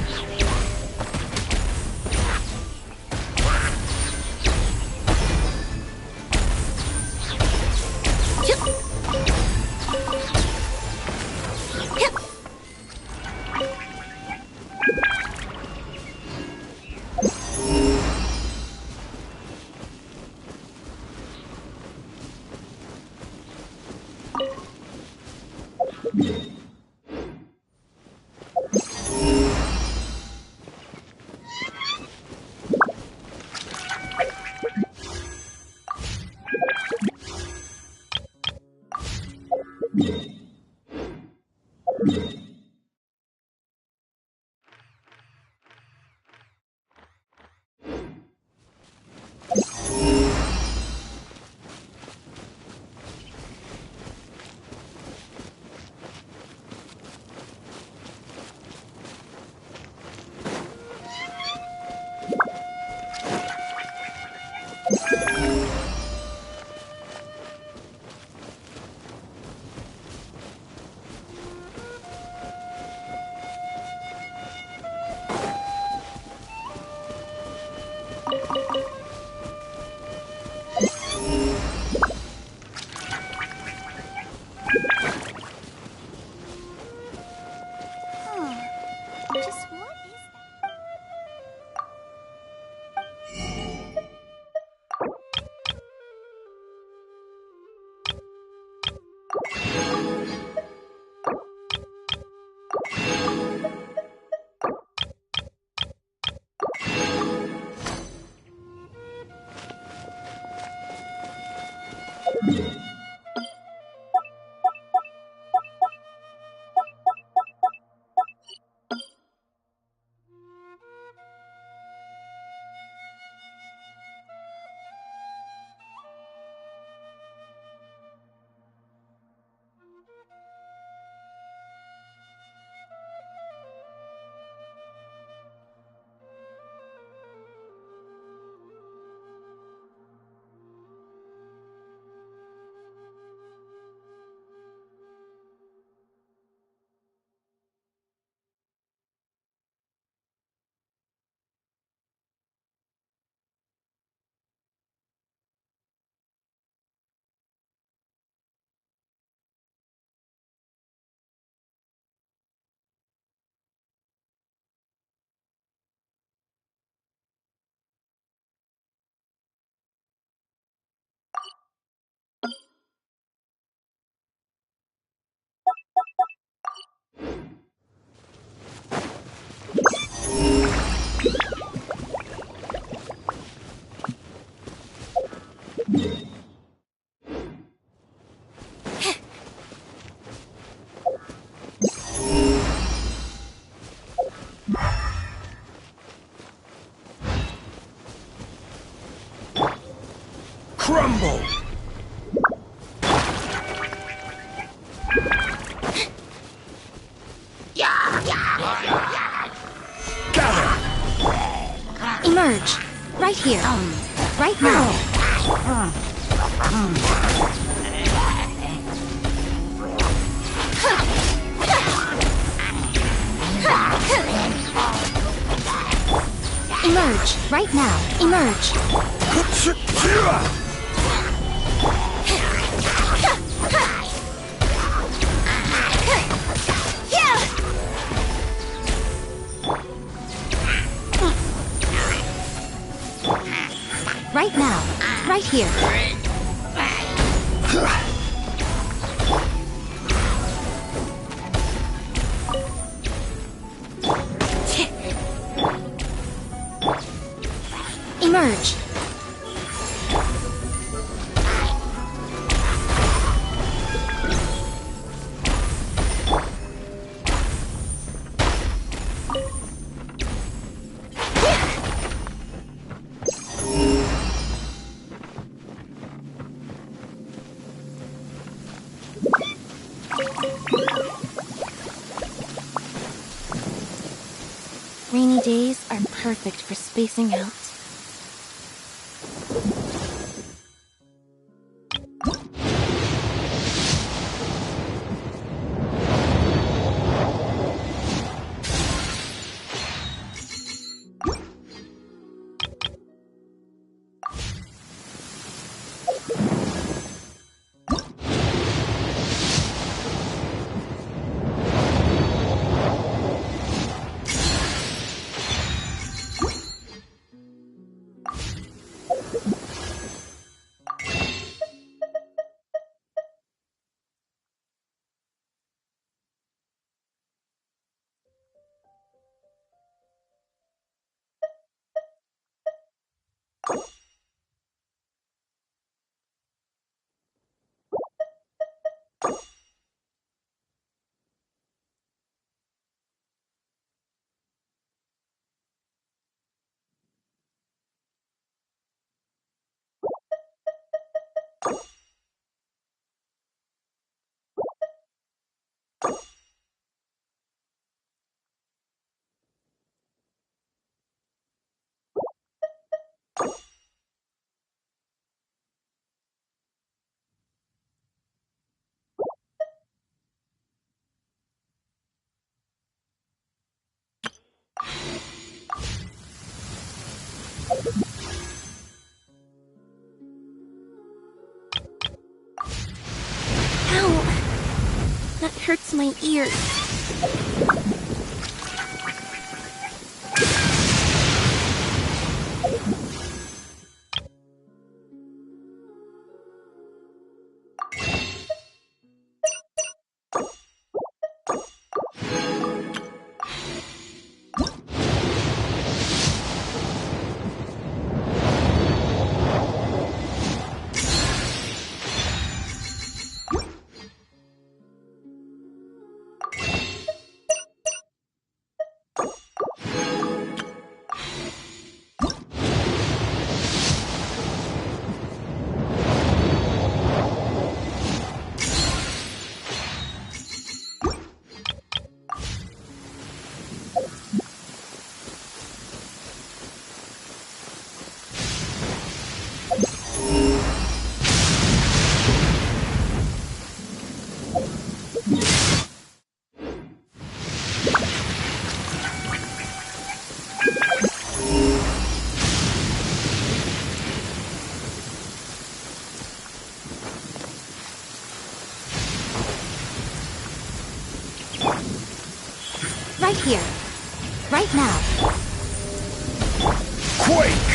Crumble! Emerge, right here, right now. Emerge, right now, emerge. Right now, right here. Emerge. Rainy days are perfect for spacing out. That hurts my ears. Right here. Right now. Quake!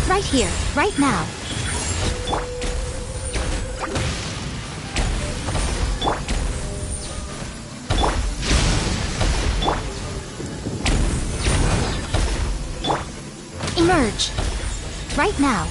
Right here. Right now. Emerge. Right now.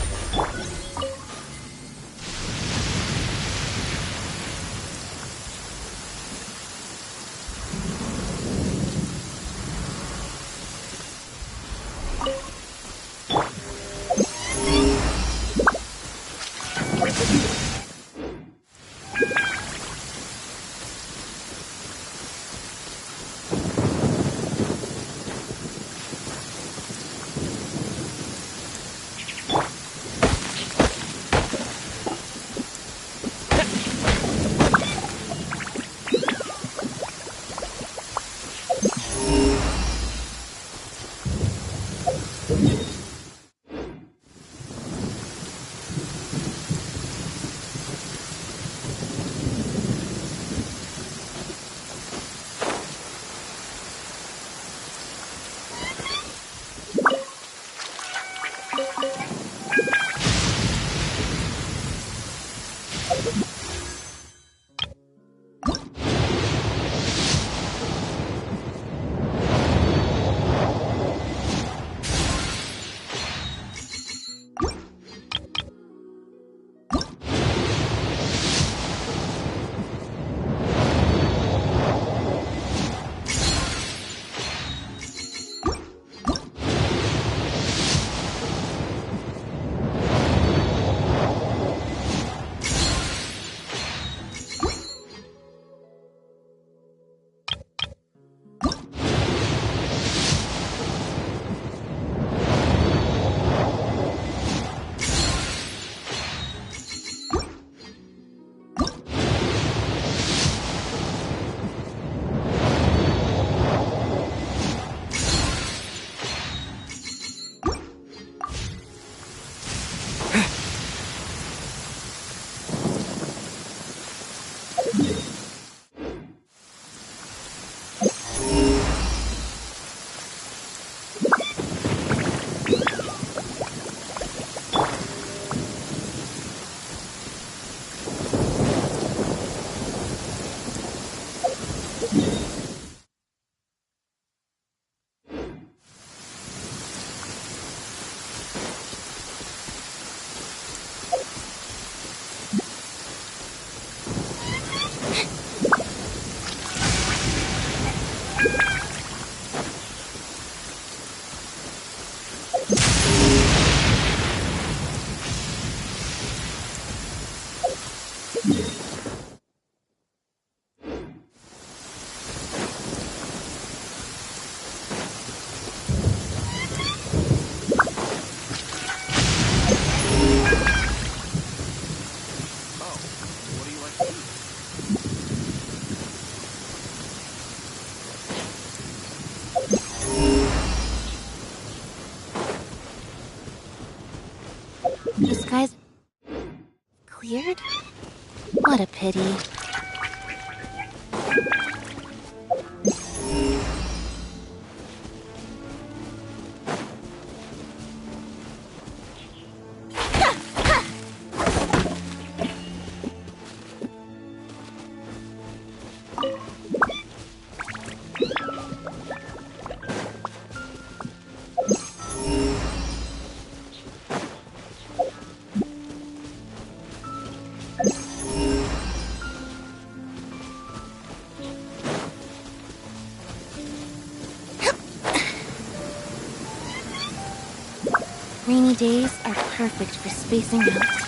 skies cleared? What a pity. Rainy days are perfect for spacing out.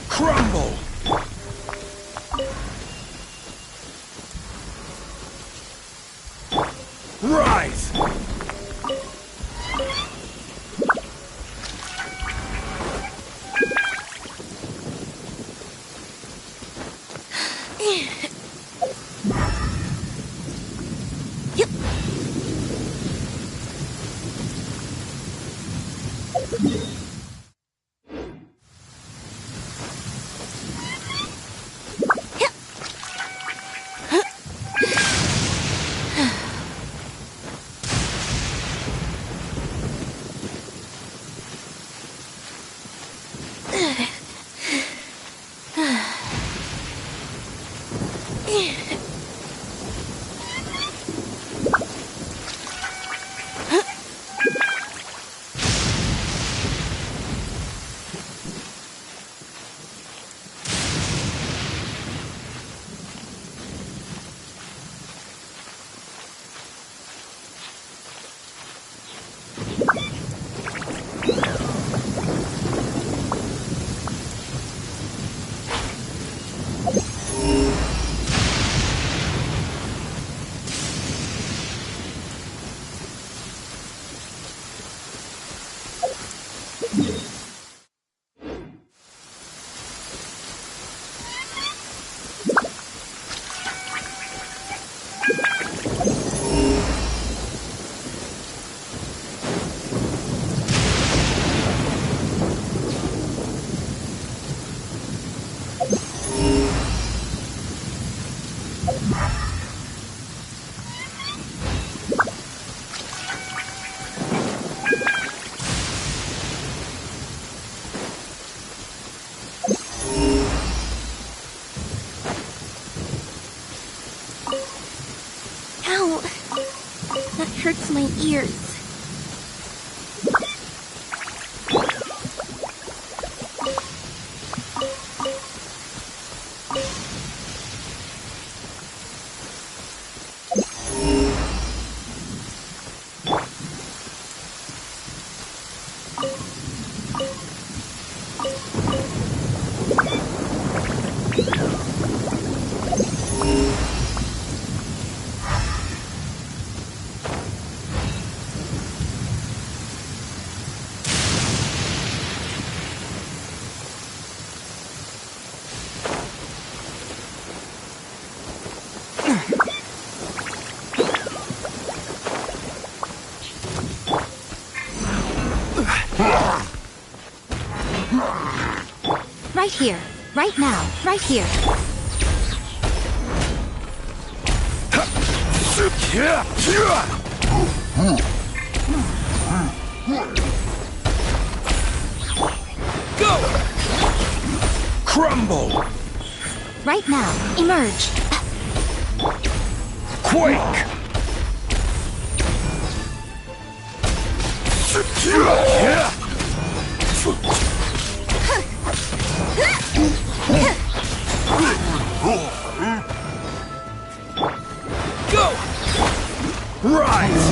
Crumble! Rise! my ears. Right here. Right now. Right here. Go! Crumble! Right now. Emerge. Quake! Go! Rise!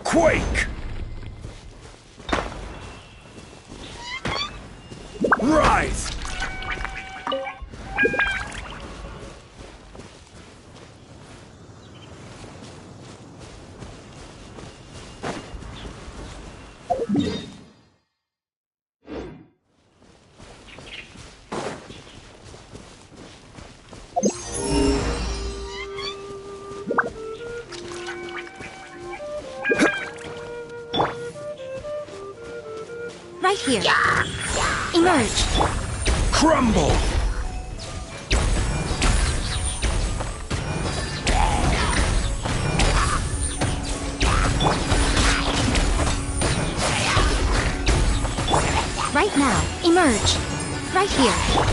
Quake! Rise! Right here. Emerge. Crumble! Right now. Emerge. Right here.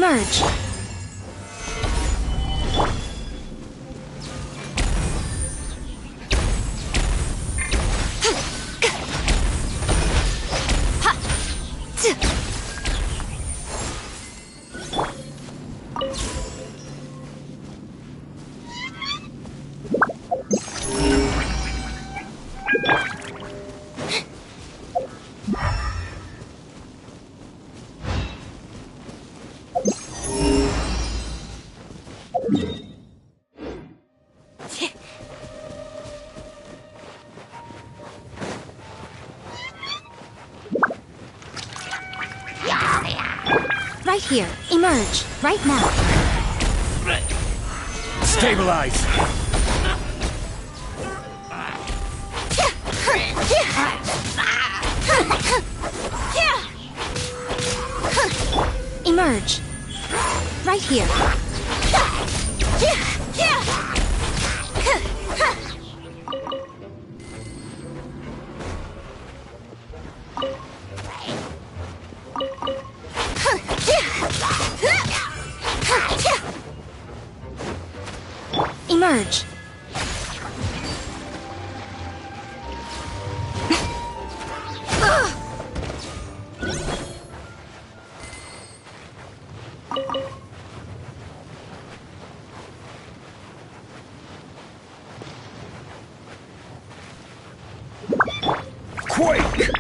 Emerge. Right here. Emerge. Right now. Stabilize! Emerge. Right here. Emerge. Quake!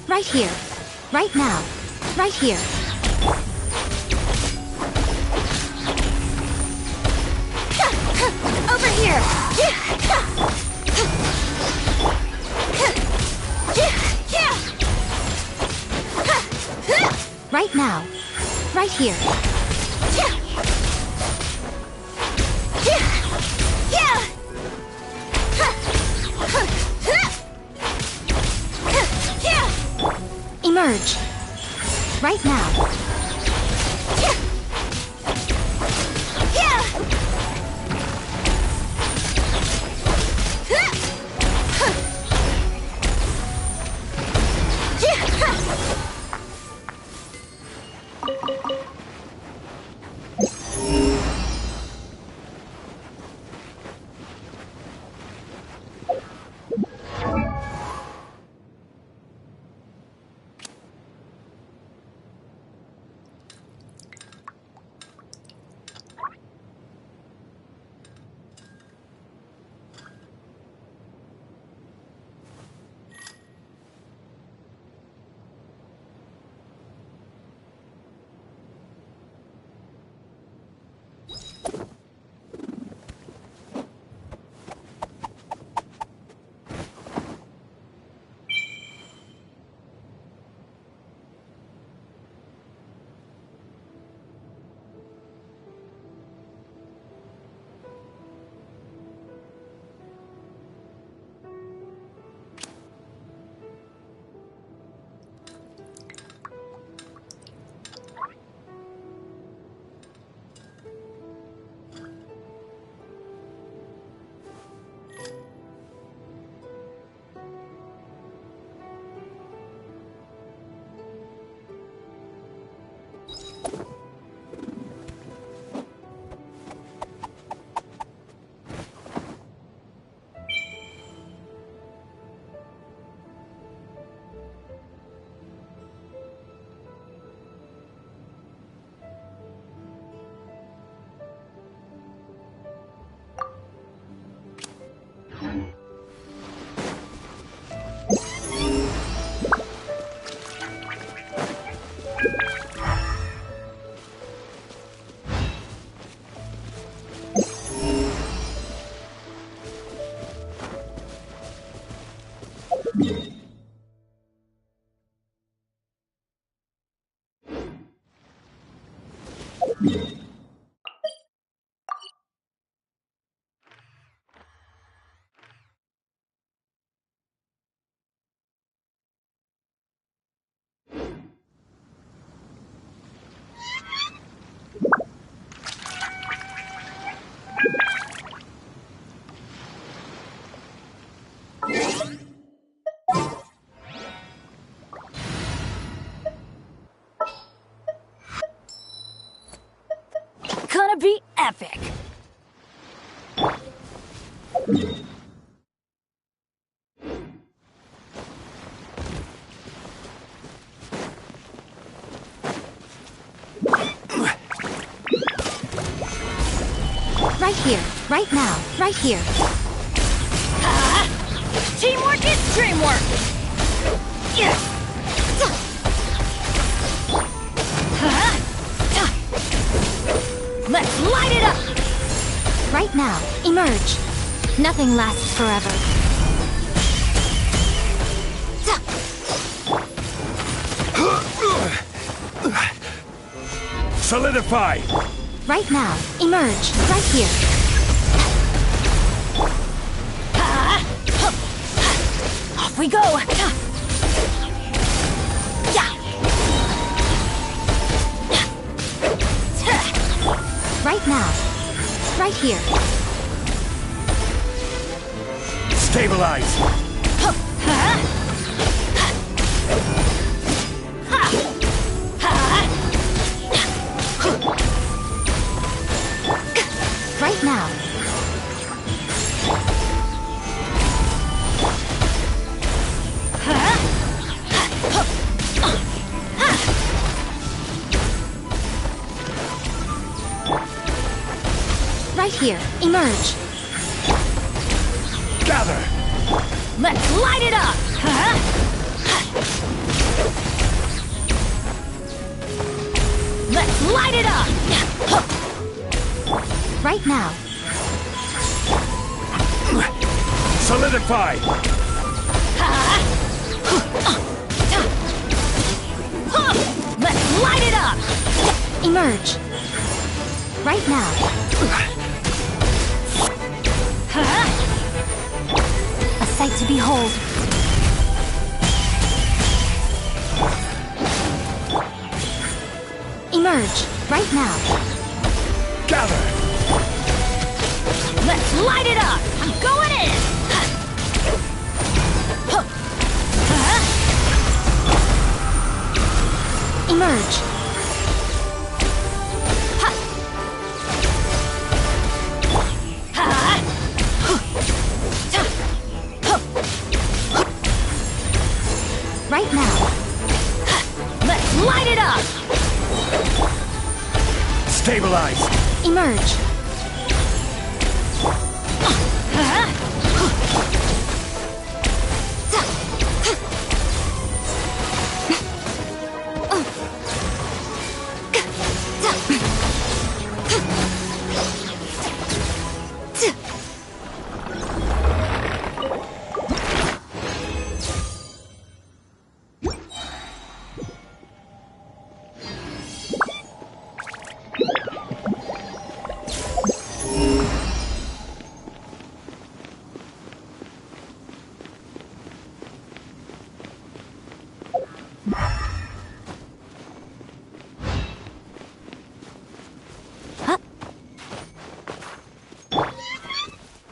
Right here. Right now. Right here. Over here. Right now. Right here. Emerge. Right now. epic. Right here, right now, right here. Teamwork is dreamwork! Let's light it up! Right now, emerge. Nothing lasts forever. Solidify! Right now, emerge. Right here. Off we go! Right now. Right here. Stabilize! Right now. Right here. Emerge. Gather! Let's light it up! Let's light it up! Right now. Solidify! Let's light it up! Emerge. Right now. A sight to behold. Emerge. Right now. Gather! Let's light it up! I'm going in! Emerge. Right now. Let's light it up! Stabilize! Emerge.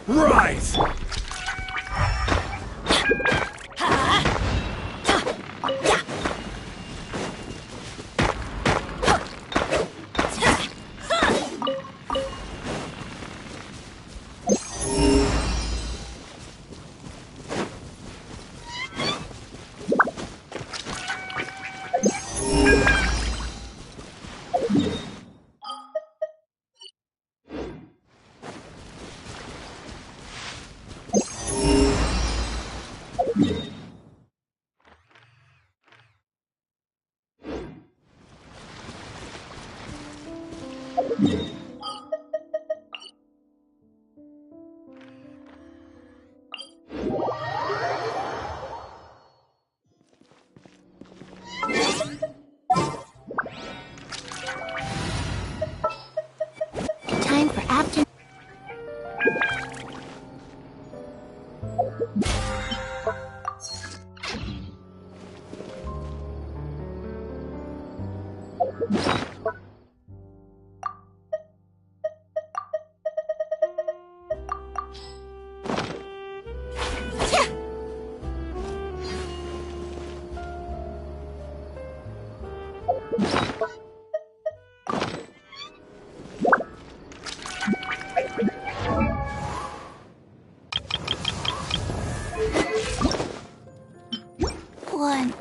Rise! one.